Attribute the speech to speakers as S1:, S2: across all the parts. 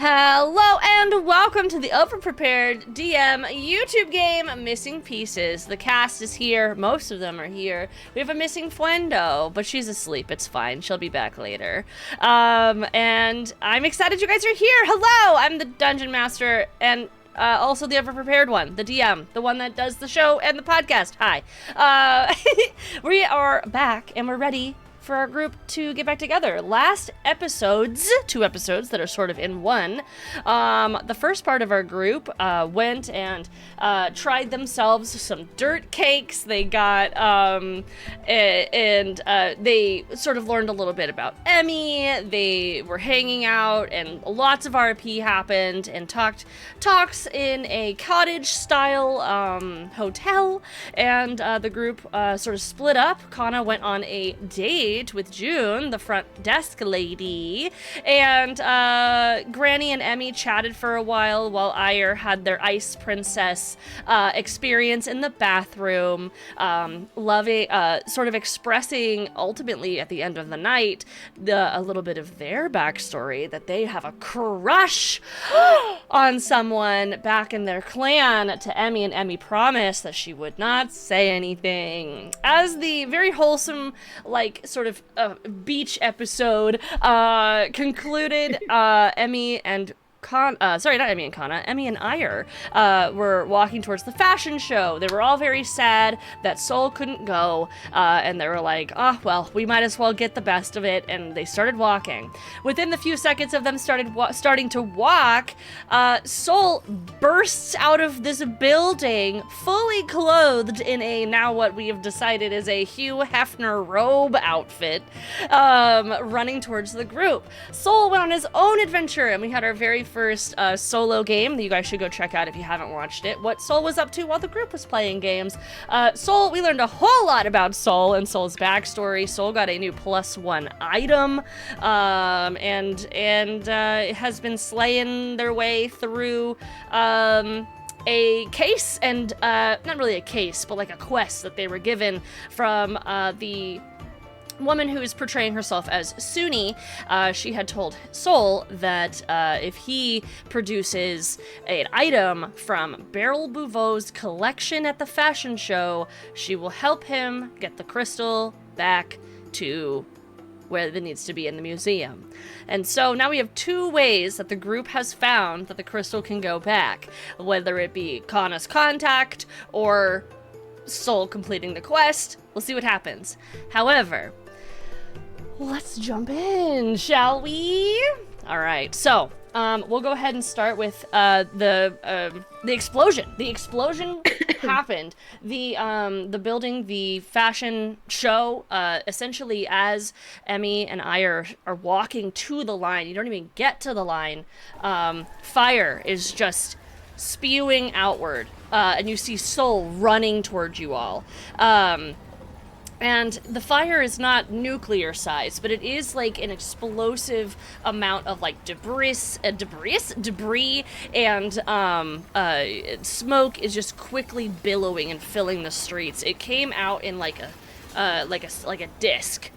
S1: Hello and welcome to the Overprepared DM YouTube game Missing Pieces. The cast is here. Most of them are here. We have a missing Fuendo, but she's asleep. It's fine. She'll be back later. And I'm excited you guys are here. Hello! I'm the Dungeon Master and also the Overprepared one, the DM, the one that does the show and the podcast. Hi. We are back and we're ready for our group to get back together. Last episodes, 2 episodes that are sort of in one, the first part of our group went and tried themselves some dirt cakes. They got, they sort of learned a little bit about Emmy. They were hanging out and lots of RP happened and talks in a cottage-style hotel. And the group sort of split up. Kana went on a date with June, the front desk lady, and Granny and Emmy chatted for a while Ire had their ice princess experience in the bathroom, loving, sort of expressing ultimately at the end of the night a little bit of their backstory, that they have a crush on someone back in their clan to Emmy, and Emmy promised that she would not say anything. As the very wholesome, like, sort of beach episode concluded, Emmy and Emmy and Ire were walking towards the fashion show. They were all very sad that Soul couldn't go, and they were like, oh, well, we might as well get the best of it, and they started walking. Within the few seconds of them starting to walk, Soul bursts out of this building, fully clothed in a, now what we have decided is a Hugh Hefner robe outfit, running towards the group. Soul went on his own adventure, and we had our very first solo game that you guys should go check out if you haven't watched it. What Soul was up to while the group was playing games. Soul, we learned a whole lot about Soul and Soul's backstory. Soul got a new +1 item, and has been slaying their way through a case, and not really a case, but like a quest that they were given from the woman who is portraying herself as Suni. She had told Soul that if he produces an item from Beryl Bouveau's collection at the fashion show, she will help him get the crystal back to where it needs to be in the museum. And so now we have 2 ways that the group has found that the crystal can go back, whether it be Kana's contact or Soul completing the quest. We'll see what happens. However, let's jump in, shall we? All right, so we'll go ahead and start with the explosion. The explosion happened. The building, the fashion show, essentially as Emmy and I are walking to the line, you don't even get to the line, fire is just spewing outward, and you see Soul running towards you all. And the fire is not nuclear size, but it is like an explosive amount of like debris, and smoke is just quickly billowing and filling the streets. It came out in like a disc.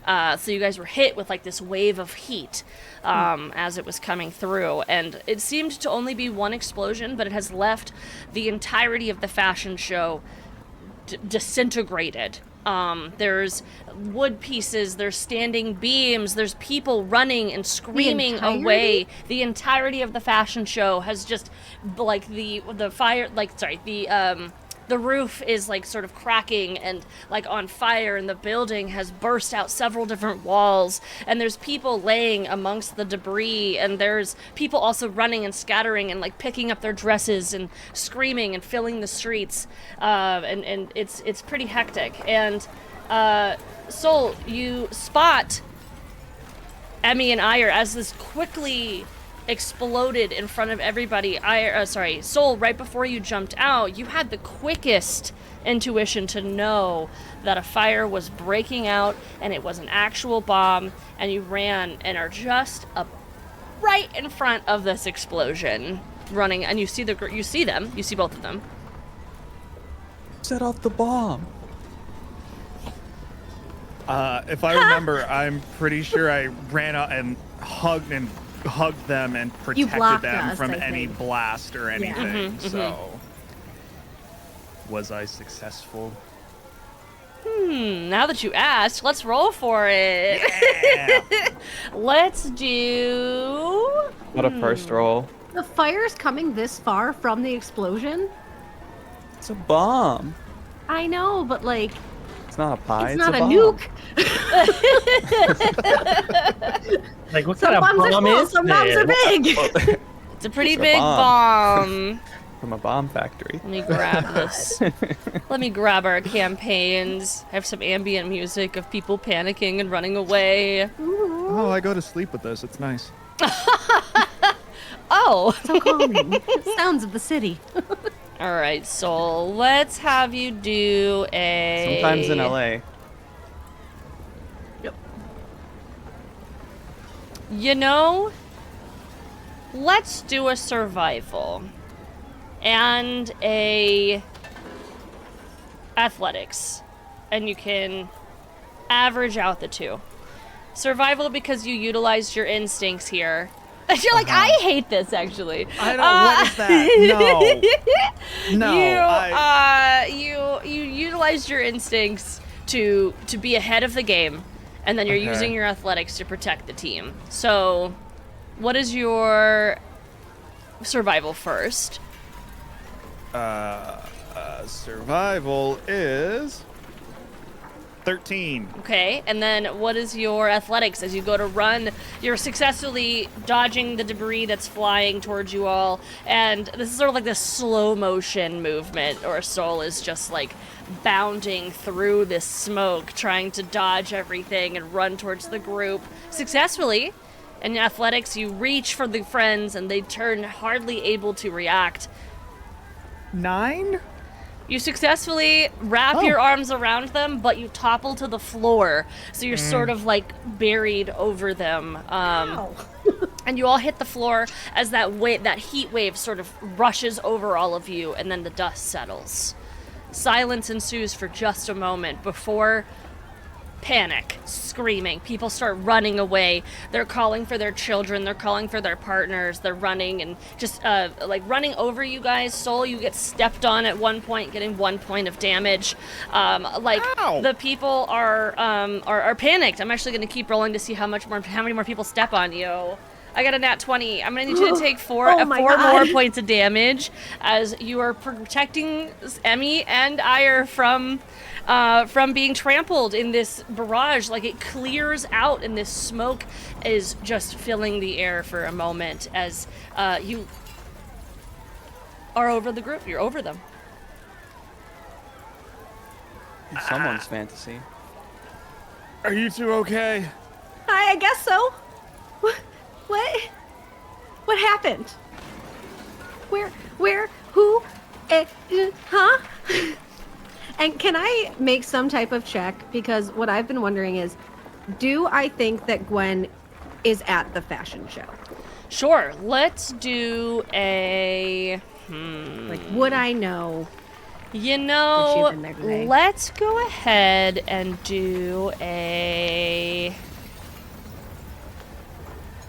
S1: So you guys were hit with like this wave of heat as it was coming through, and it seemed to only be one explosion, but it has left the entirety of the fashion show disintegrated. There's wood pieces, there's standing beams, there's people running and screaming away. The entirety of the fashion show has just, like, the roof is like sort of cracking and like on fire, and the building has burst out several different walls, and there's people laying amongst the debris, and there's people also running and scattering and like picking up their dresses and screaming and filling the streets, and it's pretty hectic. And Soul, you spot Emmy and Ire as this quickly exploded in front of everybody. Soul, right before you jumped out, you had the quickest intuition to know that a fire was breaking out and it was an actual bomb, and you ran and are just right in front of this explosion, running, and you see both of them.
S2: Set off the bomb.
S3: If I remember, I'm pretty sure I ran out and hugged and hugged them and
S4: You
S3: protected
S4: blocked
S3: them
S4: us,
S3: from
S4: I
S3: any
S4: think.
S3: blast or anything.
S1: Mhm,
S3: So, was I successful?
S1: Now that you asked, let's roll for it.
S3: Yeah.
S1: Let's do.
S2: What a first roll.
S4: The fire's coming this far from the explosion?
S2: It's a bomb.
S4: I know, but like,
S2: It's not a pie.
S4: it's
S2: It's
S4: not a
S2: bomb.
S4: nuke.
S5: Like, what
S4: Some
S5: kind of
S4: bombs are
S5: bomb
S4: small,
S5: is
S4: some bombs are
S5: this?
S4: big.
S1: It's a pretty
S2: It's a
S1: big
S2: bomb.
S1: bomb.
S2: From a bomb factory.
S1: Let me grab this. Let me grab our campaigns. Have some ambient music of people panicking and running away.
S3: Oh, I go to sleep with this. It's nice.
S1: Oh!
S4: So calming. Sounds of the city.
S1: Alright, so let's have you do a...
S2: Sometimes in LA.
S4: Yep.
S1: You know, let's do a survival. And a athletics. And you can average out the two. Survival because you utilized your instincts here. You're like, I hate this actually.
S3: I don't. What is that? No. No.
S1: You utilized your instincts to be ahead of the game, and then you're
S3: Okay.
S1: using your athletics to protect the team. So, what is your survival first?
S3: Survival is 13.
S1: Okay, and then what is your athletics as you go to run? You're successfully dodging the debris that's flying towards you all, and this is sort of like this slow motion movement, or Soul is just like bounding through this smoke, trying to dodge everything and run towards the group successfully. In athletics, you reach for the friends, and they turn hardly able to react.
S3: 9?
S1: You successfully wrap your arms around them, but you topple to the floor, so you're sort of like buried over them.
S4: Ow.
S1: And you all hit the floor as that heat wave sort of rushes over all of you, and then the dust settles. Silence ensues for just a moment before panic, screaming. People start running away. They're calling for their children. They're calling for their partners. They're running and just like running over you guys. Soul, you get stepped on at one point, getting 1 point of damage.
S3: Ow.
S1: The people are panicked. I'm actually going to keep rolling to see how many more people step on you. I got a nat 20. I'm going to need you to take four
S4: Oh my
S1: more
S4: God.
S1: points of damage as you are protecting Emmy and Ire from being trampled in this barrage. Like, it clears out and this smoke is just filling the air for a moment as you are over the group. You're over them.
S2: Someone's fantasy.
S3: Are you two okay?
S4: I guess so. What happened? Where, who, huh? And can I make some type of check? Because what I've been wondering is, do I think that Gwen is at the fashion show?
S1: Sure, let's do a...
S4: Like, would I know?
S1: You
S4: Would
S1: know,
S4: she have been there today?
S1: let's go ahead and do a...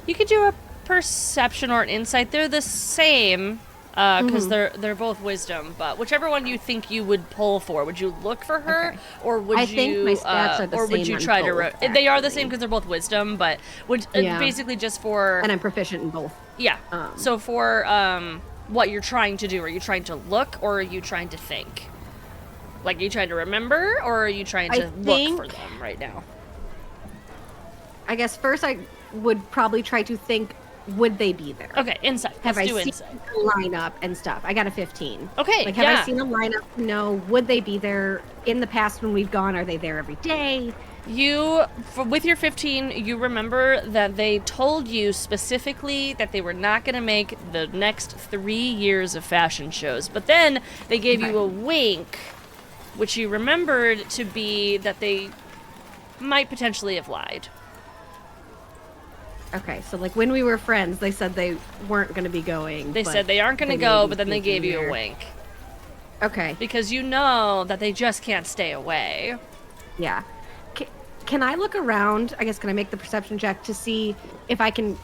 S1: You could do a perception or an insight. They're the same, because they're both wisdom, but whichever one you think you would pull for. Would you look for her,
S4: Okay.
S1: or would
S4: I
S1: you...
S4: think my stats are the
S1: or would
S4: same
S1: you
S4: on
S1: try to...
S4: both,
S1: They are the
S4: actually.
S1: same because they're both wisdom, but would
S4: Yeah.
S1: basically just for...
S4: And I'm proficient in both.
S1: Yeah.
S4: Um,
S1: So for what you're trying to do, are you trying to look or are you trying to think? Like, are you trying to remember or are you trying to look for them right now?
S4: I guess first I would probably try to think, would they be there?
S1: Okay, insight.
S4: Have
S1: Let's
S4: I
S1: do
S4: seen
S1: insight.
S4: the lineup and stuff? I got a 15.
S1: Okay,
S4: Like, have
S1: yeah.
S4: I seen a lineup? No. Would they be there in the past when we've gone? Are they there every day?
S1: With your 15, you remember that they told you specifically that they were not going to make the next 3 years of fashion shows. But then they gave you a wink, which you remembered to be that they might potentially have lied.
S4: Okay, so like when we were friends, they said they weren't going to be going.
S1: They
S4: but
S1: said they aren't going to
S4: they
S1: go,
S4: may
S1: but then
S4: be
S1: they gave you a
S4: there.
S1: wink.
S4: Okay,
S1: Because you know that they just can't stay away.
S4: yeah. Can I look around? I guess can I make the perception check to see if I can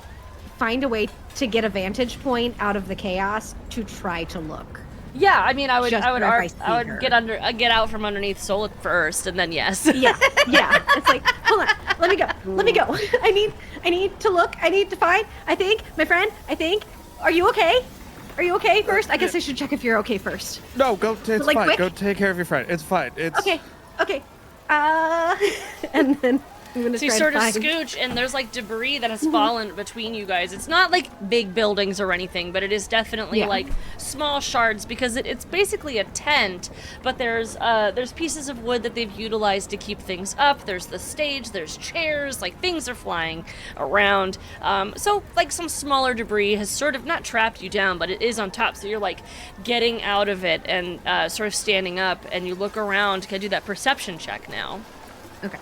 S4: find a way to get a vantage point out of the chaos to try to look.
S1: Yeah, I mean, I would
S4: Just for if I see
S1: I would
S4: her.
S1: get out from underneath Soul first, and then yes.
S4: Yeah, yeah. It's like, hold on, let me go. I need to look. I need to find. I think, my friend. Are you okay? Are you okay first? I guess I should check if you're okay first.
S3: No, go. It's
S4: Like,
S3: fine.
S4: quick?
S3: Go take care of your friend. It's fine. It's
S4: Okay. And then I'm gonna
S1: So you
S4: try
S1: sort
S4: to
S1: of
S4: find.
S1: scooch, and there's like debris that has fallen between you guys. It's not like big buildings or anything, but it is definitely
S4: Yeah.
S1: like small shards because it's basically a tent. But there's pieces of wood that they've utilized to keep things up. There's the stage. There's chairs. Like things are flying around. So like some smaller debris has sort of not trapped you down, but it is on top. So you're like getting out of it and sort of standing up, and you look around. Can I do that perception check now?
S4: Okay.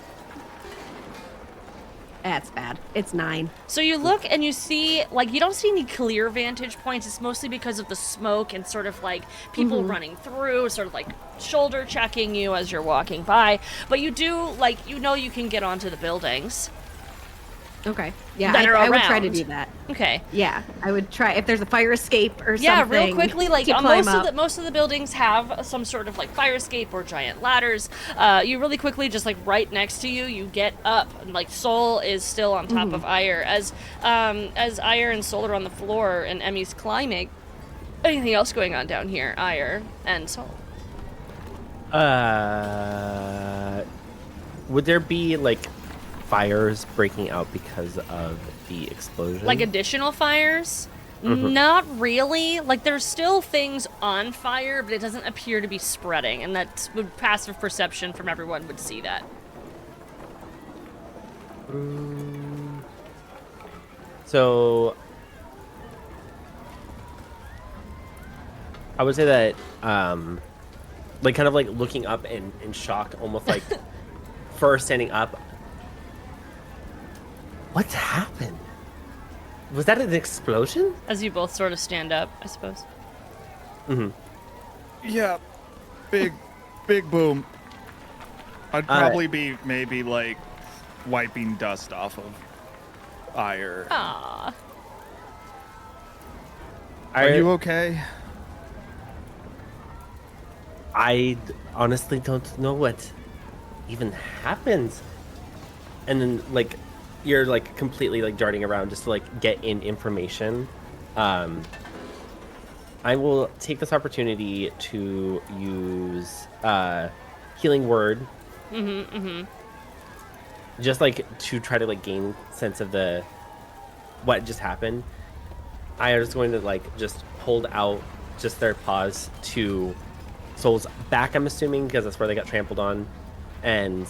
S4: That's bad. It's 9.
S1: So you look and you see, like, you don't see any clear vantage points. It's mostly because of the smoke and sort of like people running through, sort of like shoulder checking you as you're walking by. But you do, like, you know you can get onto the buildings.
S4: Okay. Yeah,
S1: That are
S4: I would try to
S1: around.
S4: do that.
S1: Okay.
S4: Yeah, I would try if there's a fire escape or
S1: Yeah,
S4: something.
S1: real quickly, like
S4: to climb up.
S1: most of the buildings have some sort of like fire escape or giant ladders. You really quickly, just like right next to you, you get up, and like Soul is still on top of Ire as Ire and Soul are on the floor and Emmy's climbing. Anything else going on down here, Ire and Soul?
S6: Would there be like fires breaking out because of the explosion?
S1: Like additional fires? Not really. Like there's still things on fire, but it doesn't appear to be spreading, and that would passive perception from everyone would see that.
S6: So I would say that like kind of like looking up in shock, almost like first standing up. What's happened? Was that an explosion?
S1: As you both sort of stand up, I suppose.
S3: yeah, big boom. I'd probably be maybe like wiping dust off of Ire.
S1: Ah.
S3: Are you okay?
S6: I honestly don't know what even happened. And then like you're like completely like darting around just to like get in information. I will take this opportunity to use healing word. Just like to try to like gain sense of the what just happened. I am just going to like just hold out just their paws to Soul's back, I'm assuming, because that's where they got trampled on. And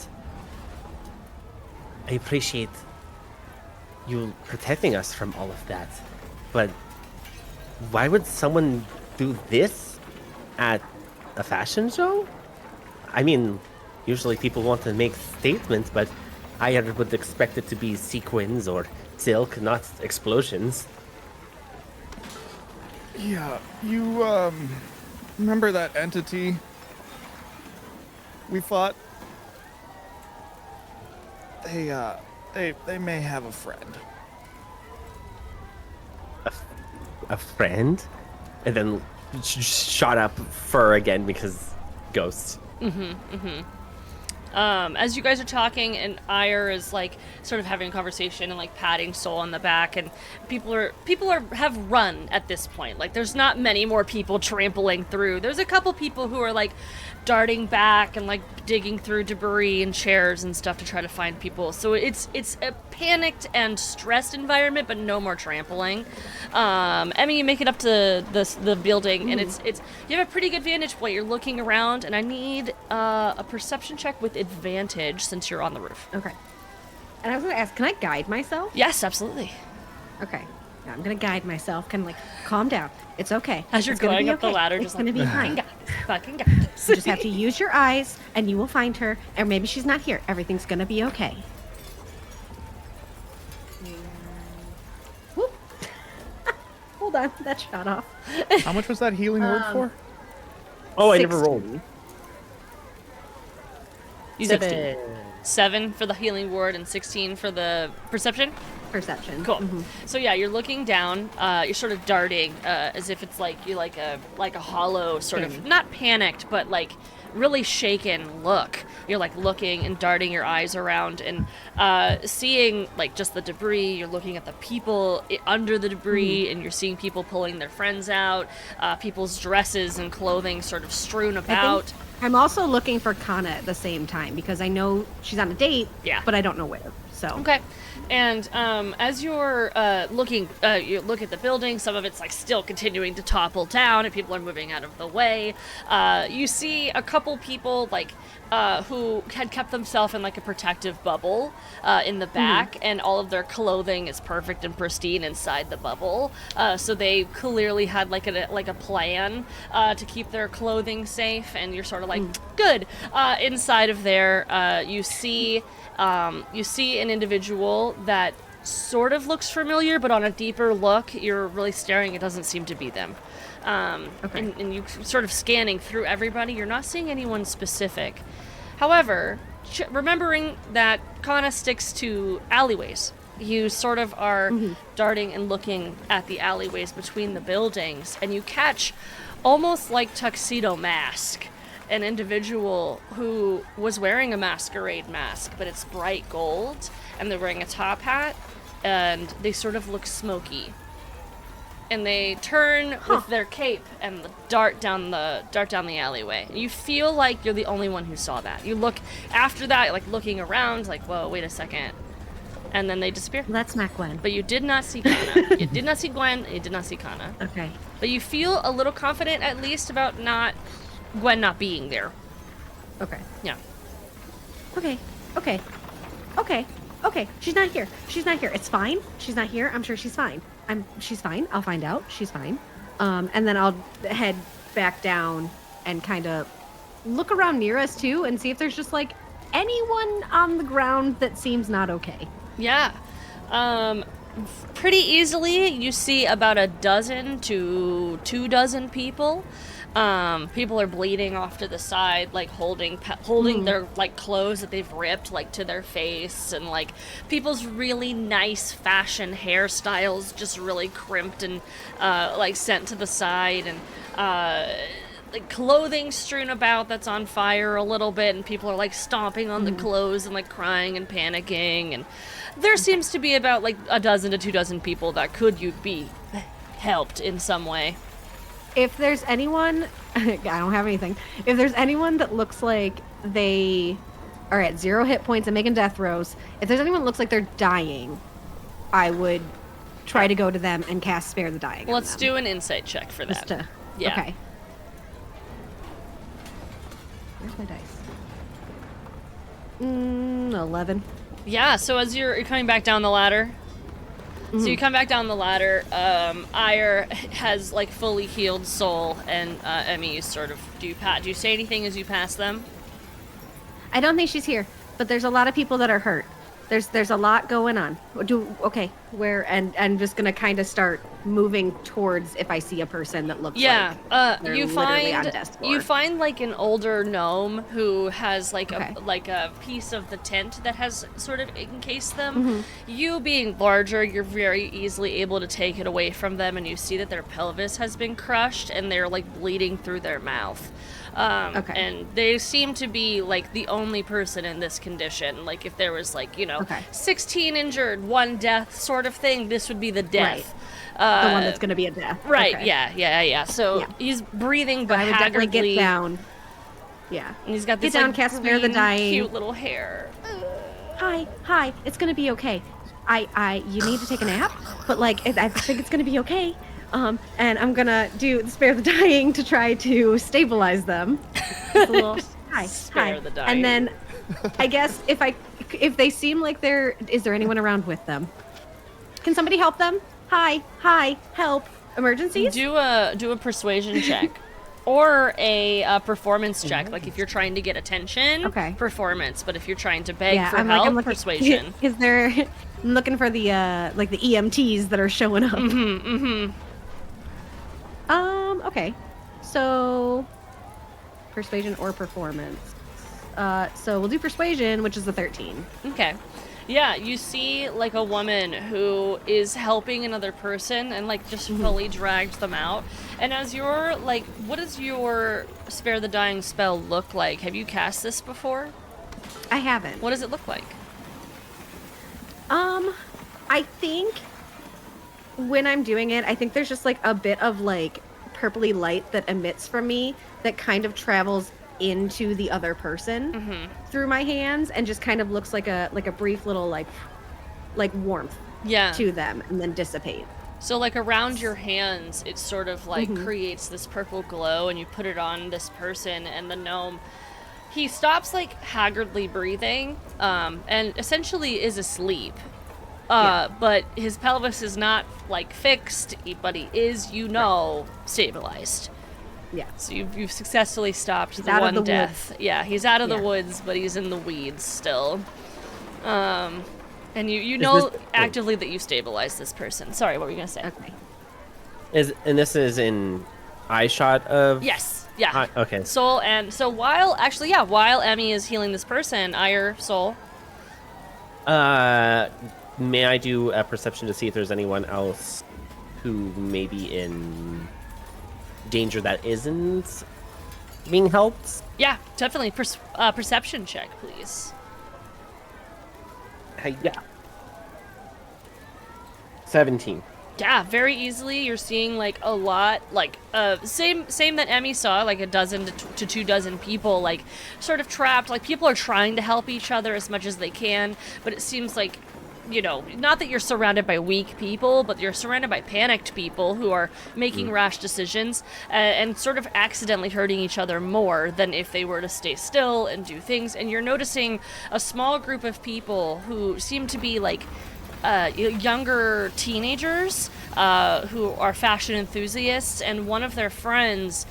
S6: I appreciate you protecting us from all of that. But why would someone do this at a fashion show? I mean, usually people want to make statements, but I would expect it to be sequins or silk, not explosions.
S3: Yeah, you remember that entity we fought? They may have a friend.
S6: A friend? And then shot up fur again because ghosts.
S1: As you guys are talking, and Ire is like sort of having a conversation and like patting Soul on the back, and people have run at this point. Like there's not many more people trampling through. There's a couple people who are like darting back and like digging through debris and chairs and stuff to try to find people. So it's a panicked and stressed environment, but no more trampling. Emmy, you make it up to the building, and it's you have a pretty good vantage point. You're looking around, and I need a perception check with advantage since you're on the roof.
S4: Okay. And I was gonna ask, can I guide myself?
S1: Yes, absolutely.
S4: Okay. Now I'm gonna guide myself. Kind of like calm down. It's okay.
S1: As you're
S4: It's gonna
S1: going
S4: be
S1: up the
S4: okay.
S1: ladder,
S4: it's
S1: just
S4: gonna
S1: like,
S4: be fine.
S1: got this, fucking got this.
S4: You just have to use your eyes, and you will find her. Or maybe she's not here. Everything's gonna be okay. Whoop. Hold on, that shot off.
S3: How much was that healing word for?
S6: Oh, I never
S4: 16.
S6: rolled.
S1: You said 7 for the healing ward and 16 for the perception.
S4: Perception.
S1: Cool.
S4: Mhm.
S1: So yeah, you're looking down. You're sort of darting, as if it's like you like a hollow sort of not panicked, but like really shaken look. You're like looking and darting your eyes around and seeing like just the debris. You're looking at the people under the debris, and you're seeing people pulling their friends out. People's dresses and clothing sort of strewn about.
S4: I'm also looking for Kana at the same time because I know she's on a date,
S1: Yeah.
S4: but I don't know where. So
S1: Okay. And as you're looking, you look at the building, some of it's like still continuing to topple down and people are moving out of the way. You see a couple people like who had kept themselves in like a protective bubble in the back, and all of their clothing is perfect and pristine inside the bubble. So they clearly had like a plan to keep their clothing safe, and you're sort of like, good. Inside of there, you see an individual that sort of looks familiar, but on a deeper look, you're really staring, it doesn't seem to be them.
S4: Okay.
S1: And you sort of scanning through everybody, you're not seeing anyone specific. However, remembering that Kana sticks to alleyways, you sort of are darting and looking at the alleyways between the buildings, and you catch, almost like Tuxedo Mask, an individual who was wearing a masquerade mask, but it's bright gold, and they're wearing a top hat, and they sort of look smoky. And they turn with their cape and dart down the alleyway. You feel like you're the only one who saw that. You look after that, like looking around, like, whoa, wait a second. And then they disappear.
S4: Well, that's not Gwen.
S1: But you did not see Kana. You did not see Gwen, you did not see Kana.
S4: Okay.
S1: But you feel a little confident, at least, about Gwen not being there.
S4: Okay.
S1: Yeah.
S4: Okay. She's not here. It's fine. She's not here. I'm sure she's fine. She's fine. I'll find out. She's fine. And then I'll head back down and kind of look around near us too and see if there's just like anyone on the ground that seems not okay.
S1: Yeah. Pretty easily, you see about 12 to 24 people. People are bleeding off to the side, like holding their like clothes that they've ripped like to their face, and like people's really nice fashion hairstyles just really crimped and like sent to the side, and like clothing strewn about that's on fire a little bit, and people are like stomping on the clothes and like crying and panicking, and there seems to be about like 12 to 24 people that could be helped in some way.
S4: If there's anyone, I don't have anything. If there's anyone that looks like they are at 0 hit points and making death throws, if there's anyone that looks like they're dying, I would try to go to them and cast Spare the Dying.
S1: Let's do an insight check for
S4: Just
S1: that.
S4: to,
S1: Yeah.
S4: Okay. Where's my dice? 11.
S1: Yeah, so as you're coming back down the ladder, so you come back down the ladder, Ire has like fully healed soul, and Emmy, you sort of do you say anything as you pass them?
S4: I don't think she's here, but there's a lot of people that are hurt. There's a lot going on. Where and I'm just gonna kind of start moving towards if I see a person that looks like they're
S1: you
S4: literally on
S1: find
S4: death's door.
S1: you find like an older gnome who has like
S4: Okay.
S1: a piece of the tent that has sort of encased them. You being larger, you're very easily able to take it away from them, and you see that their pelvis has been crushed and they're like bleeding through their mouth.
S4: Okay.
S1: And they seem to be like the only person in this condition. Like if there was like,
S4: Okay.
S1: 16 injured, 1 death sort of thing, this would be the death.
S4: the one that's gonna be a death.
S1: Right,
S4: Okay.
S1: yeah. So
S4: Yeah.
S1: he's breathing but
S4: I would definitely
S1: haggardly.
S4: get down. Yeah.
S1: And he's got this
S4: Get down,
S1: like,
S4: cast Spare the
S1: green,
S4: Dying.
S1: cute little hair.
S4: Hi, it's gonna be okay. You need to take a nap, but like, I think it's gonna be okay. And I'm gonna do the Spare the Dying to try to stabilize them. Just a little, hi.
S1: Spare the Dying.
S4: And then, I guess if they seem like is there anyone around with them? Can somebody help them? Hi, help. Emergencies?
S1: Do a persuasion check. Or a performance check. Like if you're trying to get attention,
S4: Okay.
S1: performance. But if you're trying to beg for
S4: I'm
S1: help,
S4: looking,
S1: persuasion.
S4: Is there? I'm looking for the like the EMTs that are showing up. Okay. So, persuasion or performance. So we'll do persuasion, which is the 13.
S1: Okay. Yeah, you see like a woman who is helping another person and like just fully dragged them out. And as you're like, what does your spare the dying spell look like? Have you cast this before?
S4: I haven't.
S1: What does it look like?
S4: I think when I'm doing it, I think there's just like a bit of like purpley light that emits from me that kind of travels into the other person through my hands and just kind of looks like a brief little like warmth to them and then dissipate.
S1: So like around your hands, it sort of like creates this purple glow, and you put it on this person, and the gnome, he stops like haggardly breathing, and essentially is asleep. But his pelvis is not like fixed, but he is, stabilized.
S4: Yeah.
S1: So you've successfully stopped
S4: He's
S1: the
S4: out of
S1: one
S4: the
S1: death.
S4: woods.
S1: Yeah, he's out of the
S4: Yeah.
S1: woods, but he's in the weeds still. And you know actively that you stabilized this person. Sorry, what were you gonna say?
S4: Okay.
S6: This is in eye shot of.
S1: Yes. Yeah.
S6: Okay.
S1: Soul, and so while Emmy is healing this person, Soul.
S6: May I do a perception to see if there's anyone else who may be in danger that isn't being helped?
S1: Yeah, definitely. Perception check, please.
S6: Yeah. 17.
S1: Yeah, very easily. You're seeing like a lot, like same that Emmy saw, like a dozen to 2 dozen people, like sort of trapped. Like people are trying to help each other as much as they can, but it seems like, not that you're surrounded by weak people, but you're surrounded by panicked people who are making rash decisions and sort of accidentally hurting each other more than if they were to stay still and do things. And you're noticing a small group of people who seem to be like younger teenagers who are fashion enthusiasts, and one of their friends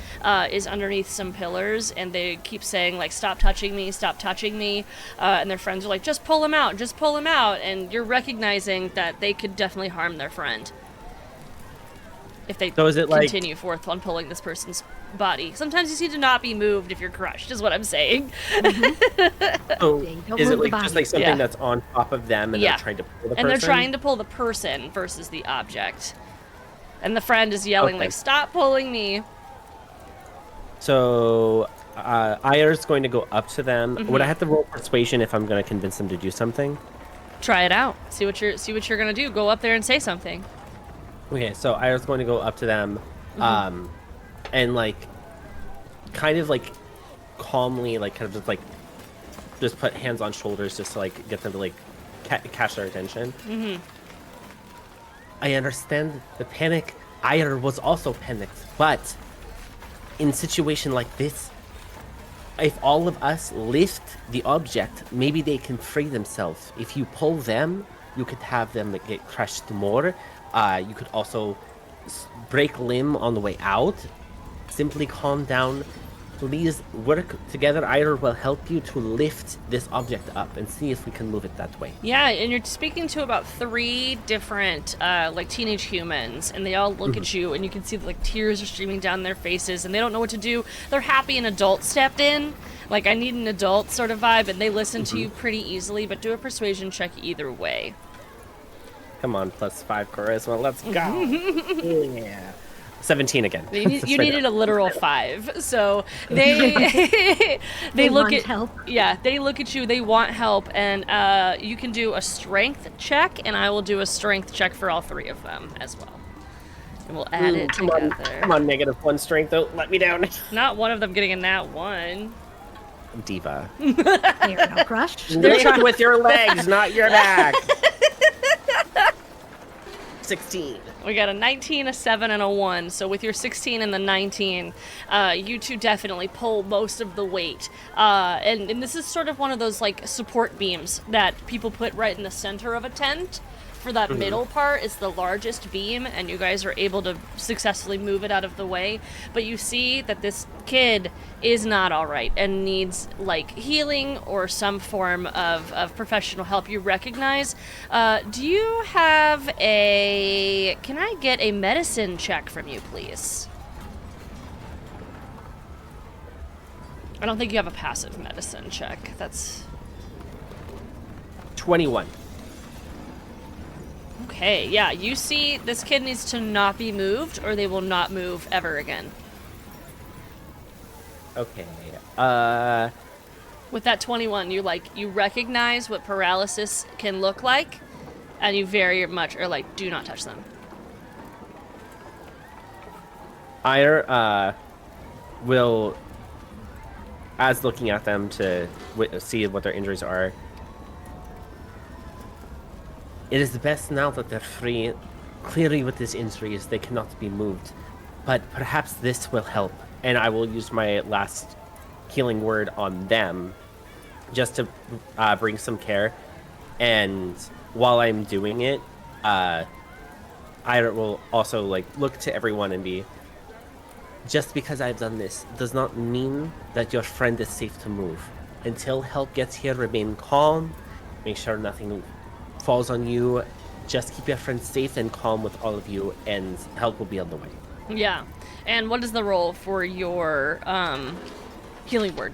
S1: is underneath some pillars, and they keep saying like, stop touching me, and their friends are like, just pull him out, and you're recognizing that they could definitely harm their friend if they
S6: So is it like-
S1: continue forth on pulling this person's body. Sometimes you need to not be moved if you're crushed, is what I'm saying.
S6: So
S4: Yeah, you don't
S6: is
S4: move
S6: it
S4: the
S6: like
S4: body.
S6: just like something
S1: Yeah.
S6: that's on top of them and
S1: Yeah.
S6: they're trying to pull the person?
S1: And they're trying to pull the person versus the object. And the friend is yelling
S6: Okay.
S1: like, stop pulling me.
S6: So Ayer's going to go up to them. Would I have to roll persuasion if I'm going to convince them to do something?
S1: Try it out. See what you're gonna do. Go up there and say something.
S6: Okay, so Ayer's going to go up to them and like kind of like calmly like kind of just put hands on shoulders just to like get them to like catch their attention. I understand the panic. Ayer was also panicked, but in situation like this, if all of us lift the object, maybe they can free themselves. If you pull them, you could have them get crushed more. You could also break limb on the way out. Simply calm down. Please work together. Ayer will help you to lift this object up and see if we can move it that way.
S1: Yeah, and you're speaking to about 3 different like teenage humans, and they all look at you, and you can see that like tears are streaming down their faces, and they don't know what to do. They're happy an adult stepped in. Like, I need an adult sort of vibe, and they listen to you pretty easily, but do a persuasion check either way.
S6: Come on, +5 charisma. Let's go. Yeah. 17 again.
S1: You
S6: Straight
S1: needed a
S6: up.
S1: literal 5, so they
S4: They
S1: look
S4: want
S1: at
S4: help.
S1: Yeah, they look at you. They want help, and you can do a strength check, and I will do a strength check for all 3 of them as well, and we'll add it
S6: Come on,
S1: together.
S6: come on, -1 strength. Don't let me down.
S1: Not one of them getting a nat 1.
S6: Diva.
S4: They are now crushed.
S6: Lift with your legs, not your back. 16.
S1: We got a 19, a 7, and a 1. So with your 16 and the 19, you two definitely pull most of the weight. And this is sort of one of those like support beams that people put right in the center of a tent. For that middle part is the largest beam, and you guys are able to successfully move it out of the way. But you see that this kid is not all right and needs like healing or some form of professional help. You recognize. Do you have a? Can I get a medicine check from you, please? I don't think you have a passive medicine check. That's
S6: 21.
S1: Okay, yeah, you see this kid needs to not be moved or they will not move ever again.
S6: Okay.
S1: With that 21, you recognize what paralysis can look like, and you very much are like, do not touch them.
S6: I will, as looking at them to see what their injuries are. It is best now that they're free. Clearly, with these injuries, they cannot be moved. But perhaps this will help, and I will use my last healing word on them, just to bring some care. And while I'm doing it, I will also look to everyone and be. Just because I've done this does not mean that your friend is safe to move. Until help gets here, remain calm. Make sure nothing falls on you. Just keep your friend safe and calm with all of you, and help will be on the way.
S1: Yeah. And what is the roll for your healing word?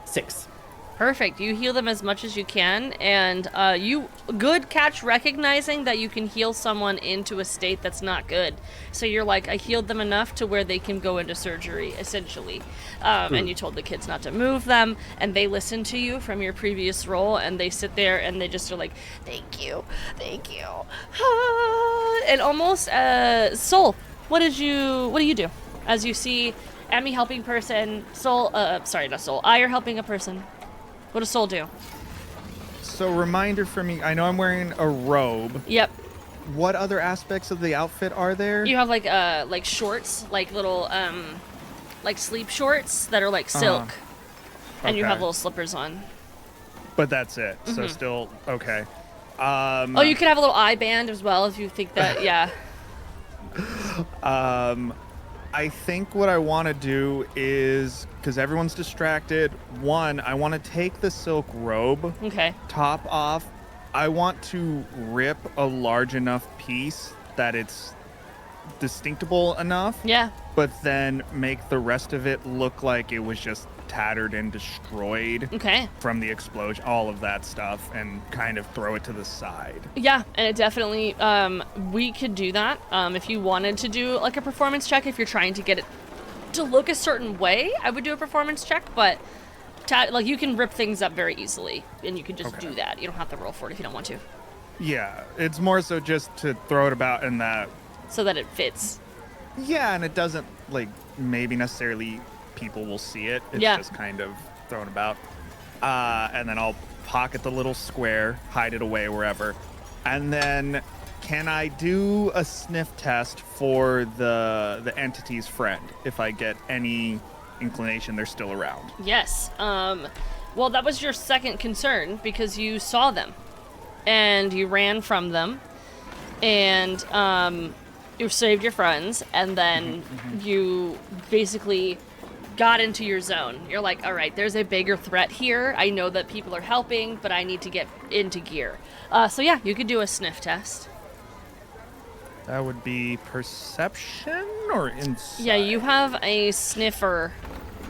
S6: 6.
S1: Perfect. You heal them as much as you can, and you good catch recognizing that you can heal someone into a state that's not good. So you're like, I healed them enough to where they can go into surgery, essentially. And you told the kids not to move them, and they listen to you from your previous role, and they sit there and they just are like, thank you, thank you. And almost, Soul, what do you do? As you see Emmy helping person, Soul, sorry, not Soul, Ire helping a person. What does Soul do?
S3: So reminder for me, I know I'm wearing a robe.
S1: Yep.
S3: What other aspects of the outfit are there?
S1: You have like shorts, like little like sleep shorts that are like silk. And you have
S3: Okay.
S1: little slippers on.
S3: But that's it. So still okay.
S1: Oh, you could have a little eye band as well if you think that, yeah.
S3: I think what I want to do is, because everyone's distracted, one, I want to take the silk robe,
S1: Okay.
S3: top off. I want to rip a large enough piece that it's distinctable enough,
S1: Yeah.
S3: but then make the rest of it look like it was just tattered and destroyed
S1: Okay.
S3: from the explosion, all of that stuff, and kind of throw it to the side.
S1: Yeah, and it definitely, we could do that. If you wanted to do like a performance check, if you're trying to get it to look a certain way, I would do a performance check, but you can rip things up very easily, and you can just
S3: Okay.
S1: do that. You don't have to roll for it if you don't want to,
S3: Yeah, it's more so just to throw it about in that.
S1: so that it fits.
S3: Yeah, and it doesn't, maybe necessarily people will see it. It's
S1: Yeah.
S3: just kind of thrown about. And then I'll pocket the little square, hide it away wherever. And then can I do a sniff test for the entity's friend if I get any inclination they're still around?
S1: Yes. Well, that was your second concern because you saw them and you ran from them and you saved your friends, and then you basically got into your zone. You're like, all right, there's a bigger threat here. I know that people are helping, but I need to get into gear. So yeah, you could do a sniff test.
S3: That would be perception or insight?
S1: Yeah, you have a sniffer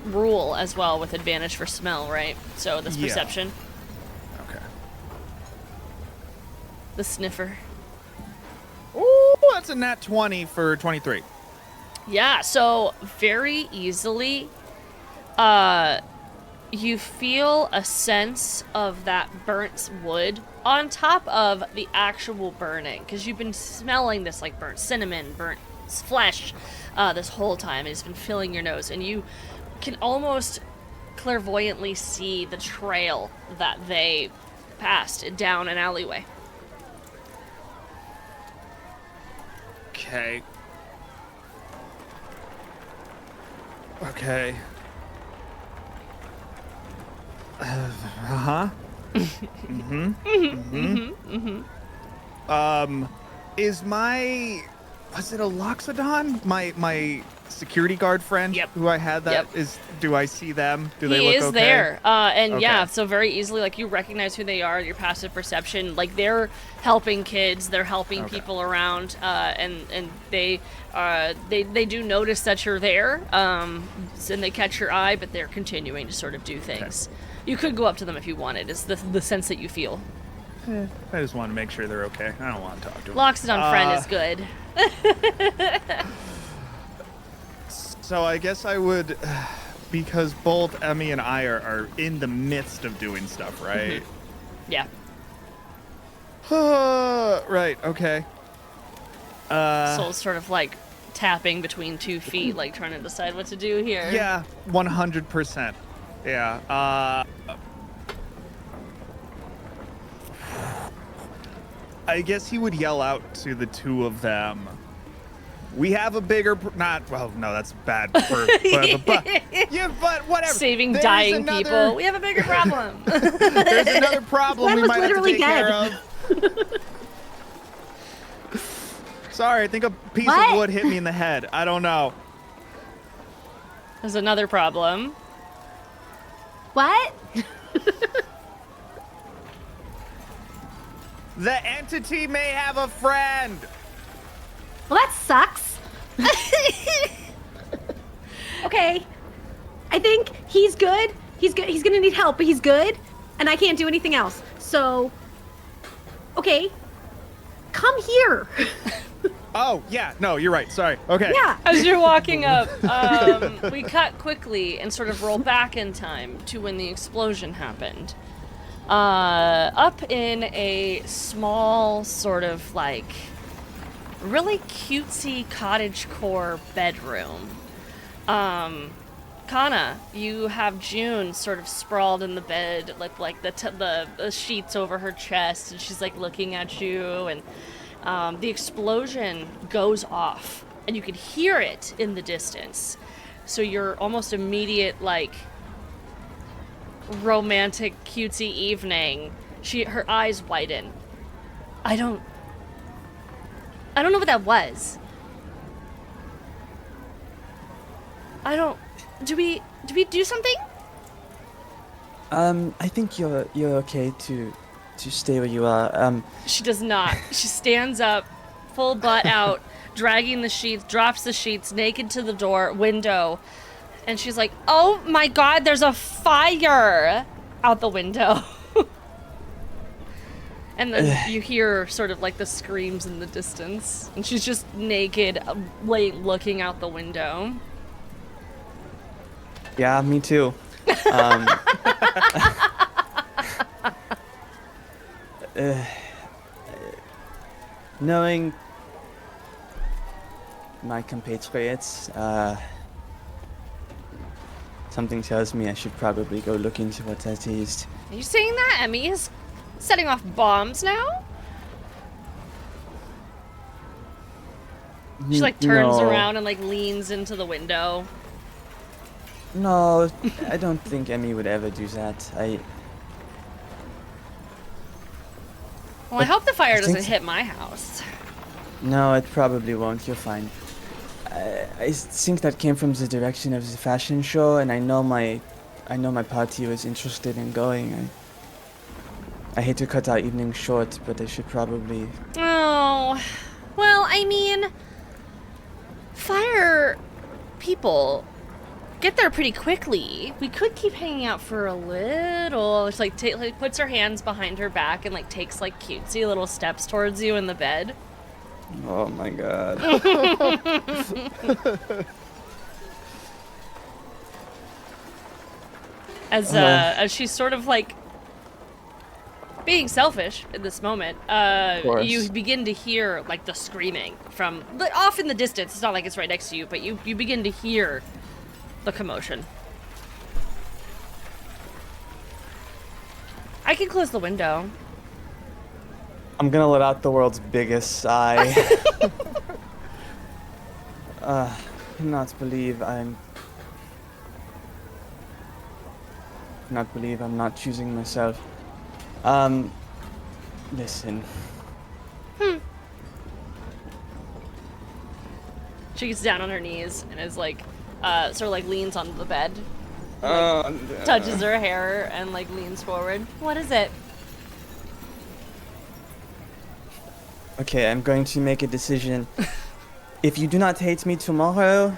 S1: rule as well with advantage for smell, right? So this
S3: Yeah.
S1: perception,
S3: Okay.
S1: the sniffer.
S3: Ooh, that's a nat 20 for 23.
S1: Yeah, so very easily, you feel a sense of that burnt wood on top of the actual burning, because you've been smelling this like burnt cinnamon, burnt flesh this whole time. It's been filling your nose, and you can almost clairvoyantly see the trail that they passed down an alleyway.
S3: Okay. Okay. Uh-huh. Is was it a Loxodon? My security guard friend?
S1: Yep.
S3: Who I had that
S1: Yep.
S3: do I see them? Do they
S1: He
S3: look
S1: is
S3: okay?
S1: there, and yeah,
S3: Okay.
S1: so very easily, like, you recognize who they are. Your passive perception, like, they're helping kids, they're helping
S3: Okay.
S1: people around, and they do notice that you're there, and they catch your eye, but they're continuing to sort of do things. You could go up to them if you wanted. Is the sense that you feel?
S3: I just want to make sure they're okay. I don't want to talk to them.
S1: Locks it on friend is good.
S3: So I guess I would, because both Emmy and I are in the midst of doing stuff, right?
S1: Yeah.
S3: Right, okay.
S1: Soul's sort of like tapping between 2 feet, like trying to decide what to do here.
S3: Yeah, 100%. Yeah. I guess he would yell out to the two of them. We have a bigger, well, no, that's bad. Yeah, but whatever.
S1: Saving
S3: There's
S1: dying people. We have a bigger problem.
S3: There's another problem
S4: Glenn
S3: we
S4: was
S3: might have to
S4: literally
S3: take care
S4: dead.
S3: of. Sorry, I think a piece
S4: What?
S3: of wood hit me in the head. I don't know.
S1: There's another problem.
S4: What?
S3: The entity may have a friend.
S4: Well, that sucks. Okay. I think he's good. He's good. He's gonna need help, but he's good, and I can't do anything else. So, okay, come here.
S3: Oh, yeah. No, you're right. Sorry. Okay.
S4: Yeah.
S1: As you're walking up, we cut quickly and sort of roll back in time to when the explosion happened. Up in a small sort of like really cutesy cottagecore bedroom. Kana, you have June sort of sprawled in the bed, like the sheets over her chest, and she's like looking at you, and the explosion goes off, and you can hear it in the distance. So your almost immediate like romantic cutesy evening, her eyes widen. I don't know what that was. Do we do something?
S2: I think you're okay to stay where you are.
S1: She does not. She stands up, full butt out, dragging the sheets, drops the sheets, naked to the window, and she's like, "Oh my God, there's a fire!" out the window. And then you hear sort of like the screams in the distance, and she's just naked, looking out the window.
S2: Yeah, me too. Knowing my compatriots, something tells me I should probably go look into what that is.
S1: Are you saying that Emmy is setting off bombs now? She like turns
S2: No.
S1: around and like leans into the window.
S2: No, I don't think Emmy would ever do that.
S1: Well, I hope the fire
S2: I think
S1: doesn't hit my house.
S2: No, it probably won't. You're fine. I think that came from the direction of the fashion show, and I know my party was interested in going. I hate to cut our evening short, but I should probably.
S1: Oh, well, I mean, fire people get there pretty quickly. We could keep hanging out for a little. She like puts her hands behind her back and like takes like cutesy little steps towards you in the bed.
S2: Oh my God.
S1: As she's sort of like being selfish in this moment,
S2: course.
S1: you begin to hear like the screaming from off in the distance. It's not like it's right next to you, but you begin to hear the commotion. I can close the window.
S2: I'm gonna let out the world's biggest sigh. Not believe I'm not choosing myself. Listen.
S1: She gets down on her knees and is like, sort of like leans onto the bed, touches her hair and like leans forward. What is it?
S2: Okay, I'm going to make a decision. If you do not hate me tomorrow,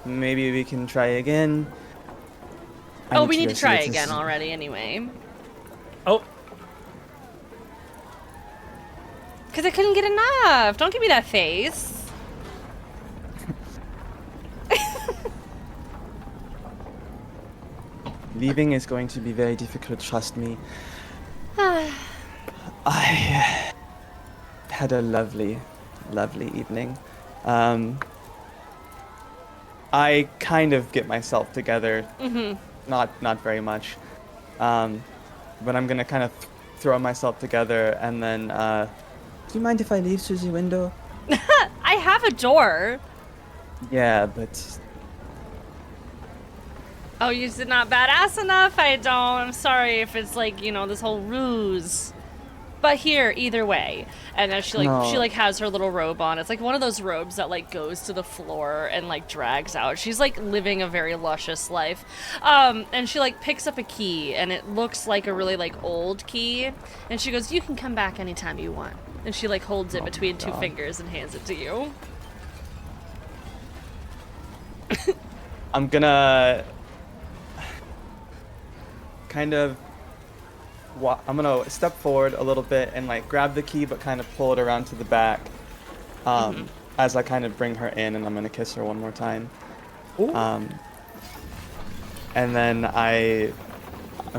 S2: maybe we can try again.
S1: We need
S2: go
S1: to
S2: see
S1: try
S2: if this
S1: again
S2: is-
S1: already anyway.
S5: Oh,
S1: Because I couldn't get enough. Don't give me that face.
S2: Leaving is going to be very difficult, trust me. I had a lovely, lovely evening. I kind of get myself together, not very much, but I'm gonna kind of throw myself together and then. Do you mind if I leave through the window?
S1: I have a door.
S2: Yeah, but
S1: Oh, you're not badass enough? I don't. I'm sorry if it's like, you know, this whole ruse. But here, either way. And then she like has her little robe on. It's like one of those robes that like goes to the floor and like drags out. She's like living a very luscious life. And she like picks up a key and it looks like a really like old key. And she goes, "You can come back anytime you want." And she like holds it between two fingers and hands it to you.
S2: I'm gonna kind of I'm gonna step forward a little bit and like grab the key but kind of pull it around to the back as I kind of bring her in, and I'm gonna kiss her one more time. And then I'm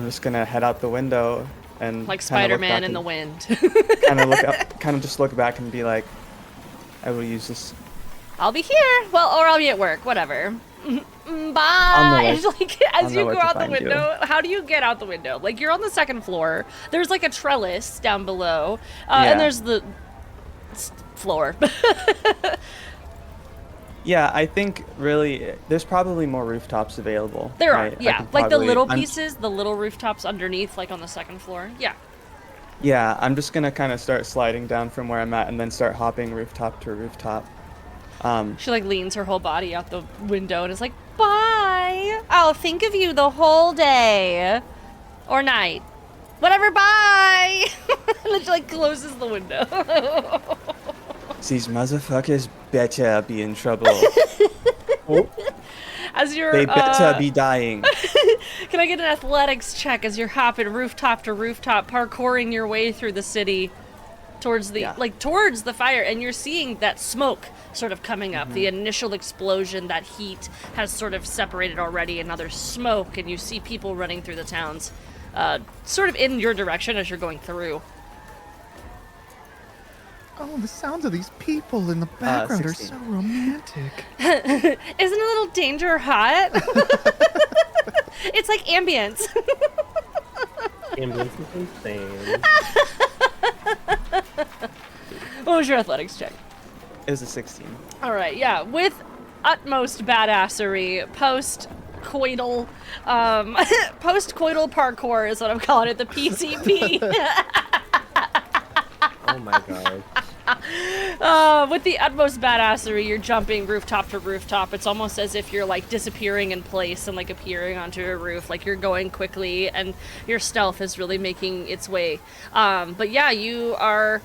S2: just gonna head out the window and
S1: like Spider-Man in the wind.
S2: kind of just look back and be like, I will use this.
S1: I'll be here. Well, or I'll be at work, whatever. Bye. Like, as you go out the window, how do you get out the window? Like, you're on the second floor. There's like a trellis down below, and there's the floor.
S2: Yeah, I think really there's probably more rooftops available.
S1: There are,
S2: right?
S1: yeah, like the little pieces, the little rooftops underneath, like on the second floor. Yeah.
S2: Yeah, I'm just gonna kind of start sliding down from where I'm at and then start hopping rooftop to rooftop.
S1: She like leans her whole body out the window and is like, "Bye. I'll think of you the whole day or night, whatever. Bye." And then she like closes the window.
S2: These motherfuckers better be in trouble.
S1: As you're,
S2: they better be dying.
S1: Can I get an athletics check as you're hopping rooftop to rooftop, parkouring your way through the city towards the towards the fire, and you're seeing that smoke sort of coming up. The initial explosion, that heat has sort of separated already, and now there's smoke, and you see people running through the towns, sort of in your direction as you're going through.
S3: Oh, the sounds of these people in the background are so romantic.
S1: Isn't a little danger hot? It's like ambience.
S6: Ambience is insane.
S1: What was your athletics check?
S2: It was a 16.
S1: All right, yeah, with utmost badassery, post-coital parkour is what I'm calling it, the PCP.
S6: Oh my god.
S1: With the utmost badassery, you're jumping rooftop to rooftop. It's almost as if you're like disappearing in place and like appearing onto a roof. Like you're going quickly, and your stealth is really making its way. But yeah, you are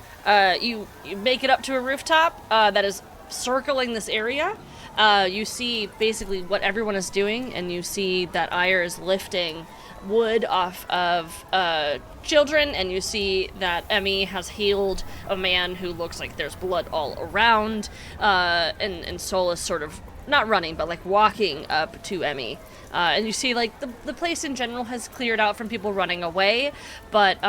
S1: you make it up to a rooftop that is circling this area. You see basically what everyone is doing, and you see that Ire is lifting wood off of children, and you see that Emmy has healed a man who looks like there's blood all around, and Sol is sort of not running but like walking up to Emmy, and you see like the place in general has cleared out from people running away, but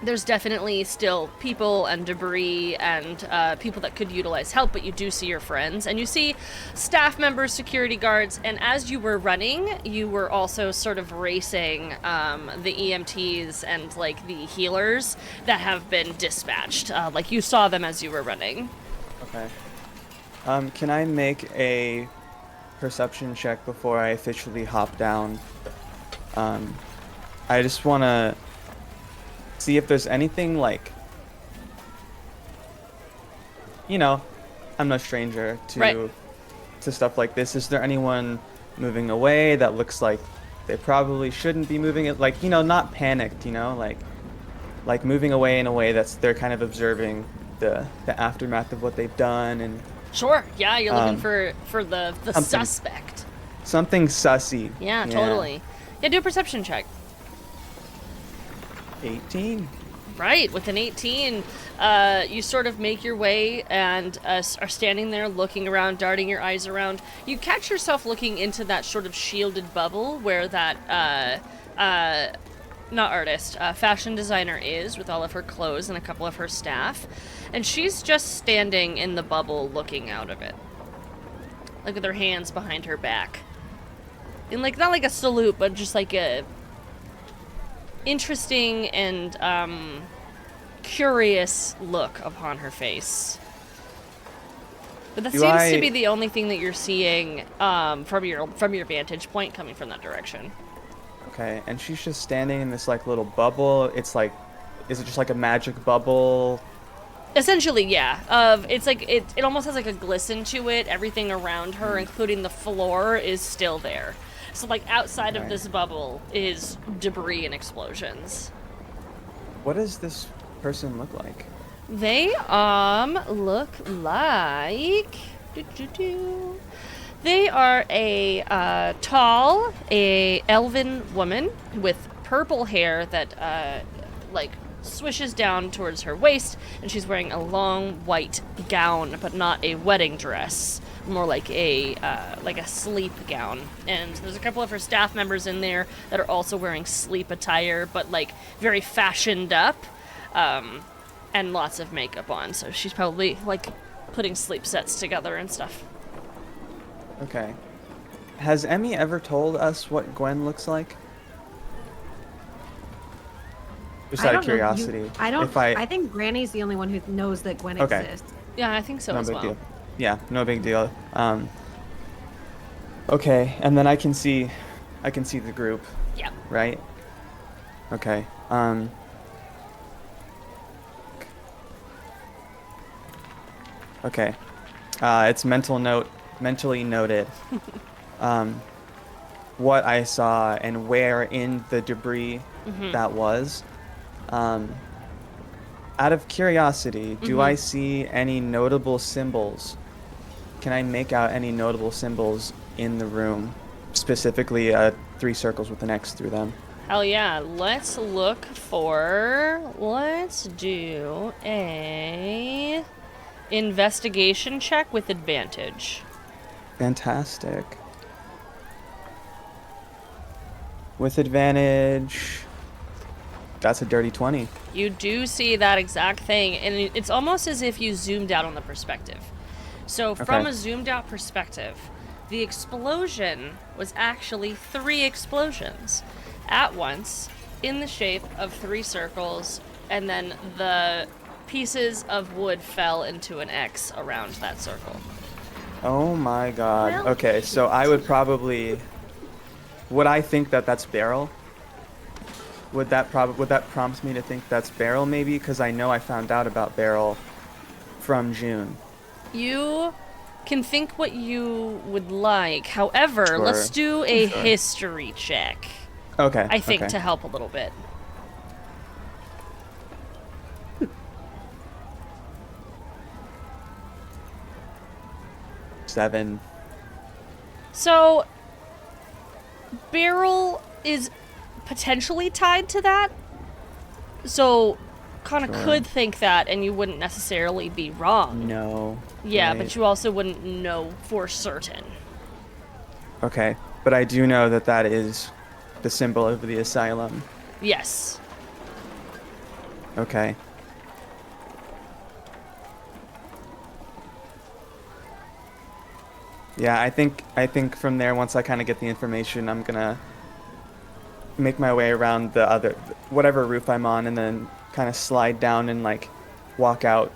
S1: there's definitely still people and debris and people that could utilize help, but you do see your friends, and you see staff members, security guards, and as you were running, you were also sort of racing the EMTs and like the healers that have been dispatched. Like you saw them as you were running.
S2: Okay. Can I make a perception check before I officially hop down? I just want to see if there's anything like, you know, I'm no stranger to stuff like this. Is there anyone moving away that looks like they probably shouldn't be moving it? Like, you know, not panicked, you know, like moving away in a way that's they're kind of observing the aftermath of what they've done. And
S1: sure, yeah, you're looking for the suspect.
S2: Something sussy.
S1: Yeah, totally. Yeah, do a perception check.
S2: 18.
S1: right, with an 18, you sort of make your way and are standing there looking around, darting your eyes around. You catch yourself looking into that sort of shielded bubble where that not artist, fashion designer is, with all of her clothes and a couple of her staff. And she's just standing in the bubble looking out of it. Like with her hands behind her back. And like, not like a salute, but just like a interesting and curious look upon her face. But that seems to be the only thing that you're seeing from your vantage point coming from that direction.
S2: Okay, and she's just standing in this like little bubble. It's like, is it just like a magic bubble?
S1: Essentially, yeah. It's like it almost has like a glisten to it. Everything around her, including the floor, is still there. So like outside of this bubble is debris and explosions.
S2: What does this person look like?
S1: They look like they are a tall, elven woman with purple hair that like swishes down towards her waist, and she's wearing a long white gown, but not a wedding dress, more like a sleep gown. And there's a couple of her staff members in there that are also wearing sleep attire, but like very fashioned up, and lots of makeup on. So she's probably like putting sleep sets together and stuff.
S2: Okay. Has Emmy ever told us what Gwen looks like? Just out of curiosity.
S4: I think Granny's the only one who knows that Gwen exists.
S1: Yeah, I think so
S2: No
S1: as
S2: big
S1: well.
S2: deal. Yeah, no big deal. Okay, and then I can see the group,
S1: Yeah.
S2: right? Okay. Okay. It's mentally noted. What I saw and where in the debris that was. Out of curiosity, do I see any notable symbols? Can I make out any notable symbols in the room? Specifically, 3 circles with an X through them.
S1: Hell yeah. Let's do a investigation check with advantage.
S2: Fantastic. With advantage, that's a dirty 20.
S1: You do see that exact thing, and it's almost as if you zoomed out on the perspective. So from
S2: Okay.
S1: a zoomed out perspective, the explosion was actually 3 explosions at once in the shape of 3 circles, and then the pieces of wood fell into an X around that circle.
S2: Oh my god.
S4: Well,
S2: Okay, so I would probably... Would I think that that's Beryl? Would that prompt me to think that's Beryl maybe? Because I know I found out about Beryl from June.
S1: You can think what you would like. However,
S2: Sure.
S1: let's do a history check.
S2: Okay.
S1: I think
S2: okay.
S1: to help a little bit.
S2: Seven.
S1: So, Beryl is potentially tied to that. So, kind of
S2: Sure.
S1: could think that, and you wouldn't necessarily be wrong.
S2: No.
S1: Yeah,
S2: right.
S1: but you also wouldn't know for certain.
S2: Okay, but I do know that that is the symbol of the asylum.
S1: Yes.
S2: Okay. Yeah, I think from there, once I kind of get the information, I'm gonna make my way around the whatever roof I'm on, and then kind of slide down and like walk out,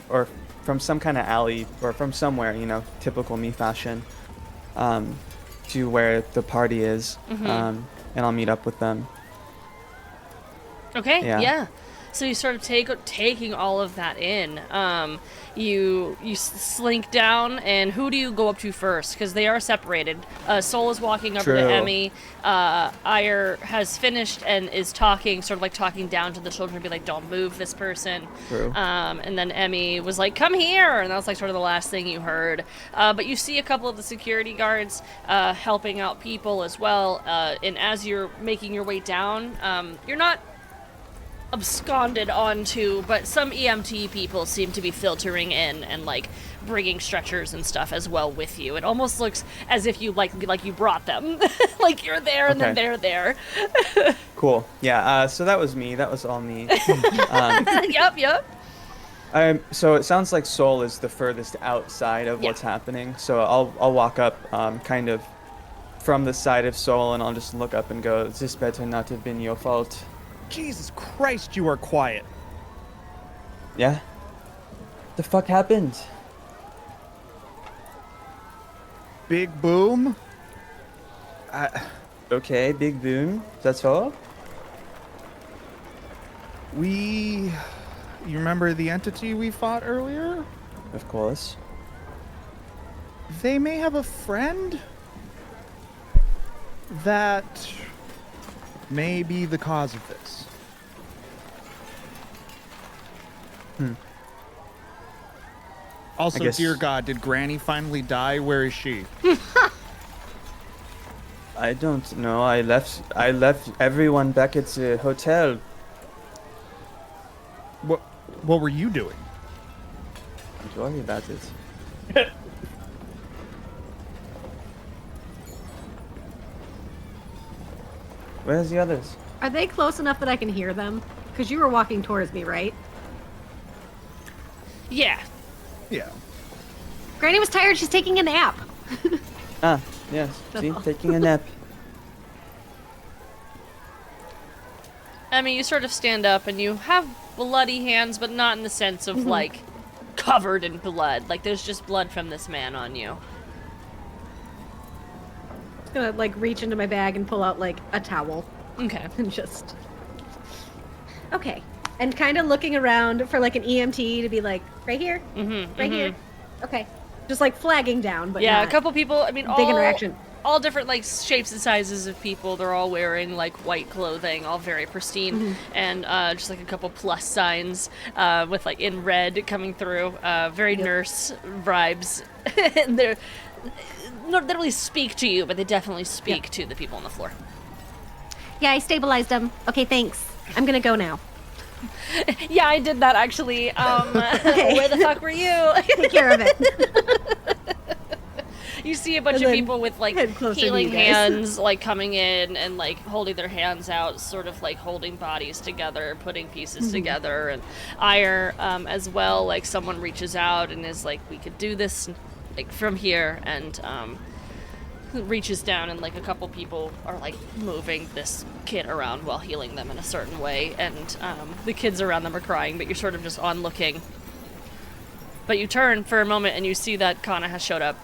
S2: or from some kind of alley, or from somewhere, typical me fashion, to where the party is, and I'll meet up with them.
S1: Okay,
S2: Yeah.
S1: yeah. So you sort of taking all of that in. You slink down, and who do you go up to first? Because they are separated. Soul is walking over to
S2: True.
S1: Emmy. Ire has finished and is talking, sort of like talking down to the children, be like, "Don't move this person."
S2: True.
S1: And then Emmy was like, "Come here," and that was like sort of the last thing you heard. But you see a couple of the security guards helping out people as well. And as you're making your way down, you're not absconded onto, but some EMT people seem to be filtering in and like bringing stretchers and stuff as well with you. It almost looks as if you like you brought them, like you're there and then
S2: Okay.
S1: they're there.
S2: Cool. Yeah. So that was me. That was all me.
S1: Yep.
S2: So it sounds like Seoul is the furthest outside of
S1: Yeah.
S2: what's happening. So I'll walk up, kind of from the side of Seoul, and I'll just look up and go, "This better not have been your fault."
S3: Jesus Christ, you are quiet.
S2: Yeah. The fuck happened?
S3: Big boom.
S2: Okay, big boom. That's all.
S3: You remember the entity we fought earlier?
S2: Of course.
S3: They may have a friend that may be the cause of this. Also,
S2: guess-
S3: dear God, did Granny finally die? Where is she?
S2: I don't know. I left everyone back at the hotel.
S3: What were you doing?
S2: Don't worry about it. Where's the others?
S4: Are they close enough that I can hear them? Because you were walking towards me, right?
S1: Yeah.
S3: Yeah.
S4: Granny was tired. She's taking a nap.
S2: Ah, yes. See, taking a nap.
S1: I mean, you sort of stand up and you have bloody hands, but not in the sense of like covered in blood. Like there's just blood from this man on you.
S4: Just gonna like reach into my bag and pull out like a towel
S1: Okay.
S4: and just. Okay. And kind of looking around for like an EMT to be like, right here, right here. Okay. Just like flagging down, but
S1: Yeah,
S4: not
S1: a couple people. I mean,
S4: big interaction.
S1: all different like shapes and sizes of people. They're all wearing like white clothing, all very pristine, and just like a couple plus signs with like in red coming through. Very nurse vibes. And they don't really speak to you, but they definitely speak to the people on the floor.
S4: Yeah, I stabilized them. Okay, thanks. I'm gonna go now.
S1: Yeah, I did that actually. Where the fuck were you?
S4: Take care of it.
S1: You see a bunch
S4: And
S1: of
S4: then
S1: people with like
S4: head closer to
S1: healing
S4: you guys.
S1: hands like coming in and like holding their hands out, sort of like holding bodies together, putting pieces together, and ire as well. Like someone reaches out and is like, "We could do this like from here," and reaches down, and like a couple people are like moving this kid around while healing them in a certain way, and the kids around them are crying, but you're sort of just on looking. But you turn for a moment and you see that Kana has showed up.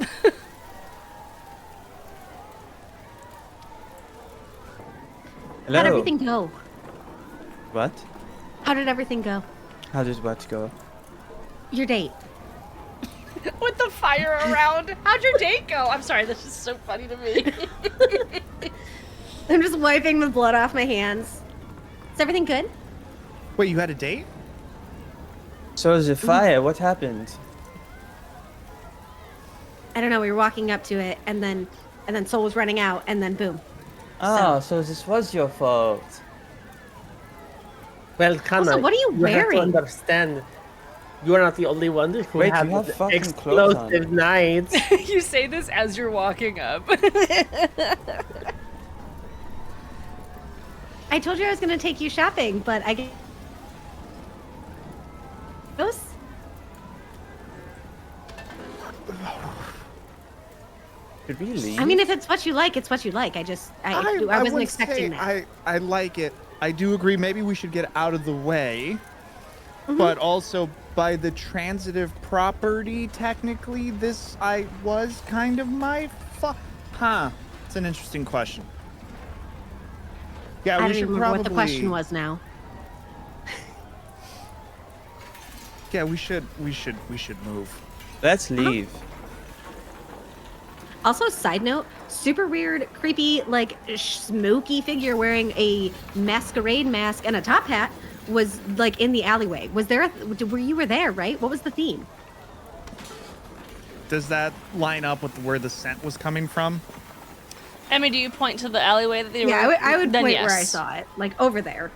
S2: Hello.
S4: How'd everything go?
S2: What?
S4: How did everything go?
S2: How did what go?
S4: Your date.
S1: With the fire around. How'd your date go? I'm sorry, this is so funny to me.
S4: I'm just wiping the blood off my hands. Is everything good?
S3: Wait, you had a date?
S2: So the fire. What happened?
S4: I don't know. We were walking up to it, and then Soul was running out, and then boom.
S2: Oh, so this was your fault.
S6: Well, Kana,
S4: Also, what are you
S6: have
S4: wearing?
S6: to understand, you are not the only one who
S2: Wait,
S6: have
S2: you have fucking clothes on.
S6: explosive nights.
S1: You say this as you're walking up.
S4: I told you I was going to take you shopping, but I guess.
S2: Did we leave?
S4: I mean, if it's what you like, it's what you like. I wasn't
S3: would
S4: expecting
S3: say
S4: that.
S3: I like it. I do agree. Maybe we should get out of the way,
S4: Mm-hmm.
S3: but also by the transitive property, technically, this was kind of my Huh. It's an interesting question. Yeah,
S4: I
S3: we
S4: don't
S3: should
S4: even remember
S3: probably.
S4: what the question was now.
S3: Yeah, we should move.
S2: Let's leave.
S4: Also, side note, super weird, creepy, like smoky figure wearing a masquerade mask and a top hat was like in the alleyway. Was there? Were you were there, right? What was the theme?
S3: Does that line up with where the scent was coming from?
S1: Emmy, do you point to the alleyway that they were?
S4: Yeah, I would
S1: Then
S4: point where I
S1: yes.
S4: saw it, like over there.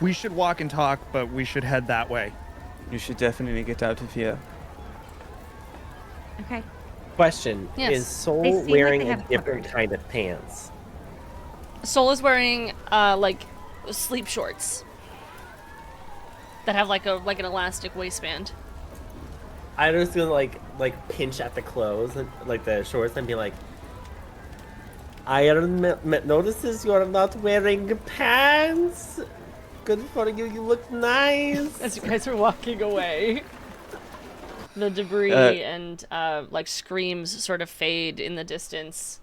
S3: We should walk and talk, but we should head that way.
S2: You should definitely get out of here.
S4: Okay.
S6: Question:
S1: Yes.
S6: Is
S4: They
S6: Soul
S4: seem like
S6: wearing
S4: they
S6: a
S4: have
S6: different
S4: covered.
S6: kind of pants?
S1: Soul is wearing like sleep shorts that have like an elastic waistband.
S6: I was gonna like pinch at the clothes and like the shorts and be like, I notices you are not wearing pants. Good for you. You look nice.
S1: As you guys are walking away, the debris and like screams sort of fade in the distance.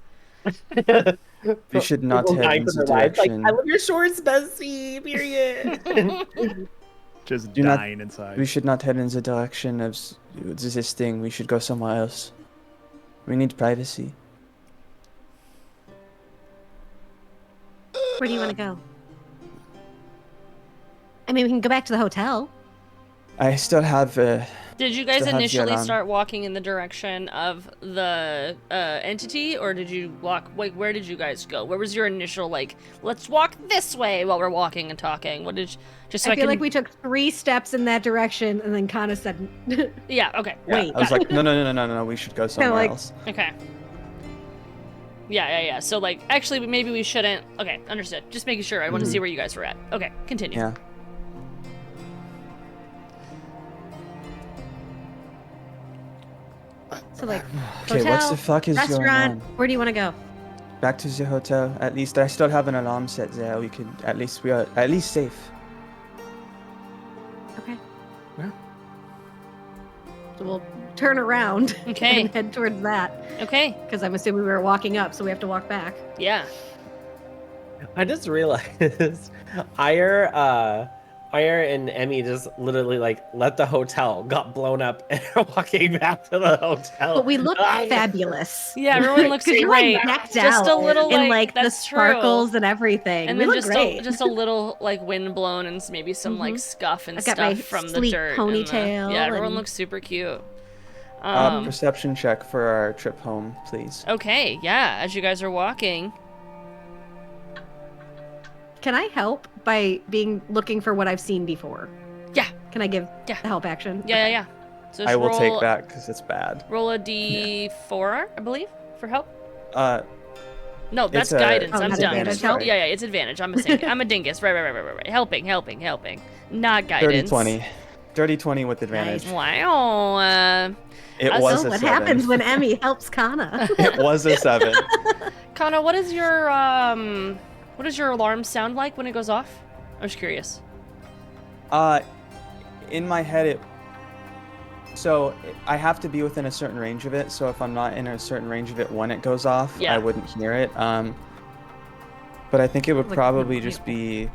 S2: We should not
S6: People
S2: head
S6: dying
S2: in
S6: for
S2: the
S6: their lives, like,
S2: direction.
S6: I love your shorts, Bessie. Period.
S3: Just
S2: Do not-
S3: dying inside.
S2: We should not head in the direction of this thing. We should go somewhere else. We need privacy.
S4: Where do you want to go? I mean, we can go back to the hotel.
S2: I still have.
S1: Did you guys
S2: Still have the
S1: initially
S2: alarm.
S1: start walking in the direction of the entity, or did you walk? Like, where did you guys go? Where was your initial like? Let's walk this way while we're walking and talking. What did you, just so
S4: I
S1: I
S4: feel
S1: can?
S4: like we took 3 steps in that direction, and then Kana said,
S1: Yeah. Okay.
S2: Yeah,
S4: Wait.
S2: I was
S1: got
S2: like, no. We should go somewhere
S4: like-
S2: else.
S1: Okay. Yeah. So like, actually, maybe we shouldn't. Okay, understood. Just making sure. I want to see where you guys were at. Okay, continue.
S2: Yeah.
S4: so like,
S2: Okay,
S4: hotel,
S2: what the fuck is going
S4: restaurant,
S2: on?
S4: where do you want to go?
S2: Back to the hotel. At least I still have an alarm set there. We could we are at least safe.
S4: Okay.
S3: Yeah.
S4: So we'll turn around
S1: Okay.
S4: and head towards that,
S1: Okay.
S4: because I'm assuming we were walking up, so we have to walk back.
S1: Yeah.
S6: I just realized Ire and Emmy just literally like left the hotel, got blown up, and are walking back to the hotel.
S4: But we look
S6: Ah,
S4: fabulous.
S1: Yeah. Everyone looks
S4: Because you're
S1: great.
S4: like decked
S1: Just
S4: out
S1: a little
S4: in
S1: like
S4: the
S1: that's true.
S4: sparkles and everything.
S1: And
S4: we
S1: then
S4: look
S1: just
S4: great.
S1: just a little like wind blown and maybe some like scuff and
S4: I've got my
S1: stuff from the
S4: sleek
S1: dirt. and
S4: ponytail
S1: yeah, everyone
S4: and-
S1: looks super cute.
S2: Perception check for our trip home, please.
S1: Okay, yeah. As you guys are walking,
S4: Can I help by looking for what I've seen before?
S1: yeah,
S4: Can I give
S1: Yeah.
S4: the help action?
S1: yeah. So
S2: I
S1: just
S2: will take
S1: roll-
S2: that because it's bad.
S1: Roll a d4, I believe, for help. No,
S2: It's
S1: that's
S2: a-
S1: guidance.
S4: Oh,
S1: I'm
S4: not
S1: done.
S4: advantage
S1: Yeah,
S4: help?
S1: it's advantage. I'm a dingus. Right. Helping. Not guidance.
S2: 30-20. Dirty 20 with advantage.
S1: Wow.
S2: It
S1: So
S2: was
S4: So
S2: a
S4: what
S2: 7.
S4: happens when Emmy helps Kana?
S2: It was a 7.
S1: Kana, what is your alarm sound like when it goes off? I was curious.
S2: In my head, I have to be within a certain range of it. So if I'm not in a certain range of it when it goes off,
S1: Yeah.
S2: I wouldn't hear it. But I think it would
S4: Like,
S2: probably
S4: wouldn't
S2: just be.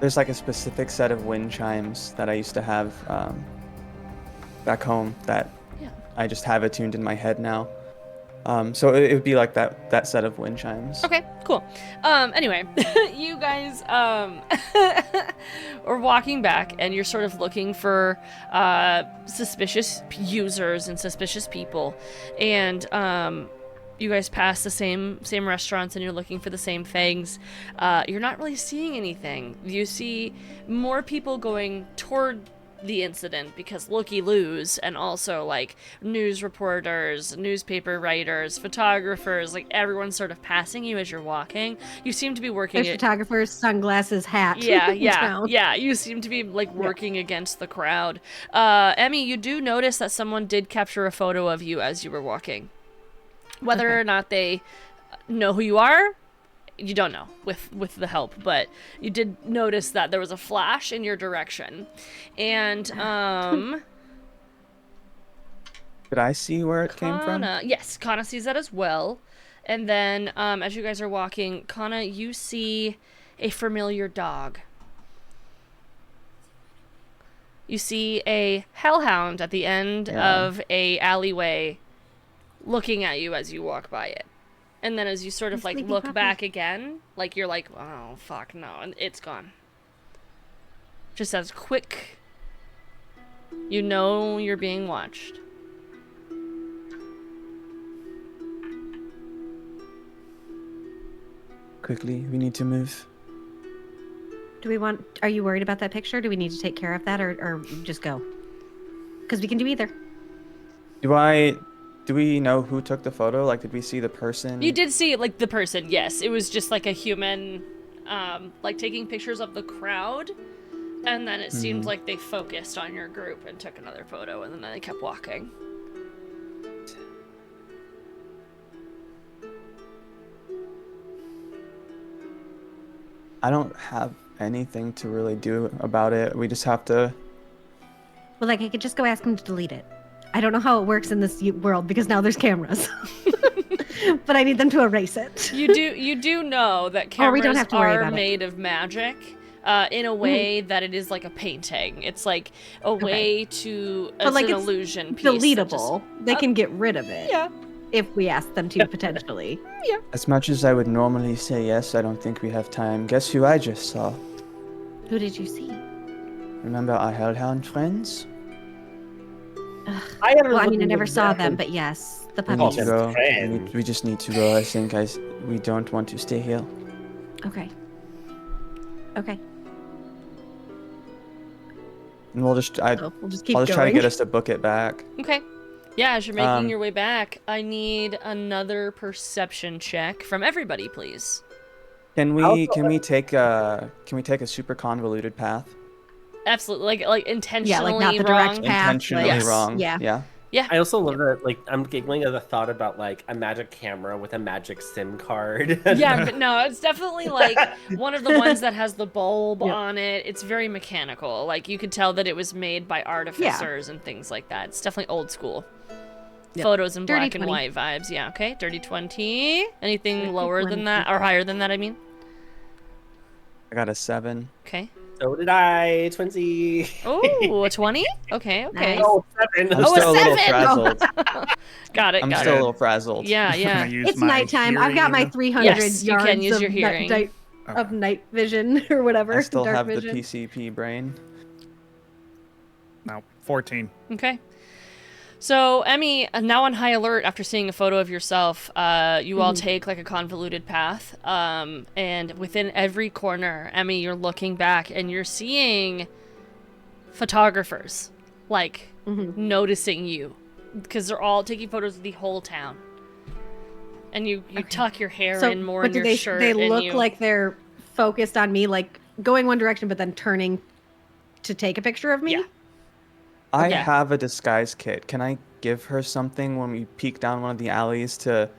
S2: There's like a specific set of wind chimes that I used to have back home that
S1: Yeah.
S2: I just have attuned in my head now. So it would be like that set of wind chimes.
S1: Okay, cool. Anyway, you guys are walking back, and you're sort of looking for suspicious users and suspicious people, and you guys pass the same restaurants, and you're looking for the same things. You're not really seeing anything. You see more people going toward the incident because looky-loos, and also like news reporters, newspaper writers, photographers, like everyone's sort of passing you as you're walking. You seem to be working
S4: There's photographers, sunglasses, hat. in town.
S1: yeah. You seem to be like working against the crowd. Emmy, you do notice that someone did capture a photo of you as you were walking. Whether or not they know who you are, you don't know with the help, but you did notice that there was a flash in your direction, and
S2: Did I see where it came from?
S1: Yes, Kana sees that as well. And then as you guys are walking, Kana, you see a familiar dog. You see a hellhound at the end of a alleyway looking at you as you walk by it. And then as you sort of like
S4: Sleepy
S1: look
S4: puppy.
S1: back again, like you're like, oh fuck no, and it's gone. Just as quick, you know you're being watched.
S2: Quickly, we need to move.
S4: Are you worried about that picture? Do we need to take care of that or just go? Because we can do either.
S2: Do we know who took the photo? Like, did we see the person?
S1: You did see, like, the person, yes. It was just, like, a human, like, taking pictures of the crowd. And then it seemed like they focused on your group and took another photo, and then they kept walking.
S2: I don't have anything to really do about it. We just have to...
S4: Well, like, I could just go ask him to delete it. I don't know how it works in this world because now there's cameras. But I need them to erase it.
S1: You do know that
S4: Or we
S1: cameras
S4: don't have to worry
S1: are
S4: about it.
S1: made of magic in a way that it is like a painting. It's like a way to...
S4: But
S1: It's
S4: like
S1: an
S4: it's
S1: illusion piece. that
S4: deletable. They can get rid of it.
S1: Yeah.
S4: If we ask them to, potentially.
S2: As much as I would normally say yes, I don't think we have time. Guess who I just saw?
S4: Who did you see?
S2: Remember our Hellhound friends?
S4: Well, I mean, I never saw them, but yes, the
S2: We need
S4: puppies.
S2: to go.
S6: friends.
S2: We just need to go. I think we don't want to stay here.
S4: Okay. Okay.
S2: And we'll just
S4: So we'll just keep
S2: I'll just try to
S4: going.
S2: get us to book it back.
S1: Okay. Yeah, as you're making
S2: Um,
S1: your way back, I need another perception check from everybody, please.
S2: Can we
S6: Also-
S2: take a super convoluted path?
S1: Absolutely, like intentionally
S4: not the
S1: wrong.
S4: direct path.
S2: Intentionally
S1: Yes.
S2: wrong.
S4: Yeah.
S2: Yeah.
S1: Yeah.
S6: I also love that, like, I'm giggling at the thought about, like, a magic camera with a magic SIM card.
S1: Yeah, but no, it's definitely like one of the ones that has the bulb
S4: Yep.
S1: on it. It's very mechanical. Like you could tell that it was made by artificers and things like that. It's definitely old school.
S4: Yep.
S1: Photos in
S4: Dirty
S1: black and
S4: 20.
S1: white vibes. Yeah, okay. Dirty 20. Anything
S4: Dirty
S1: lower
S4: 20.
S1: than that or higher than that, I mean?
S2: I got a 7.
S1: Okay.
S6: So did I, Twinsy.
S1: Oh, a 20? Okay, okay.
S4: Nice.
S6: Oh, 7.
S2: I'm
S1: Oh, a
S2: still a little
S1: 7!
S2: frazzled.
S1: Got it,
S2: I'm
S1: got
S2: still a
S1: it.
S2: little frazzled.
S1: Yeah,
S3: Can I
S1: yeah.
S3: use
S4: It's
S3: my
S4: nighttime. I've got my
S3: hearing?
S4: 300
S1: Yes, you
S4: yards
S1: can use
S4: of,
S1: your hearing.
S4: of night vision or whatever.
S2: I still
S4: dark
S2: have
S4: vision.
S2: the PCP brain.
S3: No, 14.
S1: Okay. So, Emmy, now on high alert after seeing a photo of yourself, you all take like a convoluted path. And within every corner, Emmy, you're looking back and you're seeing photographers, like, noticing you. Because they're all taking photos of the whole town. And you tuck your hair in more
S4: but
S1: in
S4: do
S1: your
S4: they,
S1: shirt.
S4: they
S1: and
S4: look
S1: you...
S4: like they're focused on me, like going one direction, but then turning to take a picture of me?
S1: Yeah.
S2: I
S1: Okay.
S2: have a disguise kit. Can I give her something when we peek down one of the alleys to,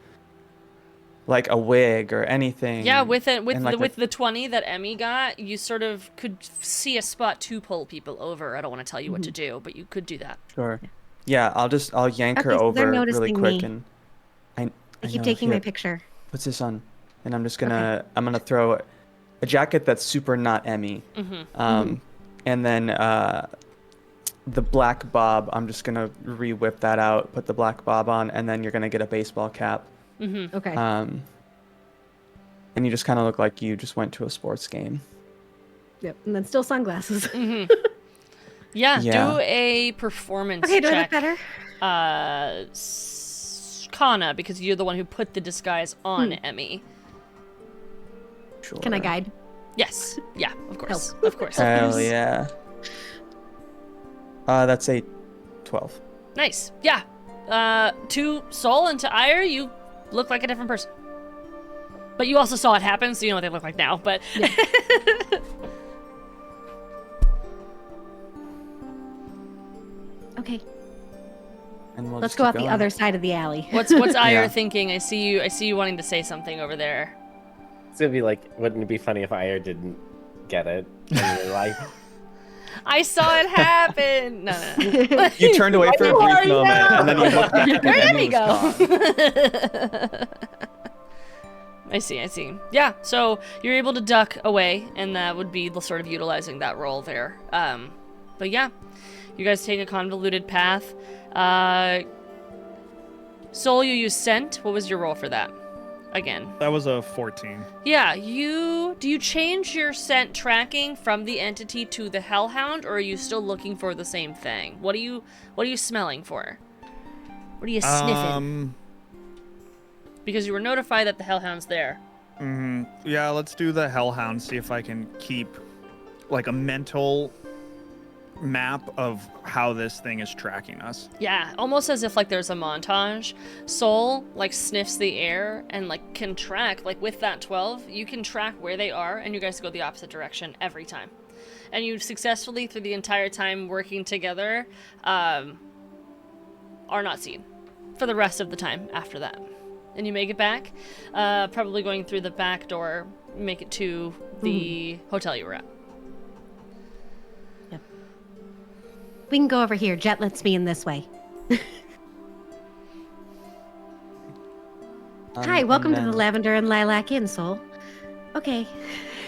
S2: like, a wig or anything?
S1: Yeah, with it,
S2: and, like,
S1: with the 20 that Emmy got, you sort of could see a spot to pull people over. I don't want to tell you what to do, but you could do that.
S2: Sure. Yeah, I'll yank her
S4: Okay, so they're
S2: over really
S4: noticing
S2: quick
S4: me.
S2: and
S4: I keep
S2: know,
S4: taking my
S2: here,
S4: picture.
S2: What's this on? And I'm just gonna throw a jacket that's super not Emmy. And then the black bob, I'm just gonna re-whip that out, put the black bob on, and then you're gonna get a baseball cap.
S4: Okay.
S2: And you just kind of look like you just went to a sports game.
S4: Yep. And then still sunglasses.
S1: Yeah,
S2: Yeah.
S1: do a performance
S4: Okay, do I look
S1: check.
S4: better?
S1: Kana, because you're the one who put the disguise on Emmy.
S2: Sure.
S4: Can I guide?
S1: Yes. Yeah, of course.
S4: Help.
S1: Of course.
S2: Hell yeah. That's a 12.
S1: Nice. Yeah. To Soul and to Ire, you look like a different person. But you also saw it happen, so you know what they look like now, but...
S4: Okay.
S2: And we'll
S4: Let's
S2: just
S4: go
S2: keep
S4: out the
S2: going.
S4: other side of the alley.
S1: What's Ire
S2: Yeah.
S1: thinking? I see you wanting to say something over there.
S6: It's gonna be like, wouldn't it be funny if Ire didn't get it? And you're like,
S1: I saw it happen. No.
S2: You turned away for a
S1: Where
S2: brief
S1: are you
S2: moment,
S1: now?
S2: and then you looked back and
S1: Where did
S2: Emmy
S1: he
S2: was
S1: go?
S2: gone.
S1: I see. Yeah, so you're able to duck away, and that would be sort of utilizing that role there. But yeah, you guys take a convoluted path. Soul, you use scent. What was your roll for that? Again.
S3: That was a 14.
S1: Yeah, do you change your scent tracking from the entity to the hellhound, or are you still looking for the same thing? What are you smelling for? What are you sniffing? Because you were notified that the hellhound's there.
S3: Yeah, let's do the Hellhound, see if I can keep like a mental map of how this thing is tracking us.
S1: Yeah, almost as if like there's a montage. Soul like sniffs the air and like can track, like with that 12, you can track where they are and you guys go the opposite direction every time. And you successfully, through the entire time working together, are not seen for the rest of the time after that. And you make it back, probably going through the back door, make it to the hotel you were at.
S4: We can go over here. Jet lets me in this way. Hi, welcome to the Lavender and Lilac Inn, Soul. Okay.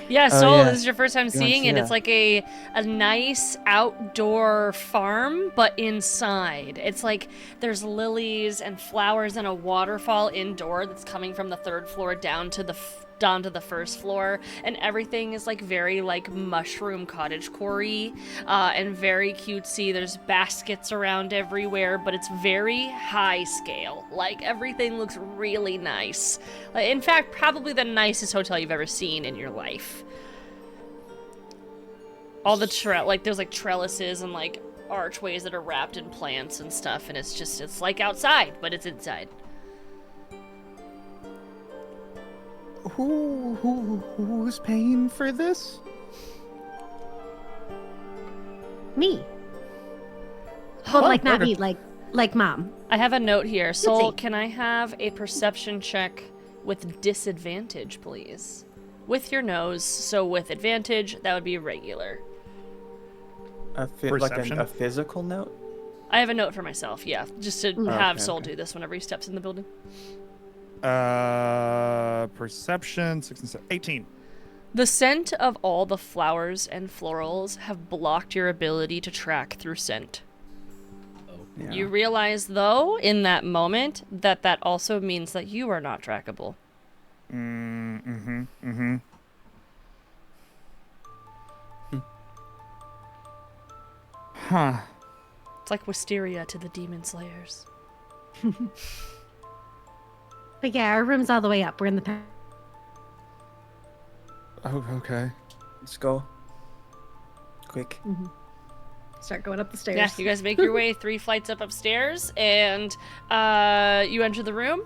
S1: Yeah,
S2: Oh,
S1: Soul,
S2: yeah.
S1: this is your first time seeing it.
S2: yeah.
S1: It's like a nice outdoor farm, but inside. It's like there's lilies and flowers and a waterfall indoor that's coming from the 3rd floor down to the first floor, and everything is like very like mushroom cottagecore-y and very cutesy. There's baskets around everywhere, but it's very high scale. Like everything looks really nice. In fact, probably the nicest hotel you've ever seen in your life. All the like there's like trellises and like archways that are wrapped in plants and stuff, and it's like outside, but it's inside.
S3: Who's paying for this?
S4: Me. Well, like not
S3: okay.
S4: me, like mom.
S1: I have a note here. Soul,
S4: see.
S1: can I have a perception check with disadvantage, please? With your nose, so with advantage, that would be regular.
S2: Like
S3: Perception?
S2: a physical note?
S1: I have a note for myself, yeah, just to have
S2: okay,
S1: Soul
S2: okay.
S1: do this whenever he steps in the building.
S3: Perception, 6 and 7, 18.
S1: The scent of all the flowers and florals have blocked your ability to track through scent.
S2: Yeah.
S1: You realize, though, in that moment, that also means that you are not trackable.
S3: Huh.
S1: It's like Wisteria to the Demon Slayers.
S4: But yeah, our room's all the way up. We're in the
S3: Oh, okay.
S2: Let's go. Quick.
S4: start going up the stairs.
S1: Yeah, you guys make your way 3 flights up upstairs, and you enter the room.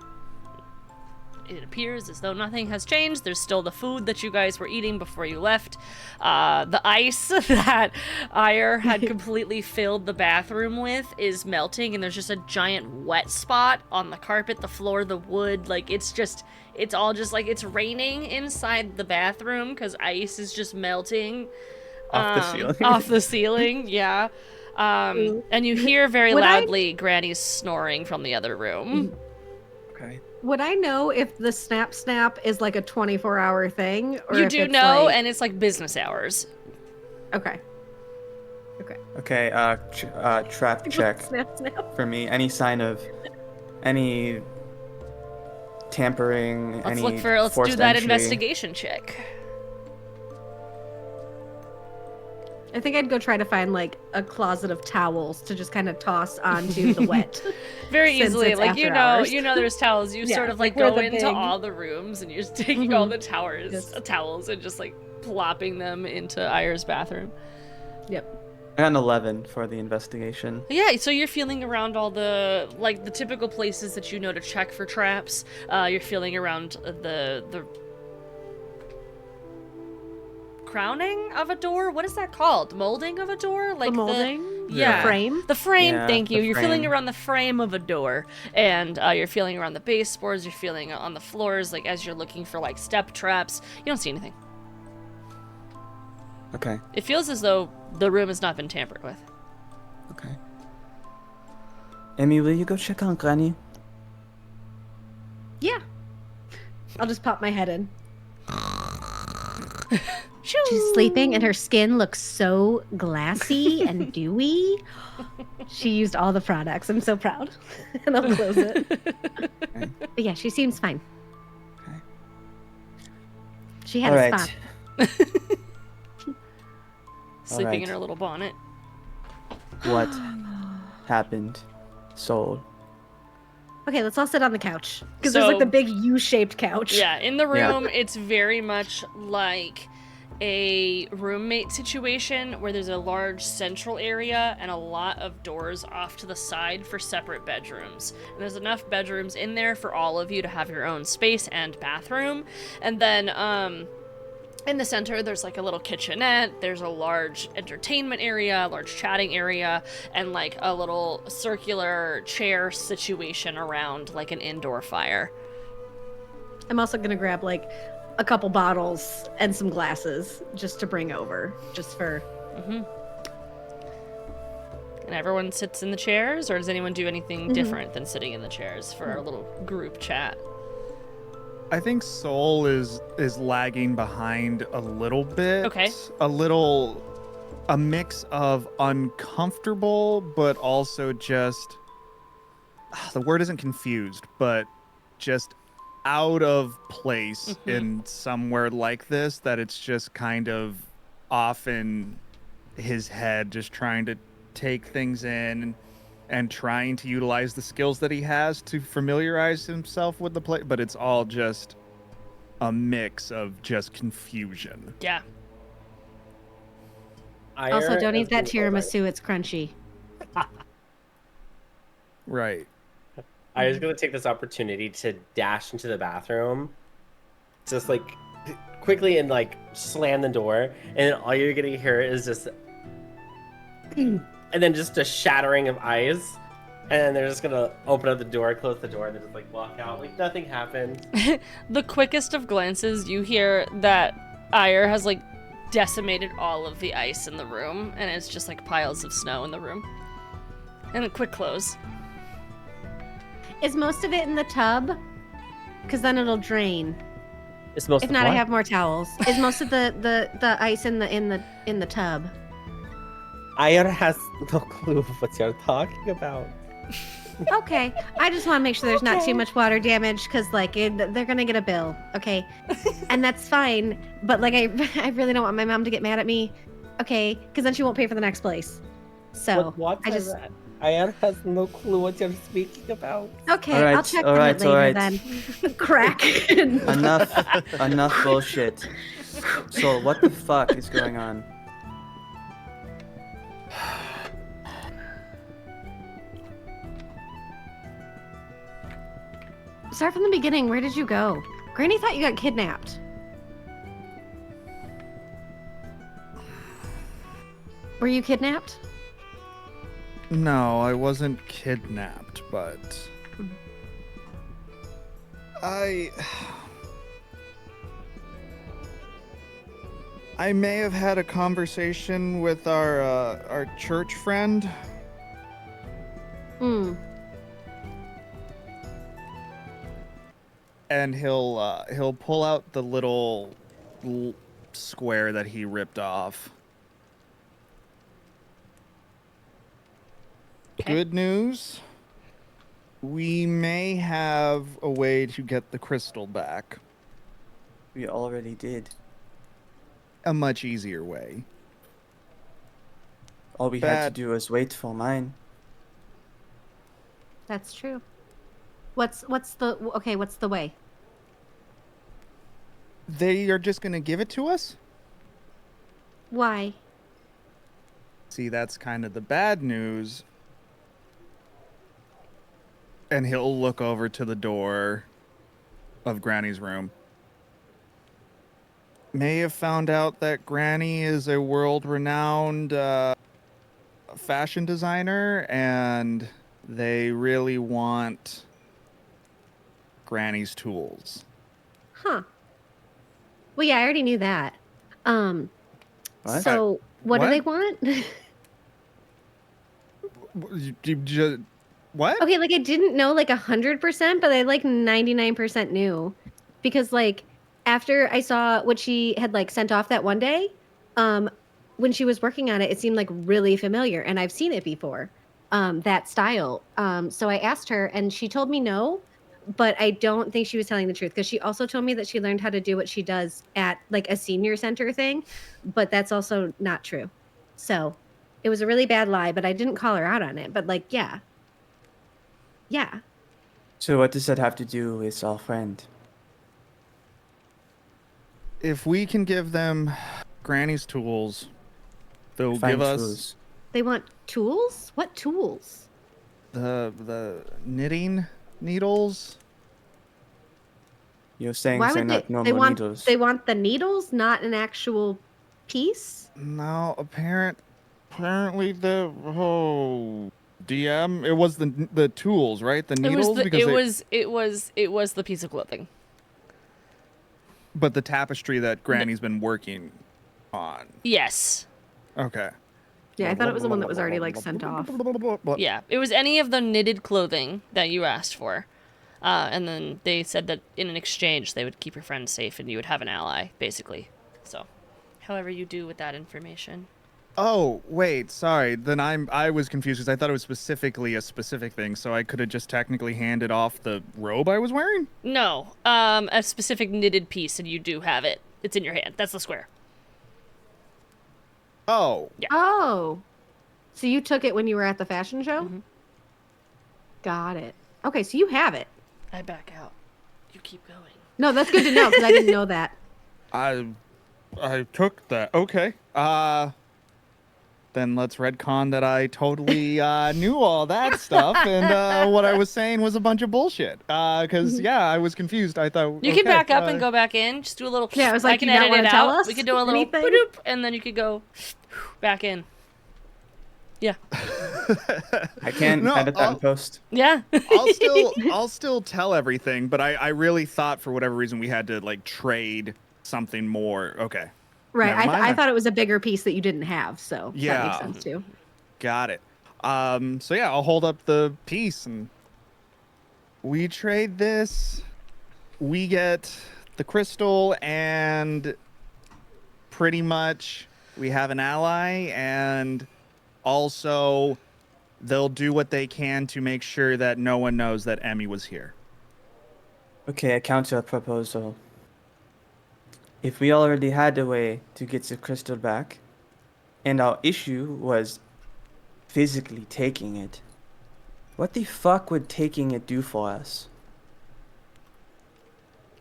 S1: It appears as though nothing has changed. There's still the food that you guys were eating before you left. The ice that Ire had completely filled the bathroom with is melting, and there's just a giant wet spot on the carpet, the floor, the wood. Like, it's all just like it's raining inside the bathroom because ice is just melting.
S2: Off the ceiling.
S1: Off the ceiling, yeah. And you hear very loudly Granny's snoring from the other room.
S2: Okay.
S4: Would I know if the snap is like a 24-hour thing? Or
S1: You
S4: if
S1: do
S4: it's
S1: know,
S4: like...
S1: and it's like business hours.
S4: Okay.
S2: Okay, trap check
S4: Snap.
S2: for me. Any sign of any tampering,
S1: Let's
S2: any
S1: let's
S2: forced
S1: do that
S2: entry?
S1: investigation check.
S4: I think I'd go try to find like a closet of towels to just kind of toss onto the wet.
S1: Very
S4: Since
S1: easily,
S4: it's
S1: like
S4: after hours.
S1: you know there's towels. You
S4: Yeah,
S1: sort of like
S4: like where
S1: go
S4: the
S1: into
S4: big-
S1: all the rooms and you're just taking all the towels and just like plopping them into Ire's bathroom.
S4: Yep.
S2: I got an 11 for the investigation.
S1: Yeah, so you're feeling around all the like the typical places that you know to check for traps. You're feeling around the crowning of a door. What is that called? Molding of a door? Like
S4: The molding?
S1: yeah.
S4: The frame?
S1: The frame,
S2: Yeah,
S1: thank you.
S2: the
S1: You're feeling
S2: frame.
S1: around the frame of a door, and you're feeling around the baseboards. You're feeling on the floors, like as you're looking for like step traps. You don't see anything.
S2: Okay.
S1: It feels as though the room has not been tampered with.
S2: Okay. Emmy, will you go check on Granny?
S4: Yeah. I'll just pop my head in.
S1: Shoo!
S4: She's sleeping and her skin looks so glassy and dewy. She used all the products. I'm so proud. And I'll close it.
S2: Okay.
S4: But yeah, she seems fine.
S2: Okay.
S4: She had
S2: All
S4: a
S2: right.
S4: spot.
S1: Sleeping
S2: Alright.
S1: in her little bonnet.
S2: What happened, Soul?
S4: Okay, let's all sit on the couch. Because
S1: So-
S4: there's like the big U-shaped couch.
S1: Yeah, in the
S2: Yeah.
S1: room, it's very much like a roommate situation where there's a large central area and a lot of doors off to the side for separate bedrooms. And there's enough bedrooms in there for all of you to have your own space and bathroom. And then, in the center, there's like a little kitchenette, there's a large entertainment area, a large chatting area, and like a little circular chair situation around like an indoor fire.
S4: I'm also gonna grab like a couple bottles and some glasses just to bring over, just for.
S1: And everyone sits in the chairs, or does anyone do anything different than sitting in the chairs for our little group chat?
S3: I think Soul is lagging behind a little bit.
S1: Okay.
S3: A mix of uncomfortable, but also just the word isn't confused, but just out of place in somewhere like this, that it's just kind of off in his head, just trying to take things in and trying to utilize the skills that he has to familiarize himself with the place, but it's all just a mix of just confusion.
S1: Yeah.
S4: Also, don't eat that tiramisu; it's crunchy.
S3: Right.
S6: I was going to take this opportunity to dash into the bathroom, just like quickly, and like slam the door, and then all you're going to hear is just, and then just a shattering of ice, and then they're just going to open up the door, close the door, and then just like walk out like nothing happened.
S1: The quickest of glances, you hear that Ire has like decimated all of the ice in the room, and it's just like piles of snow in the room. And a quick close.
S4: Is most of it in the tub? Because then it'll drain.
S6: It's most
S4: If
S6: of
S4: not, I
S6: what?
S4: have more towels. Is most of the ice in the tub?
S6: Aya has no clue of what you're talking about.
S4: Okay, I just want to make sure there's not too much water damage, because like they're gonna get a bill. Okay, and that's fine. But like I really don't want my mom to get mad at me. Okay, because then she won't pay for the next place. So
S6: What
S4: I just
S6: that? Aya has no clue what you're speaking about.
S4: okay.
S2: All right,
S4: I'll check
S2: all
S4: on
S2: right,
S4: it
S2: all
S4: later
S2: right.
S4: then. Crack.
S2: Enough bullshit. So what the fuck is going on?
S4: Start from the beginning. Where did you go? Granny thought you got kidnapped. Were you kidnapped?
S3: No, I wasn't kidnapped, but I may have had a conversation with our church friend.
S4: Hmm.
S3: And he'll pull out the little square that he ripped off.
S1: Okay.
S3: Good news. We may have a way to get the crystal back.
S2: We already did.
S3: A much easier way.
S2: All we had
S3: Bad.
S2: to do was wait for mine.
S4: That's true. What's the way?
S3: They are just gonna give it to us?
S4: Why?
S3: See, that's kind of the bad news. And he'll look over to the door of Granny's room. May have found out that Granny is a world-renowned fashion designer, and they really want Granny's tools.
S4: Huh. Well, yeah, I already knew that.
S2: What?
S4: So what do
S3: What?
S4: they want?
S3: What?
S4: Okay, like I didn't know like 100%, but I like 99% knew, because like after I saw what she had like sent off that one day, when she was working on it, it seemed like really familiar, and I've seen it before, that style. So I asked her, and she told me no, but I don't think she was telling the truth, because she also told me that she learned how to do what she does at like a senior center thing, but that's also not true. So it was a really bad lie, but I didn't call her out on it. But like, yeah. Yeah.
S2: So what does that have to do with our friend?
S3: If we can give them Granny's tools. They'll
S2: Find
S3: give us
S2: tools.
S4: They want tools? What tools?
S3: the knitting needles.
S2: You're saying
S4: Why
S2: they're
S4: would
S2: not
S4: they
S2: normal
S4: want
S2: needles.
S4: they want the needles, not an actual piece?
S3: No, apparently the DM. It was the tools, right? The needles,
S1: It was the piece of clothing.
S3: but the tapestry that Granny's been working on.
S1: Yes.
S3: Okay.
S4: Yeah, I thought it was the one that was already like sent off.
S1: Yeah, it was any of the knitted clothing that you asked for. And then they said that in an exchange, they would keep your friend safe and you would have an ally, basically. So, however you do with that information.
S3: Oh, wait, sorry. Then I was confused because I thought it was specifically a specific thing, so I could have just technically handed off the robe I was wearing?
S1: No, a specific knitted piece, and you do have it. It's in your hand. That's the square.
S3: Oh.
S4: Oh. So you took it when you were at the fashion show?
S1: Mhm.
S4: Got it. Okay, so you have it.
S1: I back out. You keep going.
S4: No, that's good to know because I didn't know that.
S3: I took that. Okay. Then let's retcon that I totally knew all that stuff, and what I was saying was a bunch of bullshit. Because yeah, I was confused. I thought
S1: You can back up and go back in. Just do a little.
S4: Yeah, I was like,
S1: can
S4: "Do you not
S1: edit
S4: wanna
S1: it
S4: tell
S1: out.
S4: us
S1: We could do a little
S4: anything?"
S1: boop, and then you could go back in. Yeah.
S2: I can
S3: No,
S2: edit that in post.
S1: Yeah.
S3: I'll still tell everything, but I really thought for whatever reason we had to like trade something more. Okay.
S4: Right.
S3: Never mind
S4: I
S3: then.
S4: thought it was a bigger piece that you didn't have, so that
S3: Yeah.
S4: makes sense too.
S3: Got it. So yeah, I'll hold up the piece and we trade this. We get the crystal and pretty much we have an ally, and also they'll do what they can to make sure that no one knows that Emmy was here.
S2: Okay, a counter proposal. If we already had a way to get the crystal back, and our issue was physically taking it, what the fuck would taking it do for us?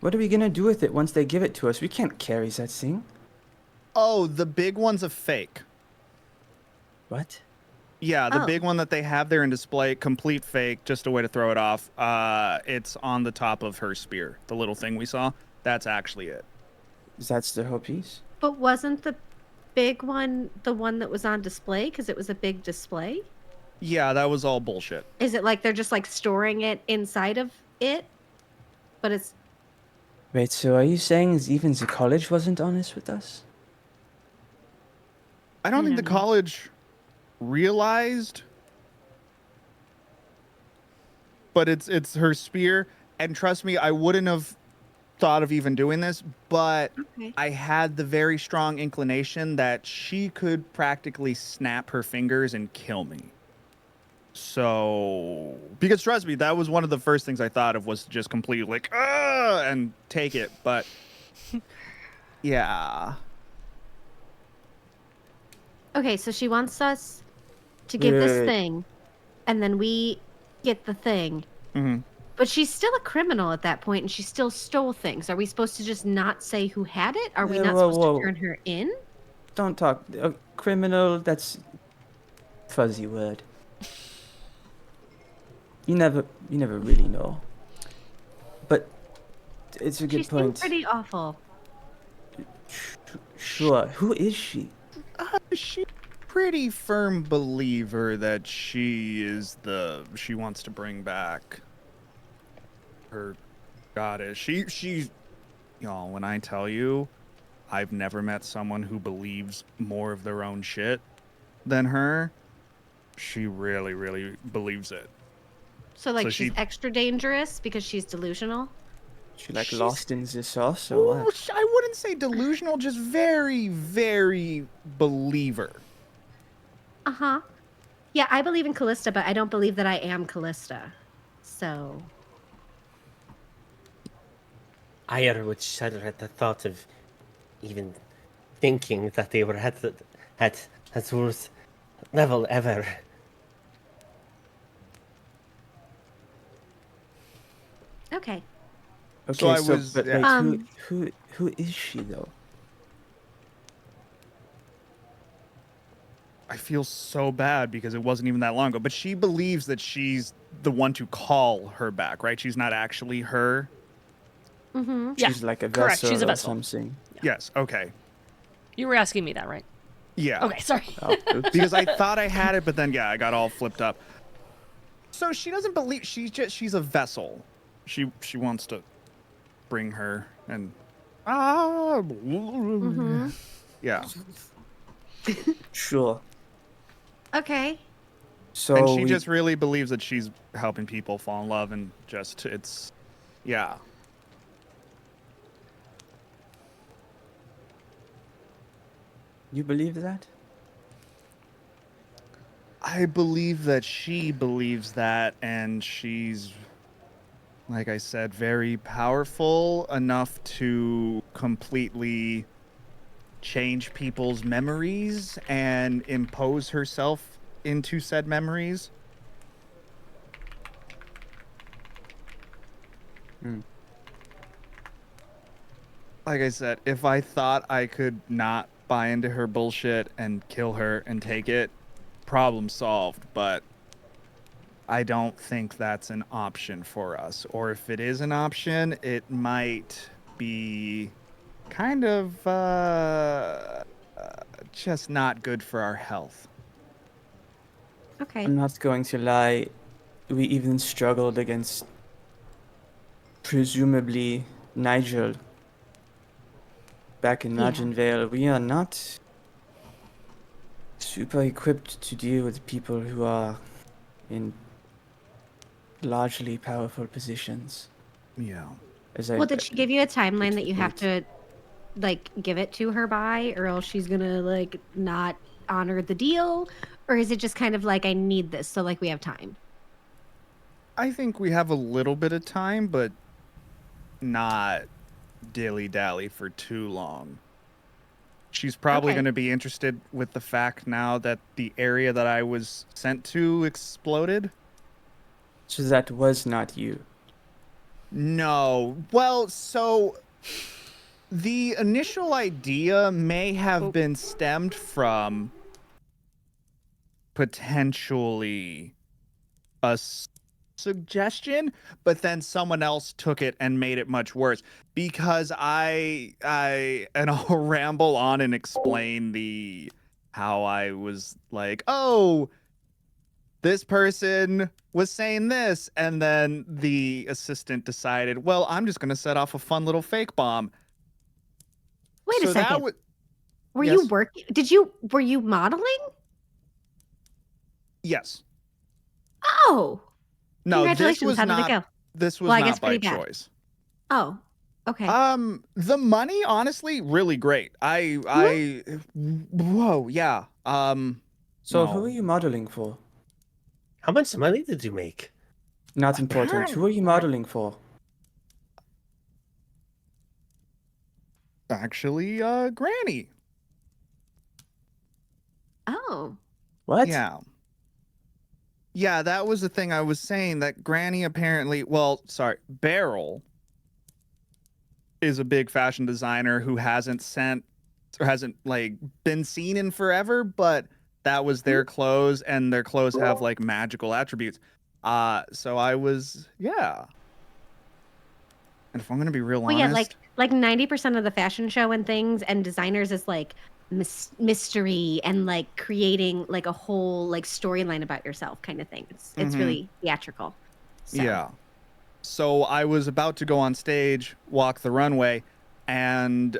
S2: What are we gonna do with it once they give it to us? We can't carry that thing.
S3: Oh, the big one's a fake.
S2: What?
S3: Yeah, the
S4: Oh.
S3: big one that they have there in display, complete fake, just a way to throw it off. It's on the top of her spear. The little thing we saw, that's actually it.
S2: That's the whole piece?
S4: But wasn't the big one the one that was on display because it was a big display?
S3: Yeah, that was all bullshit.
S4: Is it like they're just like storing it inside of it? But it's
S2: Wait, so are you saying even the college wasn't honest with us?
S3: I don't think the
S4: don't know.
S3: college realized, but it's her spear, and trust me, I wouldn't have thought of even doing this, but
S4: okay.
S3: I had the very strong inclination that she could practically snap her fingers and kill me. So, because trust me, that was one of the first things I thought of, was just completely like, ah, and take it. But yeah,
S4: Okay, so she wants us to get this
S2: Wait.
S4: thing, and then we get the thing.
S3: hmm
S4: But she's still a criminal at that point, and she still stole things. Are we supposed to just not say who had it? Are we
S2: Yeah,
S4: not
S2: whoa,
S4: supposed
S2: whoa.
S4: to turn her in?
S2: Don't talk. Criminal, that's fuzzy word. You never really know. But it's a
S4: She
S2: good
S4: seemed
S2: point.
S4: pretty awful.
S2: Sure. Who is she?
S3: she's pretty firm believer that she wants to bring back her goddess. She's, y'all, when I tell you, I've never met someone who believes more of their own shit than her. She really, really believes it.
S4: So, like,
S3: So
S4: she's
S3: she-
S4: extra dangerous because she's delusional?
S2: She like
S3: She's-
S2: lost in the sauce or
S3: Ooh,
S2: what?
S3: I wouldn't say delusional, just very, very believer.
S4: Uh-huh. Yeah, I believe in Callista, but I don't believe that I am Callista. So,
S6: I would shudder at the thought of even thinking that they were at Azur's level ever.
S4: okay.
S2: Okay,
S3: So I was-
S2: but
S3: yeah.
S2: like,
S4: Um,
S2: who is she though?
S3: I feel so bad because it wasn't even that long ago. But she believes that she's the one to call her back, right? She's not actually her.
S4: Mm-hmm.
S1: Yeah,
S2: She's like a
S1: correct,
S2: vessel
S1: she's a
S2: or
S1: vessel.
S2: something.
S3: Yes. Okay.
S1: You were asking me that, right?
S3: Yeah.
S1: Okay, sorry.
S2: Oh, oops.
S3: Because I thought I had it, but then I got all flipped up. So she doesn't believe she's a vessel. She wants to bring her and
S4: Mm-hmm.
S3: yeah.
S2: Sure.
S4: Okay.
S2: So
S3: And she
S2: we,
S3: just really believes that she's helping people fall in love and just it's yeah.
S2: you believe that?
S3: I believe that she believes that, and she's, like I said, very powerful enough to completely change people's memories and impose herself into said memories.
S2: Hmm.
S3: Like I said, if I thought I could not buy into her bullshit and kill her and take it, problem solved. But I don't think that's an option for us. Or if it is an option, it might be kind of just not good for our health.
S4: Okay.
S2: I'm not going to lie. We even struggled against presumably Nigel back in
S4: Yeah.
S2: Margin Vale. We are not super equipped to deal with people who are in largely powerful positions.
S3: Yeah.
S2: As I
S4: Well, did she give you a timeline that you have
S2: anticipate.
S4: to like give it to her by, or else she's gonna like not honor the deal? Or is it just kind of like I need this, so like we have time?
S3: I think we have a little bit of time, but not dilly-dally for too long. She's probably
S4: Okay.
S3: going to be interested with the fact now that the area that I was sent to exploded.
S2: So that was not you.
S3: No. Well, so the initial idea may have been stemmed from potentially a suggestion, but then someone else took it and made it much worse because and I'll ramble on and explain how I was like, "Oh, this person was saying this," and then the assistant decided, "Well, I'm just going to set off a fun little fake bomb."
S4: Wait a
S3: So that
S4: second.
S3: would
S4: Were you
S3: yes.
S4: working? Were you modeling?
S3: Yes.
S4: Oh,
S3: No,
S4: congratulations. How did it go?
S3: this was
S4: Well, I guess
S3: not by
S4: pretty bad.
S3: choice.
S4: Oh, okay.
S3: The money, honestly, really great. Whoa, yeah.
S2: So
S3: no.
S2: who are you modeling for?
S6: How much money did you make?
S2: Not important. Who are you modeling for?
S3: Actually, Granny.
S4: Oh,
S2: What?
S3: Yeah. Yeah, that was the thing I was saying, that Granny apparently, well, sorry, Beryl is a big fashion designer who hasn't like been seen in forever, but that was their clothes, and their clothes have like magical attributes. So I was, yeah. And if I'm gonna be real
S4: well, yeah.
S3: honest,
S4: Like 90% of the fashion show and things and designers is like mystery and like creating like a whole like storyline about yourself kind of thing. It's
S3: Mhm.
S4: really theatrical. So.
S3: yeah. So I was about to go on stage, walk the runway, and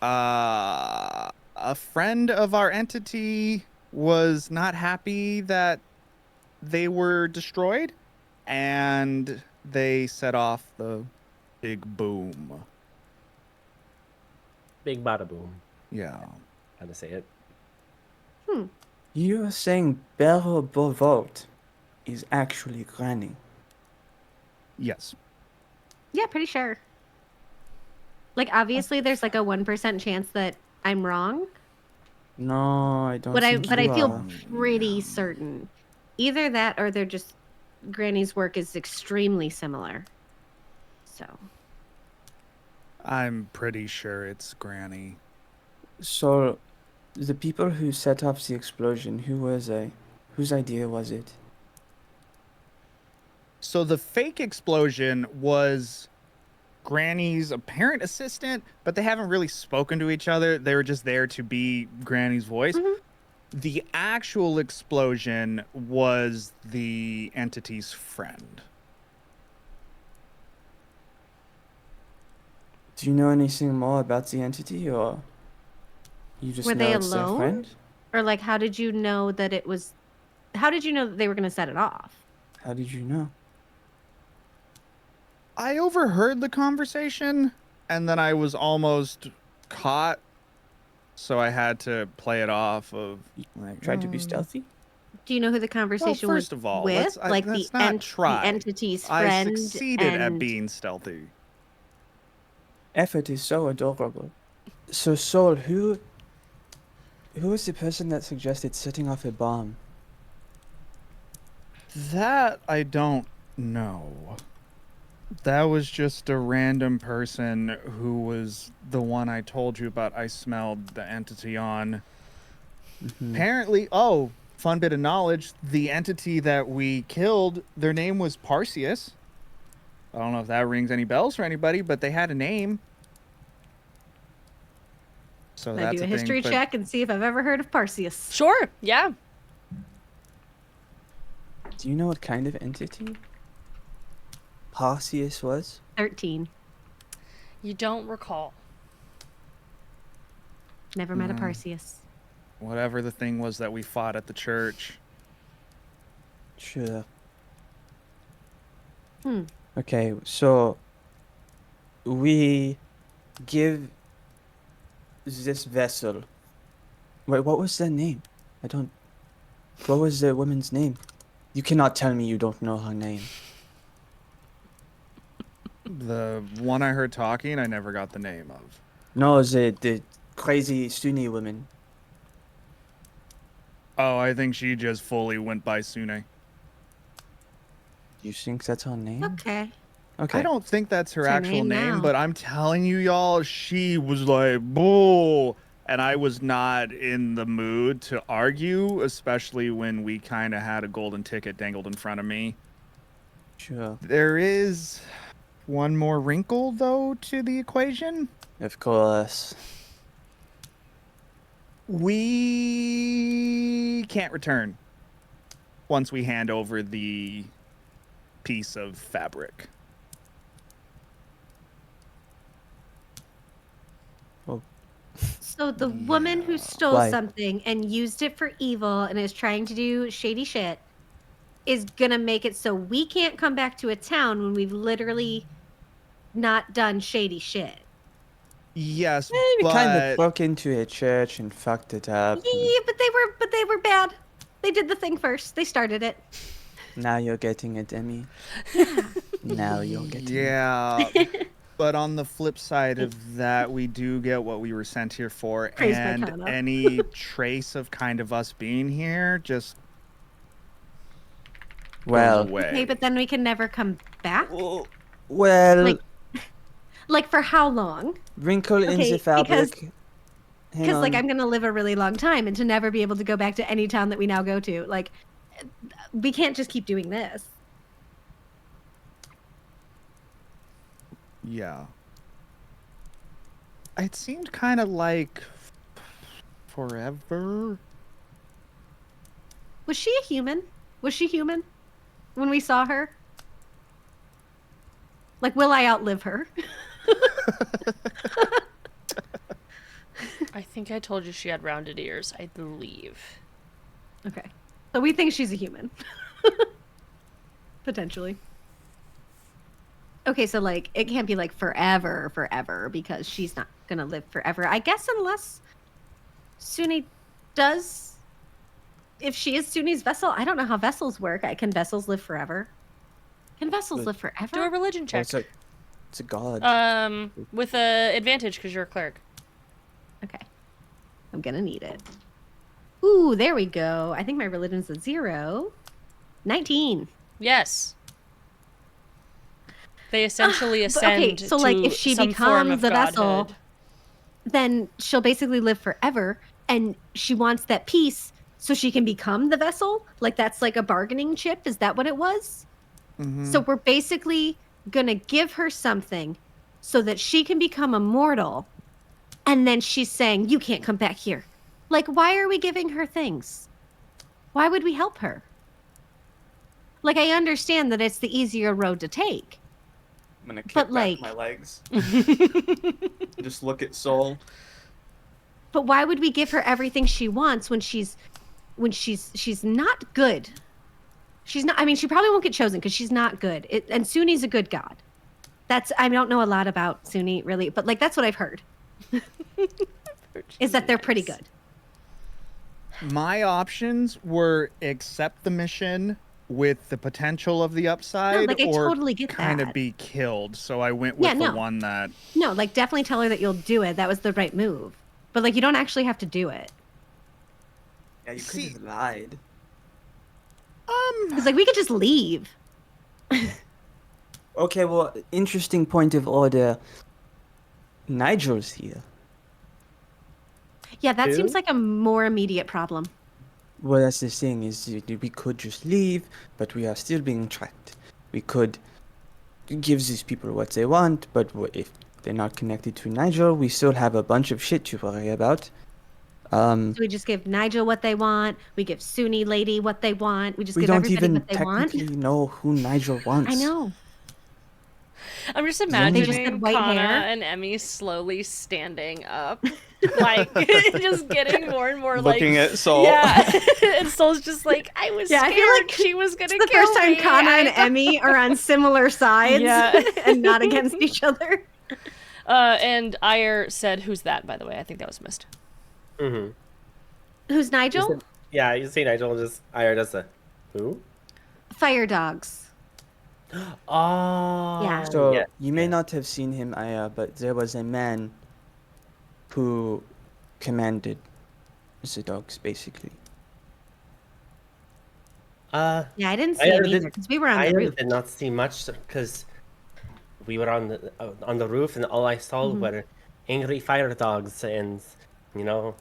S3: a friend of our entity was not happy that they were destroyed, and they set off the big boom.
S6: Big bada boom.
S3: Yeah.
S6: How to say it?
S2: You are saying Beryl Bovolt is actually Granny.
S3: Yes.
S4: Yeah, pretty sure. Like obviously there's like a 1% chance that I'm wrong,
S2: No, I don't
S4: but
S2: think
S4: I
S2: you
S4: feel
S2: are.
S4: pretty certain. Either that or they're just Granny's work is extremely similar. So,
S3: I'm pretty sure it's Granny.
S2: So, The people who set off the explosion, who was they? Whose idea was it?
S3: So the fake explosion was Granny's apparent assistant, but they haven't really spoken to each other. They were just there to be Granny's voice.
S4: Mhm.
S3: The actual explosion was the entity's friend.
S2: Do you know anything more about the entity, or you just
S4: Were
S2: know
S4: they
S2: it's their
S4: alone?
S2: friend?
S4: Or like, how did you know that it was? How did you know that they were going to set it off?
S2: How did you know?
S3: I overheard the conversation, and then I was almost caught, so I had to play it off of. Like,
S2: Tried to be stealthy?
S4: Do you know who the
S3: well,
S4: conversation
S3: first
S4: was
S3: of all,
S4: with? Like
S3: let's not
S4: the
S3: try.
S4: entity's
S3: I
S4: friend
S3: succeeded at
S4: and
S3: being stealthy.
S2: Effort is so adorable. So, Soul, who was the person that suggested setting off a bomb?
S3: That I don't know. That was just a random person who was the one I told you about. I smelled the entity on. Apparently, oh, fun bit of knowledge. The entity that we killed, their name was Parseus. I don't know if that rings any bells for anybody, but they had a name. So
S4: I
S3: that's
S4: do a
S3: a
S4: history
S3: thing, but
S4: check and see if I've ever heard of Parseus.
S1: Sure, yeah.
S2: Do you know what kind of entity Parseus was?
S4: 13.
S1: You don't recall.
S4: Never met a Parseus.
S3: whatever the thing was that we fought at the church.
S2: Sure.
S4: Hmm.
S2: Okay, so we give this vessel. Wait, what was their name? I don't. What was the woman's name? You cannot tell me you don't know her name.
S3: The one I heard talking, I never got the name of.
S2: No, the crazy Sunni woman.
S3: Oh, I think she just fully went by Sune.
S2: You think that's her name?
S4: Okay.
S2: Okay.
S3: I don't think that's her
S4: What's her
S3: actual
S4: name
S3: name,
S4: now?
S3: but I'm telling you, y'all, she was like, bull. And I was not in the mood to argue, especially when we kind of had a golden ticket dangled in front of me.
S2: Sure.
S3: There is one more wrinkle, though, to the equation.
S2: Of course.
S3: We can't return once we hand over the piece of fabric.
S4: So the woman who stole
S2: Why?
S4: something and used it for evil and is trying to do shady shit is gonna make it so we can't come back to a town when we've literally not done shady shit.
S3: Yes,
S2: We kind of
S3: but
S2: broke into a church and fucked it up. and
S4: Yeah, but they were bad. They did the thing first. They started it.
S2: Now you're getting it, Emmy. Now you're getting it.
S3: yeah. But on the flip side of that, we do get what we were sent here for,
S4: Praise my
S3: and
S4: Kana.
S3: any trace of kind of us being here just
S2: Well,
S3: goes away.
S4: Okay, but then we can never come back.
S2: well,
S4: Like for how long?
S2: wrinkle in
S4: okay,
S2: the fabric. Hang
S4: Because like
S2: on.
S4: I'm gonna live a really long time, and to never be able to go back to any town that we now go to, like we can't just keep doing this.
S3: Yeah. It seemed kind of like forever.
S4: Was she a human? Was she human when we saw her? Like, will I outlive her?
S1: I think I told you she had rounded ears, I believe.
S4: Okay. So we think she's a human. Potentially. Okay, so like it can't be like forever because she's not gonna live forever. I guess unless Suni does, if she is Suni's vessel, I don't know how vessels work. Can vessels live forever? Can vessels live
S1: Do a
S4: forever?
S1: religion
S2: Oh,
S1: check.
S2: it's a god.
S1: With a advantage because you're a cleric.
S4: Okay. I'm gonna need it. Ooh, there we go. I think my religion's a 0. 19.
S1: Yes. They essentially
S4: But,
S1: ascend
S4: okay, so like
S1: to
S4: if she
S1: some form of
S4: becomes a vessel,
S1: godhood.
S4: then she'll basically live forever. and she wants that piece so she can become the vessel. Like that's like a bargaining chip. Is that what it was? So we're basically gonna give her something so that she can become immortal, and then she's saying, "You can't come back here." Like, why are we giving her things? Why would we help her? Like, I understand that it's the easier road to take.
S2: I'm gonna kick
S4: But,
S2: back
S4: like-
S2: my legs. Just look at Soul.
S4: But why would we give her everything she wants when she's not good? She's not. I mean, she probably won't get chosen because she's not good. And Suni's a good god. I don't know a lot about Suni really, but like that's what I've heard. Is that they're pretty good.
S3: My options were accept the mission with the potential of the upside,
S4: like, I
S3: or
S4: totally get
S3: kind of
S4: that.
S3: be killed. So I went with the
S4: no.
S3: one that.
S4: No, like definitely tell her that you'll do it. That was the right move. But like you don't actually have to do it.
S2: Yeah, you could
S3: See-
S2: have lied.
S4: Because like we could just leave.
S2: Okay, well, interesting point of order. Nigel's here.
S4: Yeah, that
S6: Who?
S4: seems like a more immediate problem.
S2: Well, that's the thing is we could just leave, but we are still being tracked. We could give these people what they want, but if they're not connected to Nigel, we still have a bunch of shit to worry about.
S4: So we just give Nigel what they want. We give Suni lady what they want. We just
S2: We
S4: give
S2: don't
S4: everybody
S2: even
S4: what they want.
S2: technically know who Nigel wants.
S4: I know.
S1: I'm just
S2: They just
S1: imagining
S4: said white
S1: Kana
S4: hair.
S1: and Emmy slowly standing up, like just getting more and more
S2: Looking
S1: like
S2: at Soul.
S1: Yeah, and Soul's just like, I was
S4: Yeah, I
S1: scared
S4: feel like
S1: she was gonna
S4: It's the
S1: kill
S4: first time
S1: me.
S4: Kana and
S1: I-
S4: Emmy are on similar sides
S1: Yeah.
S4: and not against each other.
S1: And Ire said, "Who's that?" By the way, I think that was missed.
S6: Mm-hmm.
S4: Who's Nigel?
S6: Yeah, you see Nigel just IR does the who?
S4: Fire dogs.
S6: Oh.
S4: Yeah.
S2: So
S6: yeah,
S2: you may
S6: yeah.
S2: not have seen him, Aya, but there was a man who commanded the dogs, basically.
S6: Uh,
S4: Yeah, I didn't see him either because we were on
S6: I
S4: the roof.
S6: did not see much because we were on the roof, and all I saw
S4: Mhm.
S6: were angry fire dogs, and you know,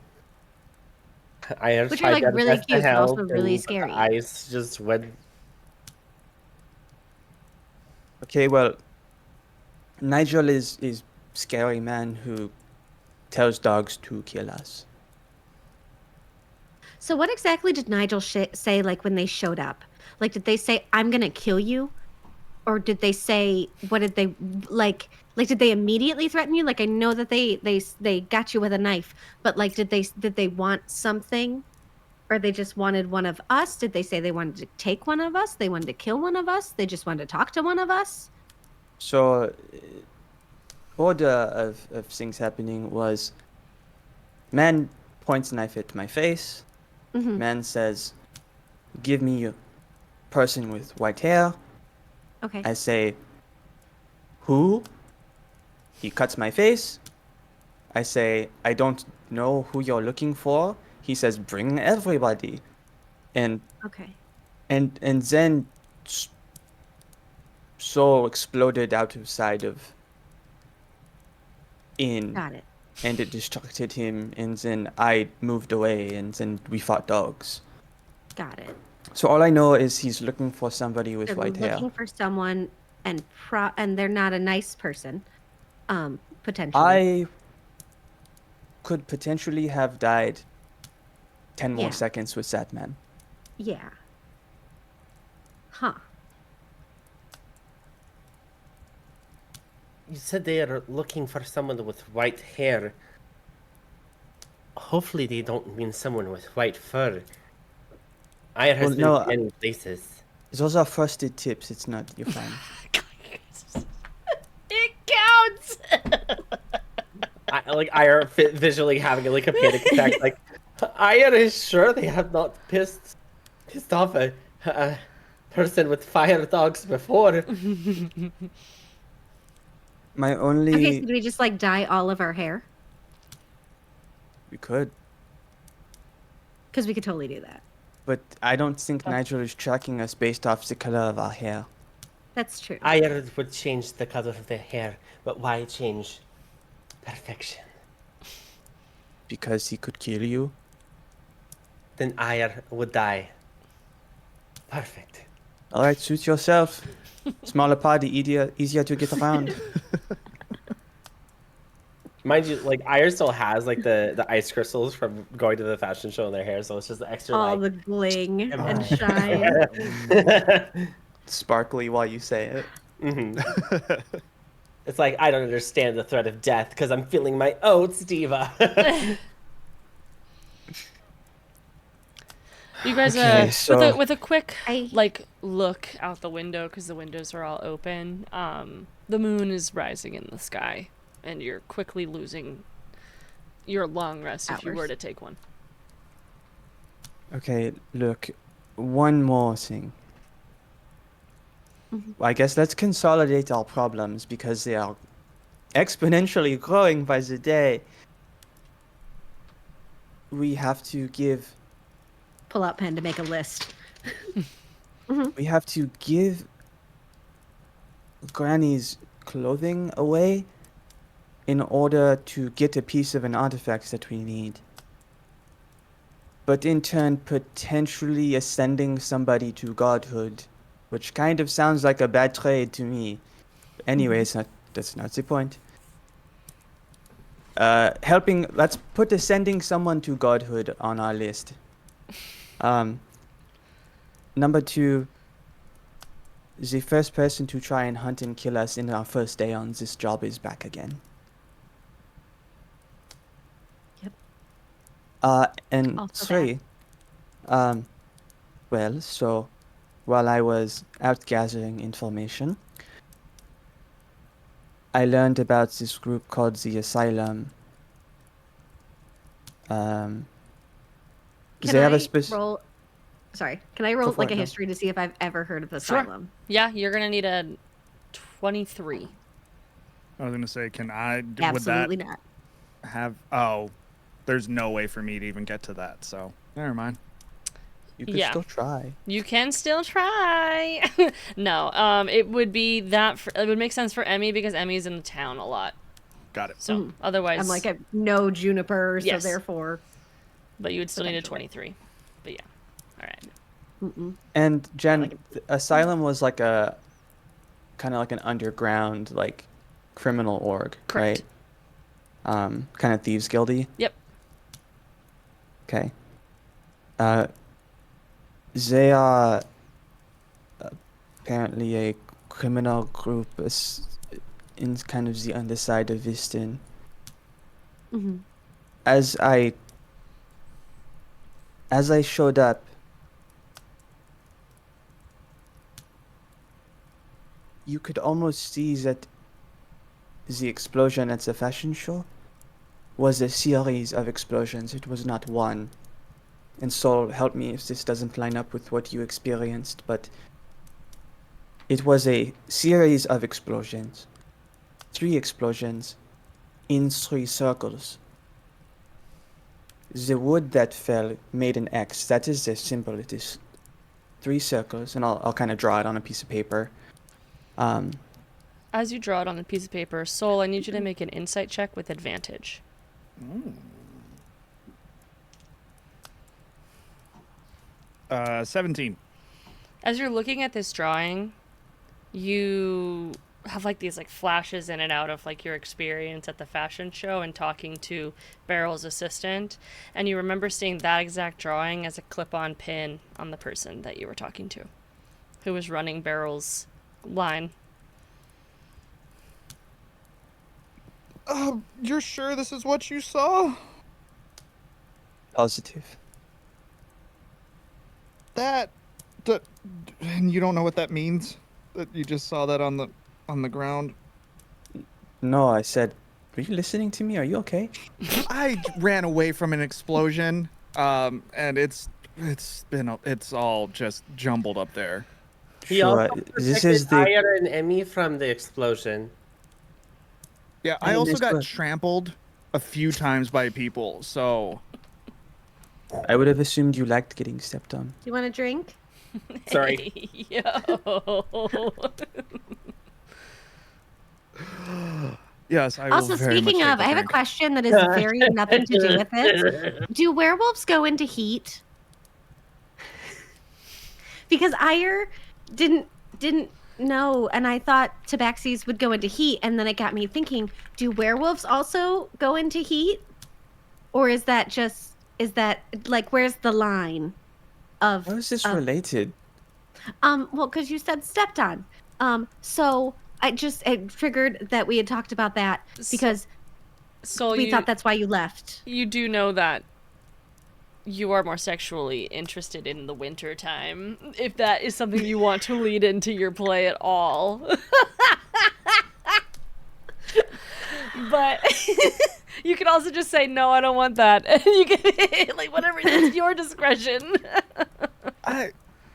S6: I
S4: Which are,
S6: tried
S4: like,
S6: their
S4: really
S6: best to
S4: cute, but also
S6: help,
S4: really
S6: and
S4: scary.
S6: Ice just went.
S2: Okay, well, Nigel is scary man who tells dogs to kill us.
S4: So what exactly did Nigel say like when they showed up? Like did they say I'm going to kill you? Or did they say what did they like did they immediately threaten you? Like I know that they got you with a knife, but like did they want something? Or they just wanted one of us? Did they say they wanted to take one of us? They wanted to kill one of us? They just wanted to talk to one of us?
S2: So, order of things happening was, man points knife at my face.
S4: Mhm.
S2: Man says, "Give me a person with white hair."
S4: Okay.
S2: I say, "Who?" He cuts my face. I say, "I don't know who you're looking for." He says, "Bring everybody," and
S4: Okay.
S2: and then Soul exploded out of side of in,
S4: Got it.
S2: and it distracted him, and then I moved away, and then we fought dogs.
S4: Got it.
S2: So all I know is he's looking for somebody with
S4: They're
S2: white hair.
S4: looking for someone and they're not a nice person. Potentially.
S2: I could potentially have died 10 more
S4: Yeah.
S2: seconds with that man.
S4: Yeah. Huh.
S6: You said they are looking for someone with white hair. Hopefully, they don't mean someone with white fur. I has
S2: Well,
S6: been
S2: no,
S6: to many places.
S2: Those are frosted tips. It's not. You're fine.
S1: It counts.
S6: I visually having like a panic attack. Like, I am sure they have not pissed off a person with fire dogs before.
S2: My only.
S4: Okay, so do we just like dye all of our hair?
S2: We could.
S4: Because we could totally do that.
S2: But I don't think Nigel is tracking us based off the color of our hair.
S4: That's true.
S6: I would change the color of their hair, but why change perfection?
S2: because he could kill you.
S6: Then Ayar would die. Perfect.
S2: All right, suit yourself. Smaller party, easier to get around.
S6: Mind you, like Ayar still has like the ice crystals from going to the fashion show in their hair, so it's just the extra
S4: All
S6: like.
S4: the bling
S6: Am
S4: and
S6: I-
S4: shine.
S2: Sparkly while you say it.
S6: Mhm. It's like I don't understand the threat of death because I'm feeling my oats, diva.
S1: You guys,
S2: Okay, so-
S1: with a quick
S4: I-
S1: like look out the window because the windows are all open. The moon is rising in the sky, and you're quickly losing your long rest if you were
S4: Hours.
S1: to take one.
S2: Okay, look, one more thing. I guess let's consolidate our problems because they are exponentially growing by the day. We have to give
S4: Pull out pen to make a list.
S2: Granny's clothing away in order to get a piece of an artifact that we need. But in turn, potentially ascending somebody to godhood, which kind of sounds like a bad trade to me. Anyways, that's not the point. Let's put ascending someone to godhood on our list. Number 2, the first person to try and hunt and kill us in our first day on this job is back again.
S4: Yep.
S2: And
S4: Also
S2: 3, well, so while I was out gathering information, I learned about this group called the Asylum.
S4: Can
S2: They have
S4: I
S2: a specific.
S4: roll? Sorry, can I roll
S2: for
S4: like
S2: it,
S4: a
S2: no.
S4: history to see if I've ever heard of the
S1: Sure.
S4: asylum?
S1: Yeah, you're gonna need a 23.
S3: I was gonna say, can I?
S4: Absolutely
S3: would
S4: not.
S3: that have? Oh, there's no way for me to even get to that. So never mind.
S2: You could
S1: Yeah.
S2: still try.
S1: You can still try. No, it would be that. It would make sense for Emmy because Emmy's in the town a lot.
S3: Got it.
S1: So otherwise,
S4: I'm like, I know Juniper, so
S1: Yes.
S4: therefore.
S1: but you would still need a
S4: Potentially.
S1: 23. But yeah, all right.
S2: And Jen,
S4: like
S2: the Asylum was like a kind of like an underground like criminal org,
S1: Correct.
S2: right? Kind of thieves guildy.
S1: Yep.
S2: Okay. They are apparently a criminal group in kind of the underside of Viston. As I showed up, you could almost see that the explosion at the fashion show was a series of explosions. It was not one. And so help me if this doesn't line up with what you experienced, but it was a series of explosions. 3 explosions in 3 circles. The wood that fell made an X. That is the symbol. It is 3 circles, and I'll kind of draw it on a piece of paper.
S1: As you draw it on a piece of paper, Soul, I need you to make an insight check with advantage.
S3: 17.
S1: As you're looking at this drawing, you have like these like flashes in and out of like your experience at the fashion show and talking to Beryl's assistant, and you remember seeing that exact drawing as a clip-on pin on the person that you were talking to, who was running Beryl's line.
S3: You're sure this is what you saw?
S2: Positive.
S3: And you don't know what that means? That you just saw that on the ground?
S2: No, I said, are you listening to me? Are you okay?
S3: I ran away from an explosion, and it's all just jumbled up there.
S6: He
S2: Sure.
S6: also
S2: This
S6: protected
S2: is the.
S6: Ayar and Emmy from the explosion.
S3: Yeah,
S2: I
S3: I also
S2: missed
S3: got
S2: what-
S3: trampled a few times by people, so
S2: I would have assumed you liked getting stepped on.
S4: Do you want a drink?
S6: Sorry.
S1: Yo.
S3: Yes, I will
S4: Also,
S3: very much
S4: speaking
S3: take
S4: of,
S3: the
S4: I have a
S3: drink.
S4: question that is very nothing to do with it. Do werewolves go into heat? Because Ire didn't know, and I thought tabaxis would go into heat, and then it got me thinking: do werewolves also go into heat, or is that like where's the line of
S2: How is this
S4: of
S2: related?
S4: well, because you said stepped on, so it triggered that we had talked about that because
S1: So
S4: we thought that's why you left.
S1: you do know that you are more sexually interested in the winter time, if that is something you want to lead into your play at all. But you can also just say no, I don't want that. You can like whatever, it's your discretion.
S3: I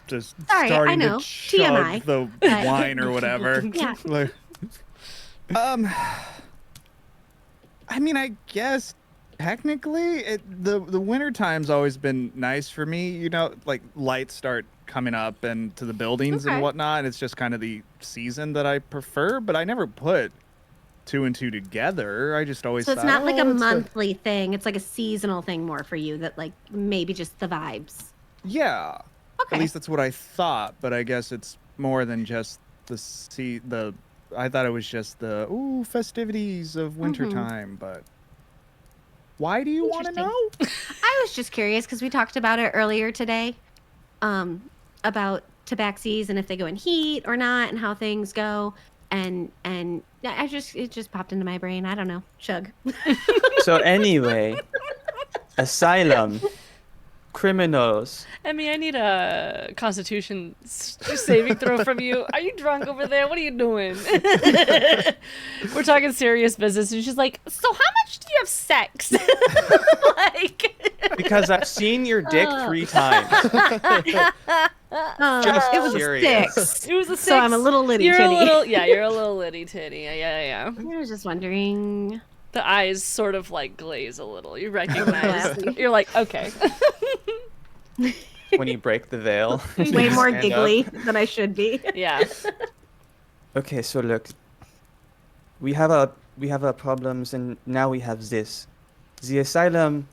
S3: just
S4: Sorry, I
S3: starting
S4: know.
S3: to chug
S4: TMI.
S3: the wine or whatever.
S4: Yeah.
S3: Like, I mean, I guess technically the winter time's always been nice for me. You know, like lights start coming up and to the buildings and
S4: Okay.
S3: whatnot. It's just kind of the season that I prefer, but I never put two and two together. I just always
S4: So it's
S3: thought,
S4: not like
S3: oh,
S4: a
S3: it's
S4: monthly thing. It's like a seasonal thing more for you that like maybe just the vibes.
S3: yeah.
S4: Okay.
S3: At least that's what I thought, but I guess it's more than just I thought it was just the festivities of wintertime, but why do you want to
S4: Interesting.
S3: know?
S4: I was just curious because we talked about it earlier today, about tabaxis and if they go in heat or not and how things go. And it just popped into my brain. I don't know. Chug.
S2: So anyway, asylum, criminals.
S1: Emmy, I need a constitution saving throw from you. Are you drunk over there? What are you doing? We're talking serious business. And she's like, so how much do you have sex? Like,
S2: Because I've seen your dick 3 times. Just
S4: it was
S2: serious.
S4: a 6.
S1: it was a 6.
S4: So I'm a little litty
S1: You're
S4: titty.
S1: you're a little litty titty. Yeah.
S4: I was just wondering.
S1: The eyes sort of like glaze a little. You recognize.
S4: Glassy.
S1: You're like, okay.
S2: When you break the veil.
S4: Way more
S2: Stand up.
S4: giggly than I should be.
S1: Yeah.
S2: Okay, so look, we have our problems, and now we have this. The asylum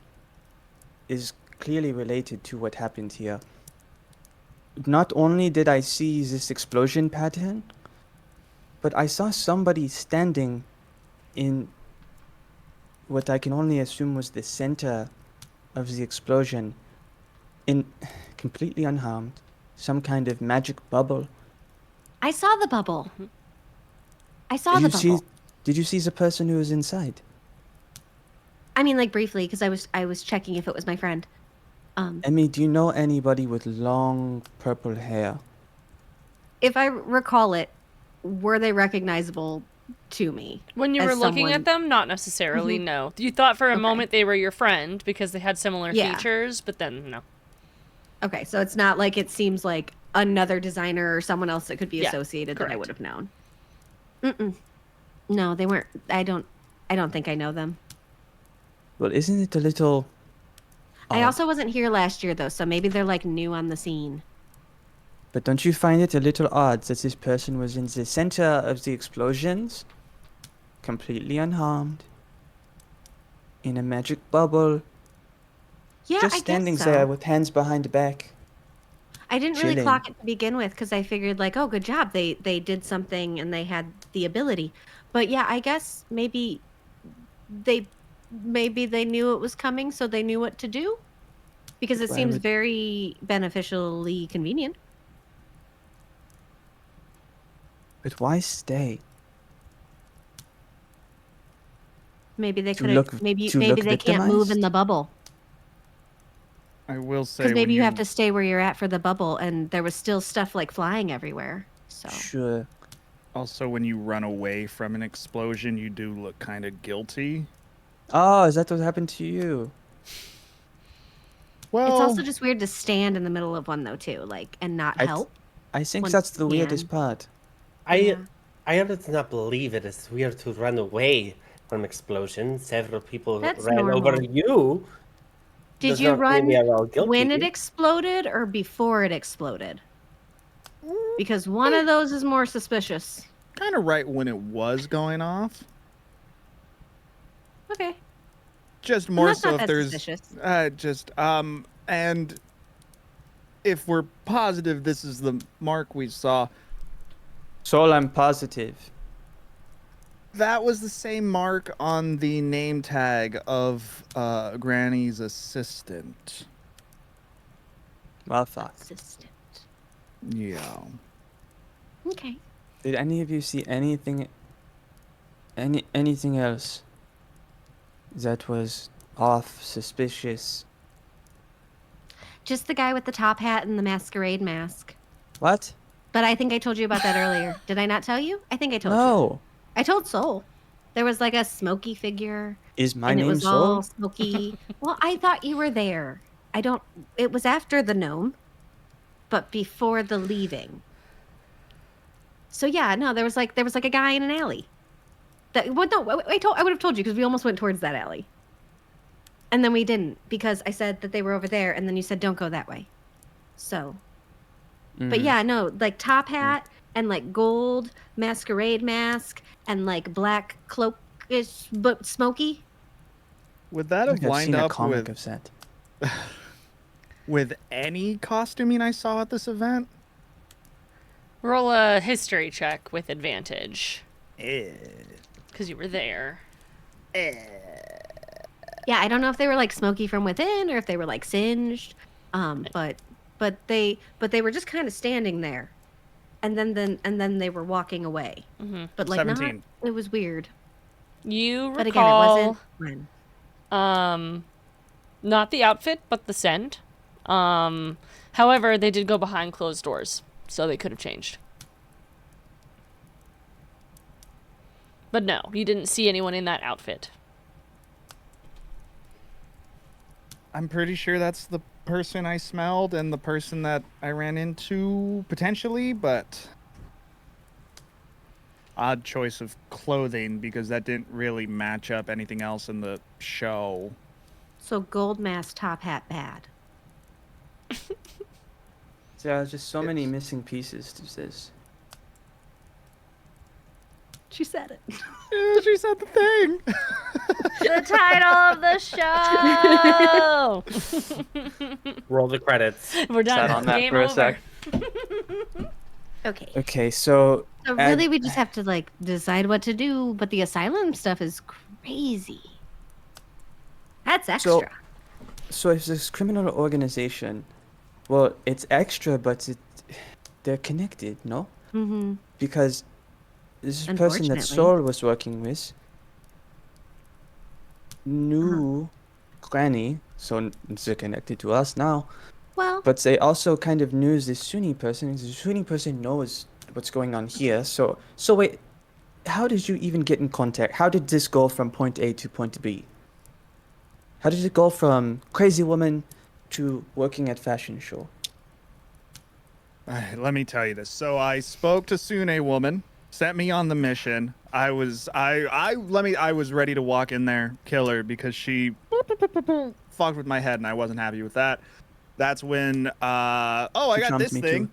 S2: is clearly related to what happened here. Not only did I see this explosion pattern, but I saw somebody standing in what I can only assume was the center of the explosion, in completely unharmed, some kind of magic bubble.
S4: I saw the bubble. I saw
S2: Did
S4: the
S2: you
S4: bubble.
S2: see? Did you see the person who was inside?
S4: I mean, like briefly, because I was checking if it was my friend.
S2: Emmy, do you know anybody with long purple hair?
S4: If I recall it, were they recognizable to me?
S1: When you
S4: as
S1: were looking
S4: someone-
S1: at them, not necessarily, no. You thought for a
S4: Okay.
S1: moment they were your friend because they had similar
S4: Yeah.
S1: features, but then no.
S4: Okay, so it's not like it seems like another designer or someone else that could be
S1: Yeah,
S4: associated that I
S1: correct.
S4: would have known. No, they weren't. I don't think I know them.
S2: Well, isn't it a little...
S4: I
S2: odd?
S4: also wasn't here last year though, so maybe they're like new on the scene.
S2: But don't you find it a little odd that this person was in the center of the explosions, completely unharmed, in a magic bubble,
S4: Yeah,
S2: just
S4: I
S2: standing
S4: guess so.
S2: there with hands behind the back?
S4: I didn't really
S2: chilling.
S4: clock it to begin with because I figured like, oh, good job, they did something and they had the ability. But yeah, I guess maybe they knew it was coming, so they knew what to do. Because it
S2: Why
S4: seems
S2: would-
S4: very beneficially convenient.
S2: But why stay?
S4: Maybe they
S2: To
S4: could
S2: look-
S4: have. Maybe
S2: to look
S4: they can't move in
S2: victimized?
S4: the bubble
S3: I will say
S4: because maybe
S3: when
S4: you have to stay where you're at for the bubble, and there was still stuff like flying everywhere. So
S2: Sure.
S3: Also, when you run away from an explosion, you do look kind of guilty.
S2: Oh, is that what happened to you?
S3: Well,
S4: it's also just weird to stand in the middle of one though too, like and not
S2: I th-
S4: help.
S2: I think
S4: Once
S2: that's the
S4: you
S2: weirdest
S4: can.
S2: part.
S4: Yeah.
S6: I honestly do not believe it is weird to run away from explosion. Several people
S4: That's
S6: ran over
S4: normal.
S6: you.
S4: Did
S6: Does
S4: you
S6: not mean
S4: run
S6: they are all guilty.
S4: when it exploded or before it exploded? Because one of those is more suspicious.
S3: kind of right when it was going off.
S4: Okay.
S3: Just more
S4: that's
S3: so
S4: not
S3: if
S4: that
S3: there's
S4: suspicious.
S3: and if we're positive this is the mark we saw,
S2: Soul, I'm positive.
S3: that was the same mark on the name tag of Granny's assistant.
S2: Well thought.
S4: Assistant.
S3: Yeah.
S4: Okay.
S2: Did any of you see anything else that was off, suspicious?
S4: Just the guy with the top hat and the masquerade mask.
S2: What?
S4: But I think I told you about that earlier. Did I not tell you? I think I told you.
S2: No.
S4: I told Soul. There was like a smoky figure.
S2: Is my
S4: and it
S2: name
S4: was
S2: Soul?
S4: all smoky. Well, I thought you were there. It was after the gnome, but before the leaving. So yeah, no, there was like a guy in an alley. I would have told you because we almost went towards that alley. And then we didn't because I said that they were over there and then you said don't go that way. So But yeah, no, like top hat and like gold masquerade mask and like black cloak is but smoky.
S3: Would that
S2: I
S3: have
S2: think I've
S3: lined
S2: seen a
S3: up
S2: comic of that.
S3: with any costuming I saw at this event?
S1: Roll a history check with advantage.
S3: Eh.
S1: Because you were there.
S4: Yeah, I don't know if they were like smoky from within or if they were like singed. But they were just kind of standing there. And then they were walking away.
S1: Mm-hmm.
S4: But like
S3: 17.
S4: it was weird.
S1: You
S4: But again, it
S1: recall,
S4: wasn't when.
S1: not the outfit, but the scent. However, they did go behind closed doors, so they could have changed. But no, you didn't see anyone in that outfit.
S3: I'm pretty sure that's the person I smelled and the person that I ran into potentially, but odd choice of clothing because that didn't really match up anything else in the show.
S4: So gold mask, top hat, bad.
S2: There are just so many missing pieces to this.
S4: She said it.
S3: Yeah, she said the thing.
S1: The title of the show!
S6: Roll the credits.
S1: We're done.
S2: Sat on that
S1: Game
S2: for a
S1: over.
S2: sec.
S4: Okay.
S2: Okay, so
S4: So really, we just have to like decide what to do. But the asylum stuff is crazy. That's extra.
S2: So if this criminal organization, well, it's extra, but they're connected, no?
S4: Mm-hmm.
S2: Because this person that
S4: Unfortunately.
S2: Soul was working with knew Granny, so they're connected to us now.
S4: Well,
S2: But they also kind of knew this Sunni person. The Sunni person knows what's going on here. So wait, how did you even get in contact? How did this go from point A to point B? How did it go from crazy woman to working at fashion show?
S3: Let me tell you this. So I spoke to Sune woman, sent me on the mission. I was ready to walk in there, kill her because she fucked with my head and I wasn't happy with that. That's when I
S2: She
S3: got
S2: jumped
S3: this
S2: me
S3: thing.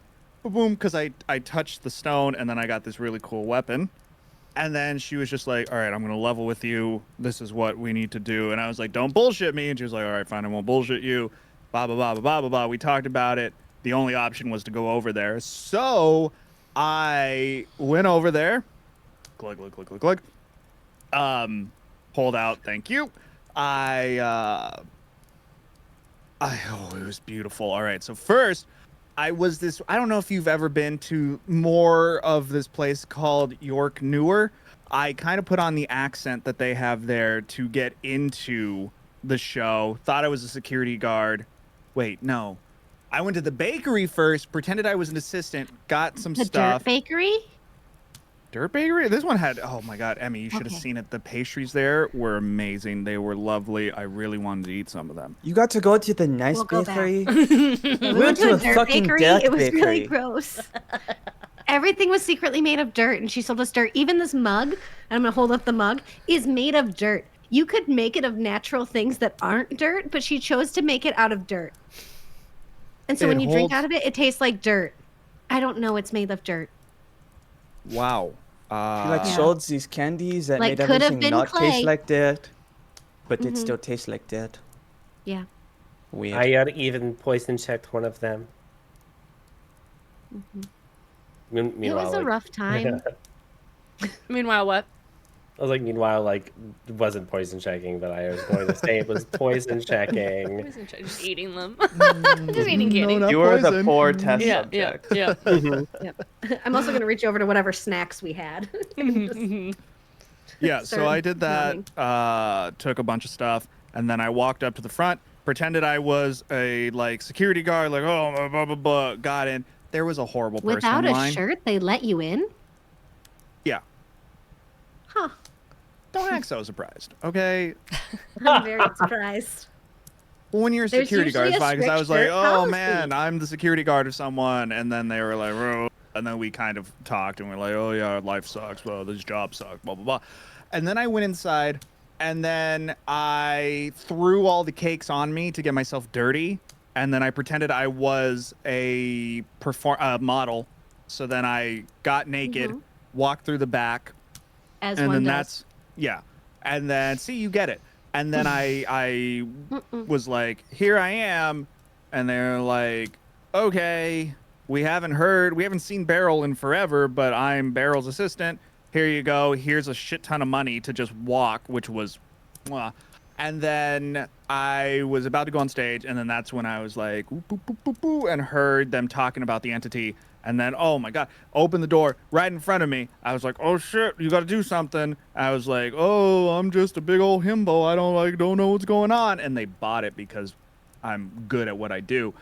S2: too.
S3: Boom, because I touched the stone and then I got this really cool weapon. And then she was just like, all right, I'm going to level with you. This is what we need to do. And I was like, don't bullshit me. And she was like, all right, fine, I won't bullshit you. Blah, blah, blah, blah, blah, blah, blah. We talked about it. The only option was to go over there. So I went over there. Glug, glug, glug, glug, glug. Pulled out, thank you. Oh, it was beautiful. All right, so first, I don't know if you've ever been to more of this place called York Newer. I kind of put on the accent that they have there to get into the show. Thought I was a security guard. Wait, no. I went to the bakery first, pretended I was an assistant, got some
S4: the
S3: stuff.
S4: Dirt Bakery.
S3: Dirt Bakery? This one had, oh my God, Emmy, you should have
S4: Okay.
S3: seen it. The pastries there were amazing. They were lovely. I really wanted to eat some of them.
S2: You got to go to the nice
S4: We'll go back.
S2: bakery.
S4: We went to a dirt
S2: fucking
S4: bakery.
S2: dirt
S4: It was really
S2: bakery.
S4: gross. Everything was secretly made of dirt, and she sold us dirt. Even this mug, and I'm gonna hold up the mug, is made of dirt. You could make it of natural things that aren't dirt, but she chose to make it out of dirt. And so
S3: It
S4: when you drink
S3: holds-
S4: out of it, it tastes like dirt. I don't know it's made of dirt.
S3: Wow.
S2: She like
S4: Yeah.
S2: sold these candies that
S4: Like,
S2: made
S4: could have
S2: everything
S4: been
S2: not
S4: clay.
S2: taste like dirt. but it still tastes like dead.
S4: Yeah.
S2: Weird.
S6: I even poison checked one of them.
S4: It
S6: Meanwhile,
S4: was a
S6: like,
S4: rough time.
S1: Meanwhile, what?
S6: I was like, meanwhile, like, it wasn't poison checking, but I was going to say it was poison checking.
S1: Just eating them. Just eating candy.
S3: not
S2: You were the
S3: poison.
S2: poor test
S1: Yeah,
S2: subject.
S1: yeah.
S4: Yep. I'm also gonna reach over to whatever snacks we had. and just
S3: Yeah, so
S4: start
S3: I did that, took a bunch of stuff, and then I walked up to the front, pretended I was a like security guard, like blah blah blah, blah, got in. There was a horrible person
S4: without
S3: in
S4: a
S3: line.
S4: shirt, they let you in?
S3: Yeah,
S4: Huh.
S3: don't act so surprised, okay?
S4: I'm very surprised.
S3: Well, when you're a
S4: There's
S3: security guard, it's
S4: usually a
S3: fine because I
S4: strict
S3: was like,
S4: shirt
S3: oh
S4: policy.
S3: man, I'm the security guard of someone, and then they were like, "Row," and then we kind of talked, and we're like, oh yeah, life sucks, well, this job sucks, blah blah blah, and then I went inside, and then I threw all the cakes on me to get myself dirty, and then I pretended I was a model, so then I got naked, walked through the back.
S4: As
S3: And
S4: one
S3: then
S4: does.
S3: that's and then see, you get it. And then I was like, here I am, and they're like, okay, we haven't seen Beryl in forever, but I'm Beryl's assistant. Here you go, here's a shit ton of money to just walk, which was and then I was about to go on stage, and then that's when I was like, "Ooh, boo, boo, boo, boo," and heard them talking about the entity. And then, oh my God, open the door right in front of me. I was like, oh shit, you got to do something. I was like, oh, I'm just a big old himbo. I don't know what's going on. And they bought it because I'm good at what I do.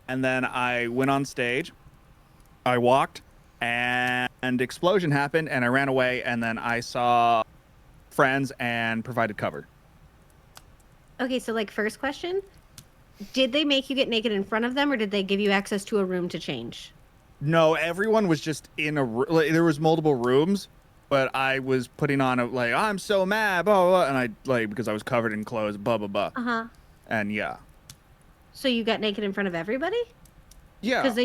S3: And then I went on stage. I walked, and explosion happened, and I ran away. And then I saw friends and provided cover.
S4: Okay, so like first question, did they make you get naked in front of them, or did they give you access to a room to change?
S3: No, everyone was just in a like, there was multiple rooms, but I was putting on a like, I'm so mad, blah, blah, blah, and I like, because I was covered in clothes, blah blah blah. And yeah.
S4: So you got naked in front of everybody?
S3: Yeah.
S4: Because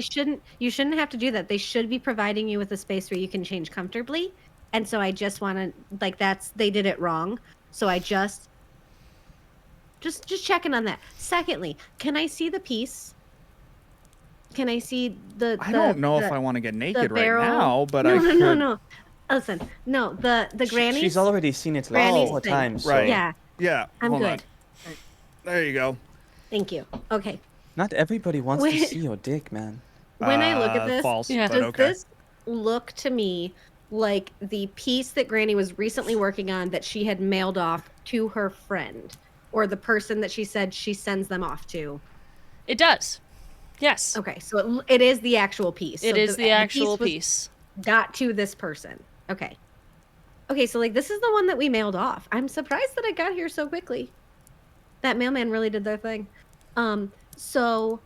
S4: you shouldn't have to do that. They should be providing you with a space where you can change comfortably. And so I just want to, like, they did it wrong. So I just checking on that. Secondly, can I see the piece? Can I see
S3: I don't know if I want to get naked right
S4: barrel?
S3: now, but
S4: No. Listen, no, the granny.
S2: She's already seen it like
S4: Granny's
S2: 4
S4: thing.
S2: times. So
S3: Right.
S4: Yeah, I'm
S3: hold
S4: good.
S3: on. There you go.
S4: Thank you. Okay.
S2: Not everybody wants to
S4: Wait.
S2: see your dick, man.
S4: When I look at this,
S3: false,
S1: Yeah.
S3: but
S4: does
S3: okay.
S4: this look to me like the piece that Granny was recently working on that she had mailed off to her friend, or the person that she said she sends them off to?
S1: It does. Yes.
S4: Okay, so it is the actual piece.
S1: It
S4: So
S1: is the actual
S4: was-
S1: piece.
S4: got to this person. Okay. Okay, so like this is the one that we mailed off. I'm surprised that it got here so quickly. That mailman really did their thing. So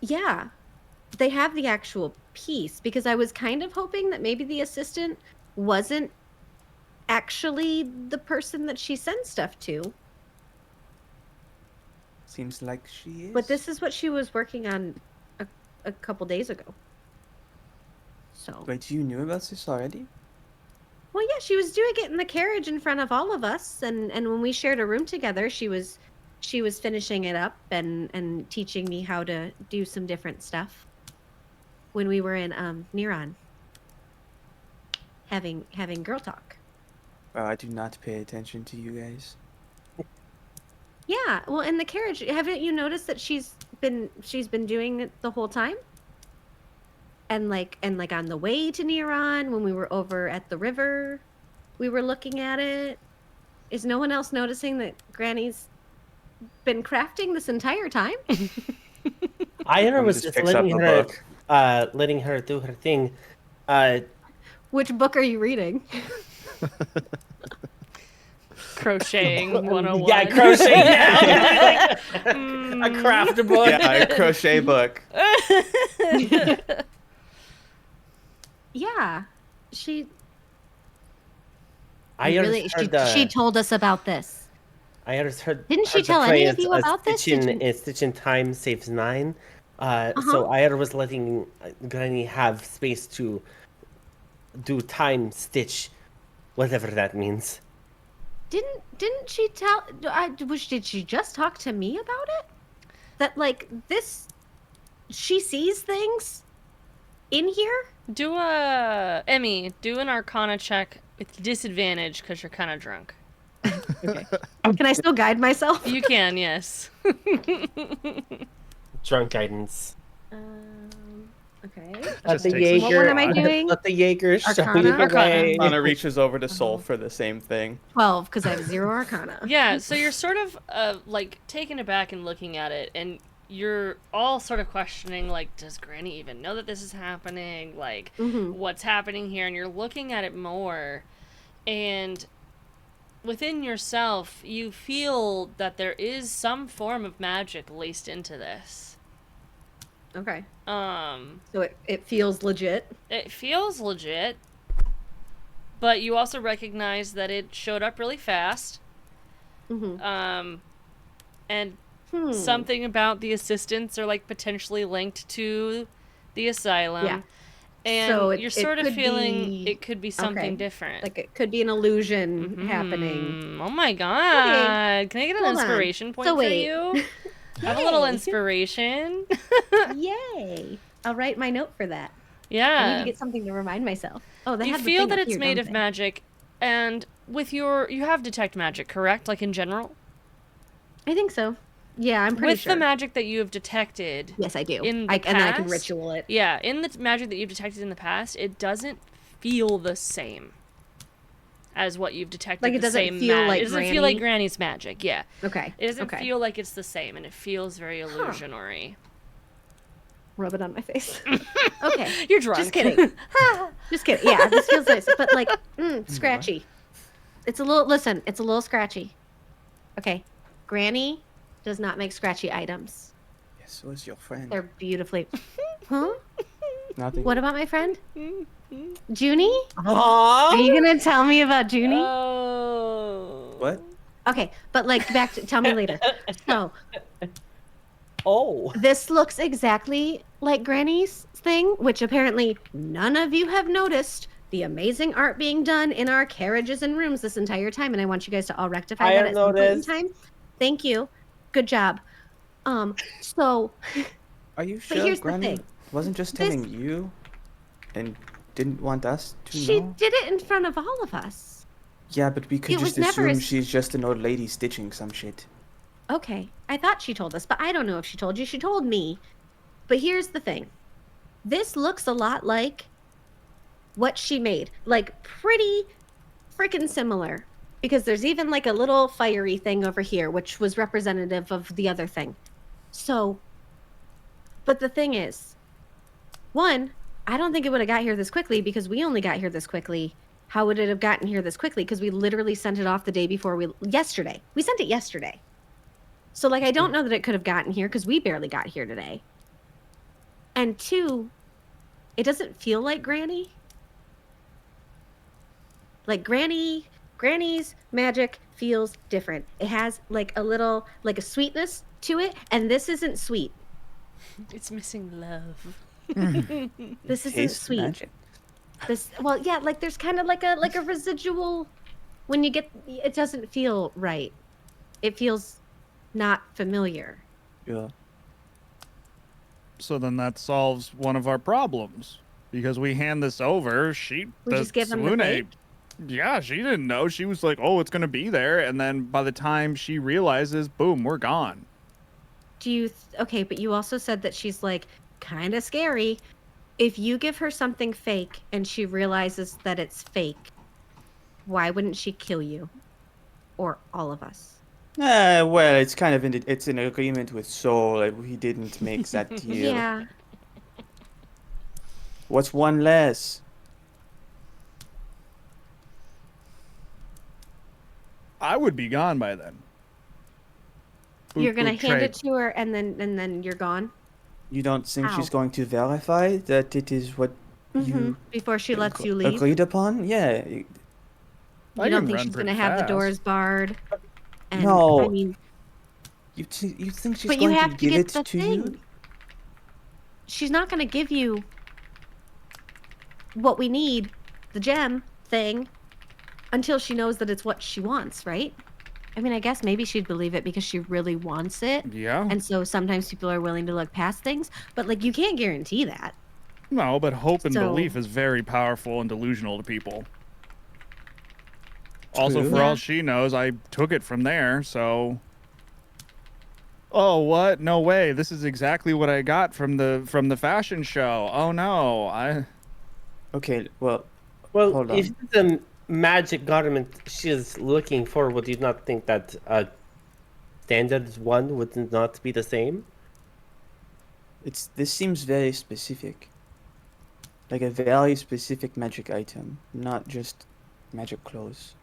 S4: yeah, they have the actual piece, because I was kind of hoping that maybe the assistant wasn't actually the person that she sends stuff to.
S2: Seems like she is.
S4: But this is what she was working on a couple days ago. So
S2: Wait, you knew about this already?
S4: well, yeah, she was doing it in the carriage in front of all of us, and when we shared a room together, she was finishing it up and teaching me how to do some different stuff when we were in Neron having girl talk.
S2: Well, I do not pay attention to you guys.
S4: Yeah, well, in the carriage, haven't you noticed that she's been doing it the whole time? And like on the way to Neron, when we were over at the river, we were looking at it. Is no one else noticing that Granny's been crafting this entire time?
S6: Ira
S2: Someone
S6: was
S2: just
S6: just
S2: picks up
S6: letting her do her thing.
S4: Which book are you reading?
S1: Crocheting 101.
S6: Yeah, crochet now. A craft book.
S2: Yeah, a crochet book.
S4: Yeah, she
S6: I
S4: really
S6: heard,
S4: she told us about this.
S6: I heard.
S4: Didn't she
S6: heard the
S4: tell any of
S6: phrase,
S4: you about this?
S6: Stitch
S4: Did you-
S6: Stitch in time saves 9. So Ira was letting Granny have space to do time stitch, whatever that means.
S4: Didn't she tell? Did she just talk to me about it? That like this, she sees things in here.
S1: Do Emmy, do an Arcana check with disadvantage because you're kind of drunk.
S4: Okay. Can I still guide myself?
S1: You can, yes.
S6: Drunk guidance.
S4: Okay.
S6: Let the
S3: takes a
S4: What one am I
S3: shot.
S4: doing?
S6: Let the Jaeger show
S4: Arcana?
S6: you the
S1: Arcana.
S6: way.
S2: Anna reaches over to Soul for the same thing.
S4: 12, because I have 0 Arcana.
S1: Yeah, so you're sort of like taken aback and looking at it, and you're all sort of questioning, like, does Granny even know that this is happening? Like, what's happening here? And you're looking at it more, and within yourself, you feel that there is some form of magic laced into this.
S4: Okay.
S1: Um,
S4: So it feels legit.
S1: It feels legit, but you also recognize that it showed up really fast. And something about the assistants are like potentially linked to the asylum.
S4: Yeah.
S1: And
S4: So
S1: you're sort of
S4: could
S1: feeling
S4: be-
S1: it could be something
S4: okay.
S1: different.
S4: Like it could be an illusion happening.
S1: Oh my god. Can I get an
S4: Hold on.
S1: inspiration point
S4: So
S1: for
S4: wait.
S1: you? I have a little
S4: Yay.
S1: inspiration.
S4: Yay! I'll write my note for that. I need
S1: Yeah.
S4: to get something to remind myself. Oh, they
S1: You
S4: have the
S1: feel
S4: thing
S1: that
S4: up
S1: it's
S4: here,
S1: made
S4: don't
S1: of
S4: they?
S1: magic, and with you have detect magic, correct? Like in general?
S4: I think so. Yeah, I'm pretty
S1: With
S4: sure.
S1: the magic that you have detected,
S4: Yes, I do.
S1: in the
S4: And then I can
S1: past?
S4: ritual it.
S1: yeah, in the magic that you've detected in the past, it doesn't feel the same as what you've detected.
S4: Like, it
S1: the
S4: doesn't
S1: same
S4: feel like
S1: it doesn't feel like
S4: Granny?
S1: Granny's magic. Yeah,
S4: Okay.
S1: it doesn't
S4: okay.
S1: feel like it's the same, and it feels very illusionary.
S4: Rub it on my face. Okay.
S1: You're drunk.
S4: Just kidding. Just kidding. Yeah, this feels nice, but like scratchy. It's a little scratchy. Okay. Granny does not make scratchy items.
S2: Yes, who's your friend?
S4: They're beautifully. Huh?
S2: Nothing.
S4: What about my friend? Junie?
S6: Aww.
S4: Are you gonna tell me about Junie?
S1: Oh.
S2: What?
S4: Okay, but like back to tell me later. So
S6: Oh.
S4: this looks exactly like Granny's thing, which apparently none of you have noticed the amazing art being done in our carriages and rooms this entire time, and I want you guys to all rectify
S6: I
S4: that
S6: have
S4: at some point in
S6: noticed.
S4: time. Thank you. Good job. So
S2: Are you
S4: But
S2: sure
S4: here's the
S2: Granny
S4: thing.
S2: wasn't just
S4: This-
S2: telling you and didn't want us to
S4: she
S2: know?
S4: did it in front of all of us.
S2: Yeah, but we could
S4: It was
S2: just
S4: never
S2: assume
S4: as-
S2: she's just an old lady stitching some shit.
S4: Okay, I thought she told us, but I don't know if she told you. She told me. But here's the thing. This looks a lot like what she made. Like, pretty freaking similar. Because there's even like a little fiery thing over here, which was representative of the other thing. So, but the thing is, one, I don't think it would have got here this quickly because we only got here this quickly. How would it have gotten here this quickly? Because we literally sent it off the day before yesterday. We sent it yesterday. So, like, I don't know that it could have gotten here because we barely got here today. And two, it doesn't feel like Granny. Like, Granny's magic feels different. It has, like, a little, like, a sweetness to it, and this isn't sweet.
S1: It's missing love.
S4: This isn't
S2: Taste
S4: sweet.
S2: magic.
S4: This, well, yeah, like, there's kind of like a residual, when you get, it doesn't feel right. It feels not familiar.
S2: Yeah.
S3: So then that solves one of our problems because we hand this over.
S4: We just give them the
S3: Salune-
S4: fake?
S3: Yeah, she didn't know. She was like, "Oh, it's gonna be there," and then by the time she realizes, boom, we're gone.
S4: Do you okay, but you also said that she's like kind of scary. If you give her something fake and she realizes that it's fake, why wouldn't she kill you or all of us?
S2: Well, it's kind of it's an agreement with Soul. Like, he didn't make that deal.
S4: Yeah.
S2: What's one less?
S3: I would be gone by then.
S4: You're going to
S3: Boop,
S4: hand
S3: trade.
S4: it to her and then you're gone
S2: You don't think she's
S4: Ow.
S2: going to verify that it is what you
S4: before she lets you leave.
S2: agreed upon? Yeah.
S4: You
S3: I
S4: don't
S3: can
S4: think
S3: run
S4: she's going to
S3: pretty
S4: have the
S3: fast.
S4: doors barred? And,
S2: No.
S4: I mean,
S2: You think she's
S4: but you
S2: going
S4: have
S2: to
S4: to
S2: give
S4: get
S2: it
S4: the
S2: to
S4: thing.
S2: you?
S4: She's not going to give you what we need, the gem thing, until she knows that it's what she wants, right? I mean, I guess maybe she'd believe it because she really wants it.
S3: Yeah.
S4: And so sometimes people are willing to look past things, but like you can't guarantee that.
S3: No, but hope and
S4: So-
S3: belief is very powerful and delusional to people. Also,
S2: True.
S3: for
S4: Yeah.
S3: all she knows, I took it from there, so. Oh, what? No way. This is exactly what I got from the fashion show. Oh no.
S2: Okay, well,
S6: Well,
S2: Hold
S6: if
S2: on.
S6: the magic garment she is looking for, would you not think that a standard one would not be the same?
S2: this seems very specific. Like a very specific magic item, not just magic clothes.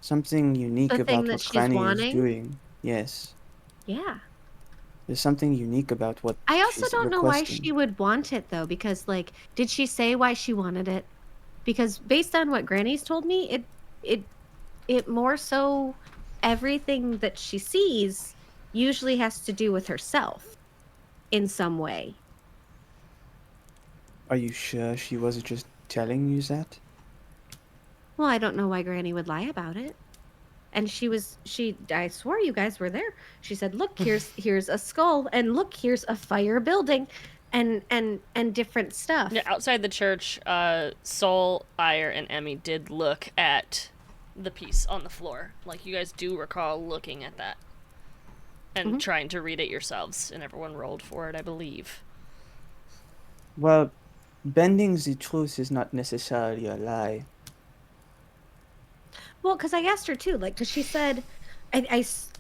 S2: Something unique
S4: The thing
S2: about
S4: that
S2: what
S4: she's
S2: Granny is
S4: wanting?
S2: doing. Yes.
S4: Yeah.
S2: There's something unique about what
S4: I also
S2: she's
S4: don't know why
S2: requesting.
S4: she would want it though, because like, did she say why she wanted it? Because based on what Granny's told me, it more so everything that she sees usually has to do with herself in some way.
S2: Are you sure she wasn't just telling you that?
S4: Well, I don't know why Granny would lie about it. And I swore you guys were there. She said, "Look, here's a skull, and look, here's a fire building, and different stuff."
S1: Yeah, outside the church, Sol, Ire, and Emmy did look at the piece on the floor. Like, you guys do recall looking at that and trying to read it yourselves, and everyone rolled for it, I believe.
S2: Well, bending the truth is not necessarily a lie.
S4: Well, because I asked her too, like, because she said,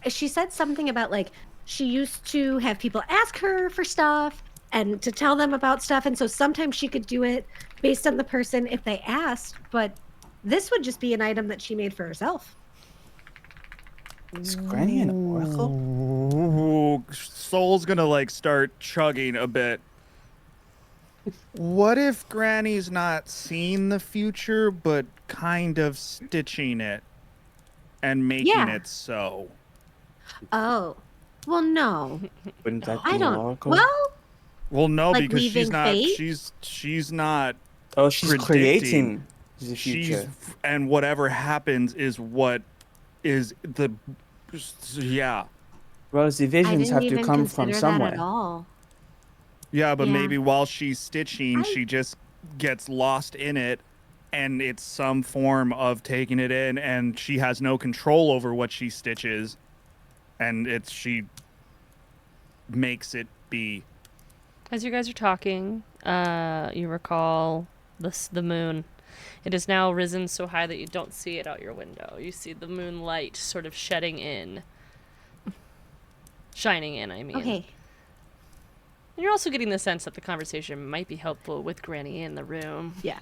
S4: she said something about like she used to have people ask her for stuff and to tell them about stuff, and so sometimes she could do it based on the person if they asked, but this would just be an item that she made for herself.
S2: Is Granny an oracle?
S3: Ooh, Soul's gonna like start chugging a bit. What if Granny's not seeing the future, but kind of stitching it and making
S4: Yeah.
S3: it so?
S4: Oh, well, no,
S2: Wouldn't that be
S4: I
S2: an
S4: don't.
S2: oracle?
S4: Well,
S3: Well, no,
S4: Like
S3: because she's
S4: weaving
S3: not.
S4: fate?
S3: She's not.
S2: Oh, she's
S3: predicting.
S2: creating the
S3: She's
S2: future.
S3: and whatever happens is what is the. Yeah,
S2: Well, the
S4: I
S2: visions
S4: didn't
S2: have
S4: even
S2: to come from
S4: consider that
S2: somewhere.
S4: at all.
S3: yeah, but
S4: Yeah.
S3: maybe while she's stitching,
S4: I-
S3: she just gets lost in it, and it's some form of taking it in, and she has no control over what she stitches, and she makes it be.
S1: As you guys are talking, you recall the moon. It is now risen so high that you don't see it out your window. You see the moonlight sort of shedding in. Shining in, I mean.
S4: Okay.
S1: And you're also getting the sense that the conversation might be helpful with Granny in the room.
S4: Yeah.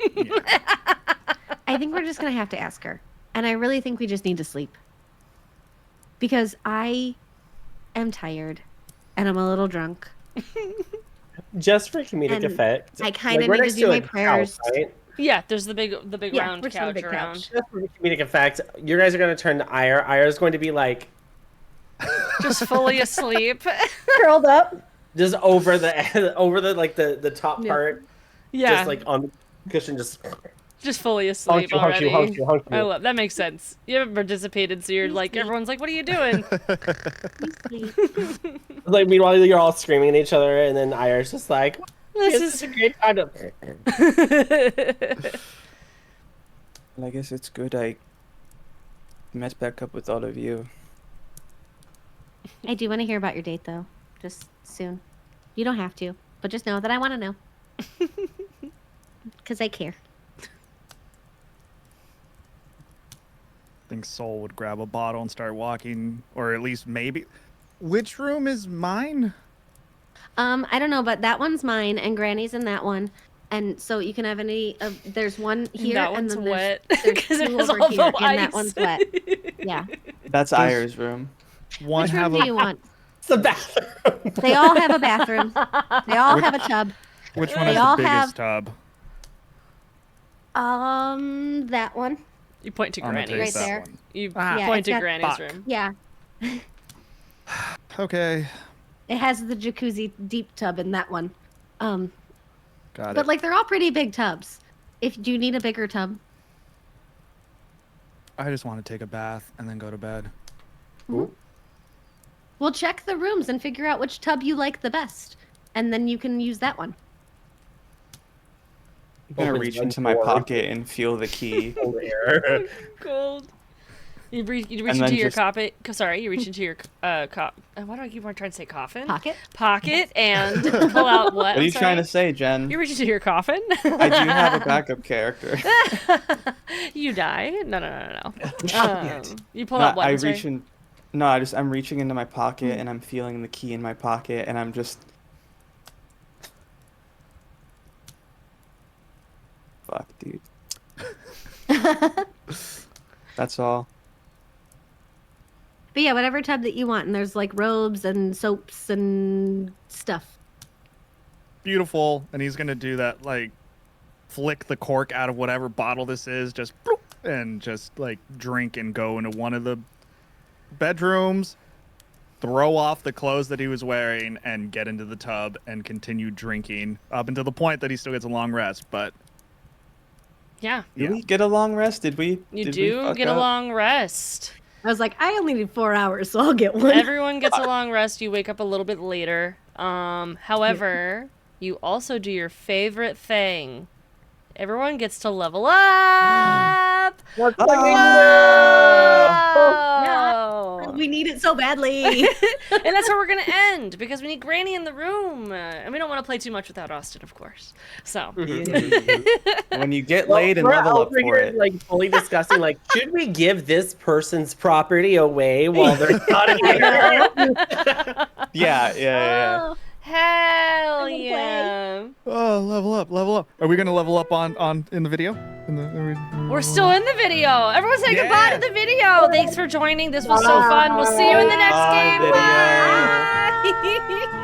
S4: I think we're just gonna have to ask her, and I really think we just need to sleep because I am tired, and I'm a little drunk.
S6: Just for comedic
S4: And
S6: effect.
S4: I kinda
S6: we're
S4: need to
S6: next
S4: do my
S6: a couch,
S4: prayers.
S6: right?
S1: Yeah, there's the big
S4: Yeah,
S1: round
S4: we're just on the
S1: couch
S4: big
S1: around.
S4: couch.
S6: Just for comedic effect, you guys are going to turn to Ire. Ire is going to be like
S1: Just fully asleep.
S4: Curled up.
S6: just over the over the like the top
S4: Yeah.
S6: part,
S1: Yeah,
S6: just like on the cushion, just
S1: fully asleep
S6: honk
S1: already.
S6: you, honk you, honk you.
S1: I love that. Makes sense. You haven't participated, so you're like,
S4: Sleep.
S1: everyone's like, what are you doing?
S6: Like meanwhile you're all screaming at each other, and then Ire's just like,
S1: This
S6: "This
S1: is
S6: is a great time to."
S2: Well, I guess it's good I met back up with all of you.
S4: I do want to hear about your date, though. Just soon. You don't have to, but just know that I want to know. Because I care.
S3: I think Soul would grab a bottle and start walking, or at least maybe. Which room is mine?
S4: I don't know, but that one's mine, and Granny's in that one. And so you can have any of. There's one here,
S1: That
S4: and
S1: one's
S4: then
S1: wet
S4: there's
S1: 'cause it
S4: two
S1: has
S4: over
S1: all the
S4: here, and that
S1: ice.
S4: one's wet. Yeah.
S2: That's Ire's room.
S3: One
S4: Which
S3: have
S4: room
S3: a
S4: do you want?
S6: It's the bathroom.
S4: They all have a bathroom. They all have a tub.
S3: which one
S4: They
S3: is the
S4: all
S3: biggest tub?
S4: That one.
S1: You point to
S3: I'm gonna
S1: Granny's.
S3: take
S4: Right
S3: that
S4: there.
S3: one.
S1: You
S3: Ah,
S4: Yeah,
S1: point
S4: it's
S1: to
S4: got-
S1: Granny's
S3: Fuck.
S1: room.
S4: Yeah.
S3: Okay,
S4: It has the jacuzzi deep tub in that one.
S3: got
S4: But
S3: it.
S4: like they're all pretty big tubs. Do you need a bigger tub?
S3: I just want to take a bath and then go to bed.
S4: We'll check the rooms and figure out which tub you like the best, and then you can use that one.
S2: I'm gonna
S6: Opens
S2: reach
S6: one
S2: into my
S6: door.
S2: pocket and feel the key.
S6: Over here.
S1: Cold. You reach
S2: And
S1: into
S2: then
S1: your
S2: just-
S1: sorry, you reach into your why do I keep on trying to say coffin?
S4: Pocket.
S1: And pull out what?
S2: What are you trying to say, Jen?
S1: You reach into your coffin?
S2: I do have a backup character.
S1: You die? No. You pull
S2: No,
S1: out what?
S2: I
S1: I'm sorry?
S2: reach in. No, I'm reaching into my pocket and I'm feeling the key in my pocket and I'm just. Fuck, dude. That's all.
S4: But yeah, whatever tub that you want, and there's like robes and soaps and stuff.
S3: Beautiful. And he's gonna do that, like, flick the cork out of whatever bottle this is, just bloop, and just like drink and go into one of the bedrooms, throw off the clothes that he was wearing, and get into the tub and continue drinking up until the point that he still gets a long rest. But
S1: Yeah.
S2: Did we get a long rest? Did we?
S1: You
S2: did we
S1: do
S2: fuck
S1: get a
S2: up?
S1: long rest.
S4: I was like, I only need 4 hours, so I'll get one.
S1: Everyone gets a long rest. You wake up a little bit later. However, you also do your favorite thing. Everyone gets to level up.
S6: What's
S1: Whoa!
S4: We need it so badly.
S1: And that's where we're gonna end because we need Granny in the room, and we don't want to play too much without Austin, of course. So
S2: When you get laid and
S6: we're
S2: level up
S6: over
S2: for
S6: here,
S2: it.
S6: like fully discussing, like, should we give this person's property away while they're not here?
S2: Yeah.
S1: Oh, hell
S4: I'm gonna
S1: yeah!
S3: oh, level up. Are we gonna level up on in the video?
S1: We're still in the video. Everyone say goodbye to the video. Thanks for joining. This was so fun. We'll see you in the next
S2: Bye,
S1: game.
S2: video.
S1: Bye.